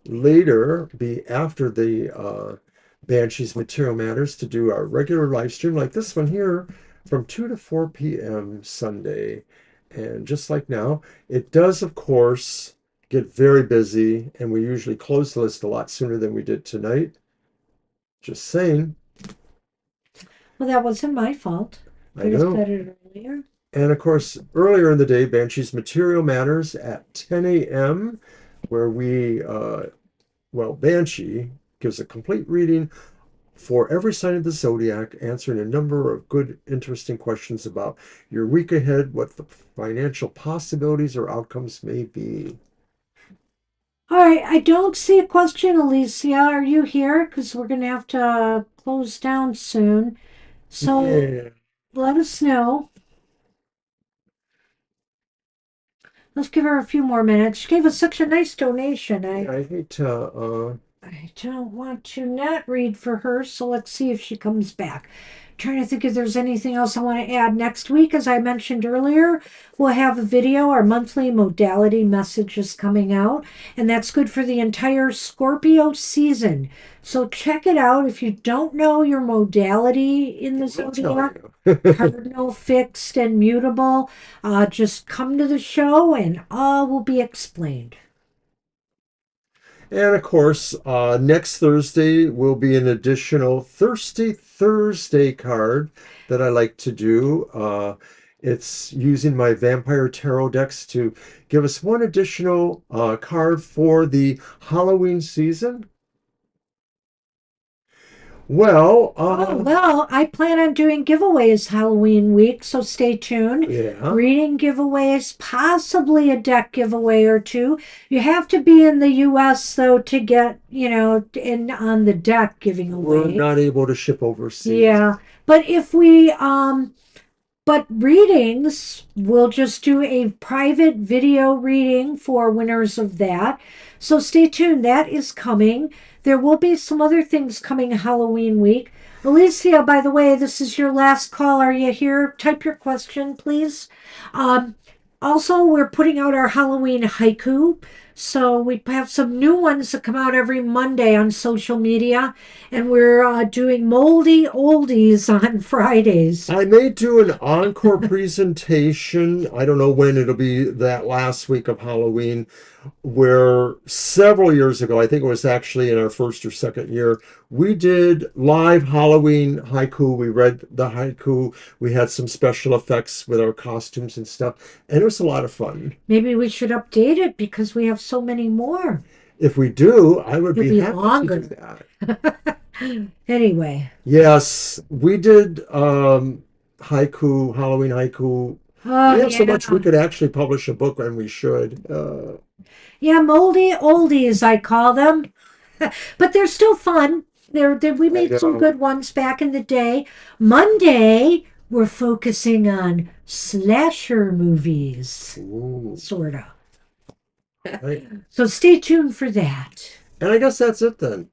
A: Later, be after the Banshees Material Matters to do our regular live stream like this one here from 2 to 4 p.m. Sunday. And just like now, it does, of course, get very busy, and we usually close the list a lot sooner than we did tonight. Just saying.
B: Well, that wasn't my fault.
A: I
B: Could have
A: know.
B: said it earlier.
A: And of course, earlier in the day, Banshees Material Matters at 10 a.m., where Banshee gives a complete reading for every sign of the zodiac, answering a number of good, interesting questions about your week ahead, what the financial possibilities or outcomes may be.
B: All right, I don't see a question, Alicia. Are you here? Because we're going to have to close down soon. So
A: Yeah.
B: let us know. Let's give her a few more minutes. She gave us such a nice donation.
A: I hate to,
B: I don't want to not read for her, so let's see if she comes back. Trying to think if there's anything else I want to add. Next week, as I mentioned earlier, we'll have a video. Our monthly modality message is coming out, and that's good for the entire Scorpio season. So check it out. If you don't know your modality in the
A: I'll tell
B: zodiac,
A: you.
B: cardinal, fixed, and mutable, just come to the show and all will be explained.
A: And of course, next Thursday will be an additional Thirsty Thursday card that I like to do. It's using my Vampire Tarot decks to give us one additional card for the Halloween season. Well,
B: I plan on doing giveaways Halloween week, so stay tuned.
A: yeah.
B: Reading giveaways, possibly a deck giveaway or two. You have to be in the US though to get, in on the deck giving away.
A: We're not able to ship overseas.
B: Yeah. But but readings, we'll just do a private video reading for winners of that. So stay tuned. That is coming. There will be some other things coming Halloween week. Alicia, by the way, this is your last call. Are you here? Type your question, please. Also, we're putting out our Halloween haiku So we have some new ones that come out every Monday on social media, and we're doing moldy oldies on Fridays.
A: I may do an encore presentation. I don't know when it'll be, that last week of Halloween, where several years ago, I think it was actually in our first or second year, we did live Halloween haiku. We read the haiku. We had some special effects with our costumes and stuff, and it was a lot of fun.
B: Maybe we should update it because we have so many more.
A: If we do, I would
B: It'll
A: be
B: be
A: happy to do
B: longer.
A: that.
B: Anyway.
A: Yes, we did haiku, Halloween haiku.
B: Oh,
A: We have so
B: yeah.
A: much we could actually publish a book, and we should.
B: Yeah, moldy oldies, I call them. But they're still fun. We
A: I
B: made some
A: know.
B: good ones back in the day. Monday, we're focusing on slasher movies,
A: Ooh,
B: sort of.
A: right.
B: So stay tuned for that.
A: And I guess that's it then.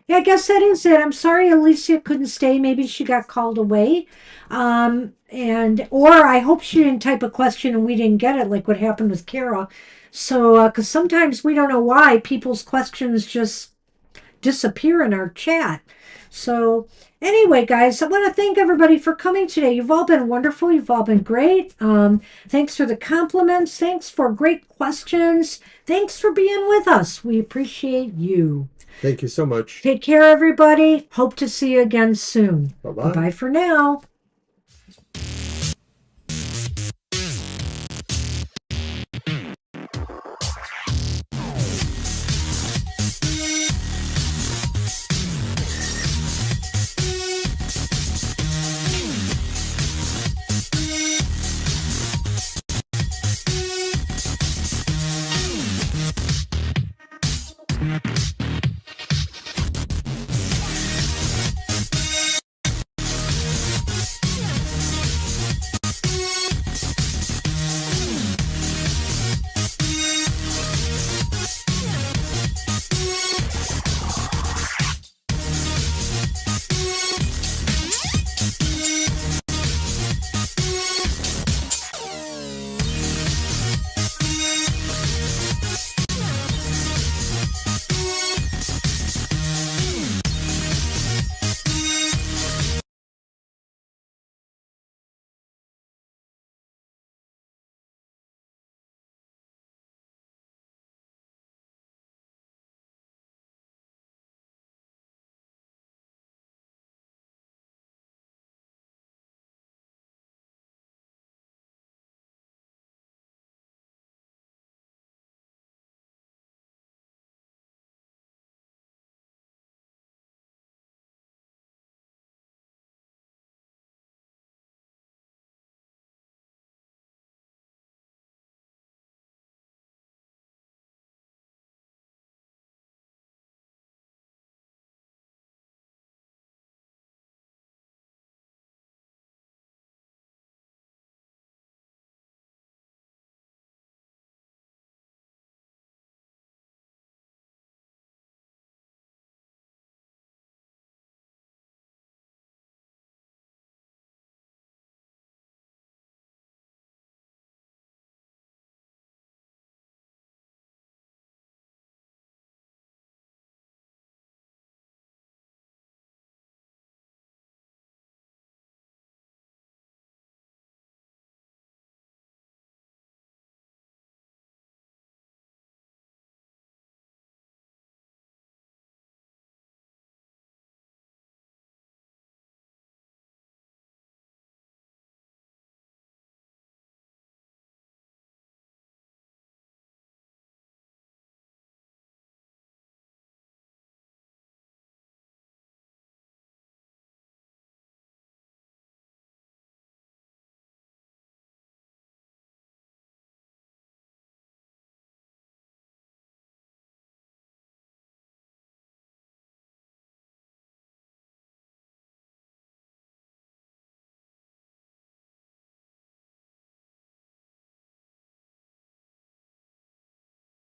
B: Yeah, I guess that is it. I'm sorry Alicia couldn't stay. Maybe she got called away. And or I hope she didn't type a question and we didn't get it, like what happened with Kara. So, because sometimes we don't know why people's questions just disappear in our chat. So, anyway, guys, I want to thank everybody for coming today. You've all been wonderful. You've all been great. Thanks for the compliments. Thanks for great questions. Thanks for being with us. We appreciate you.
A: Thank you so much.
B: Take care, everybody. Hope to see you again soon.
A: Bye
B: Bye
A: bye.
B: bye for now.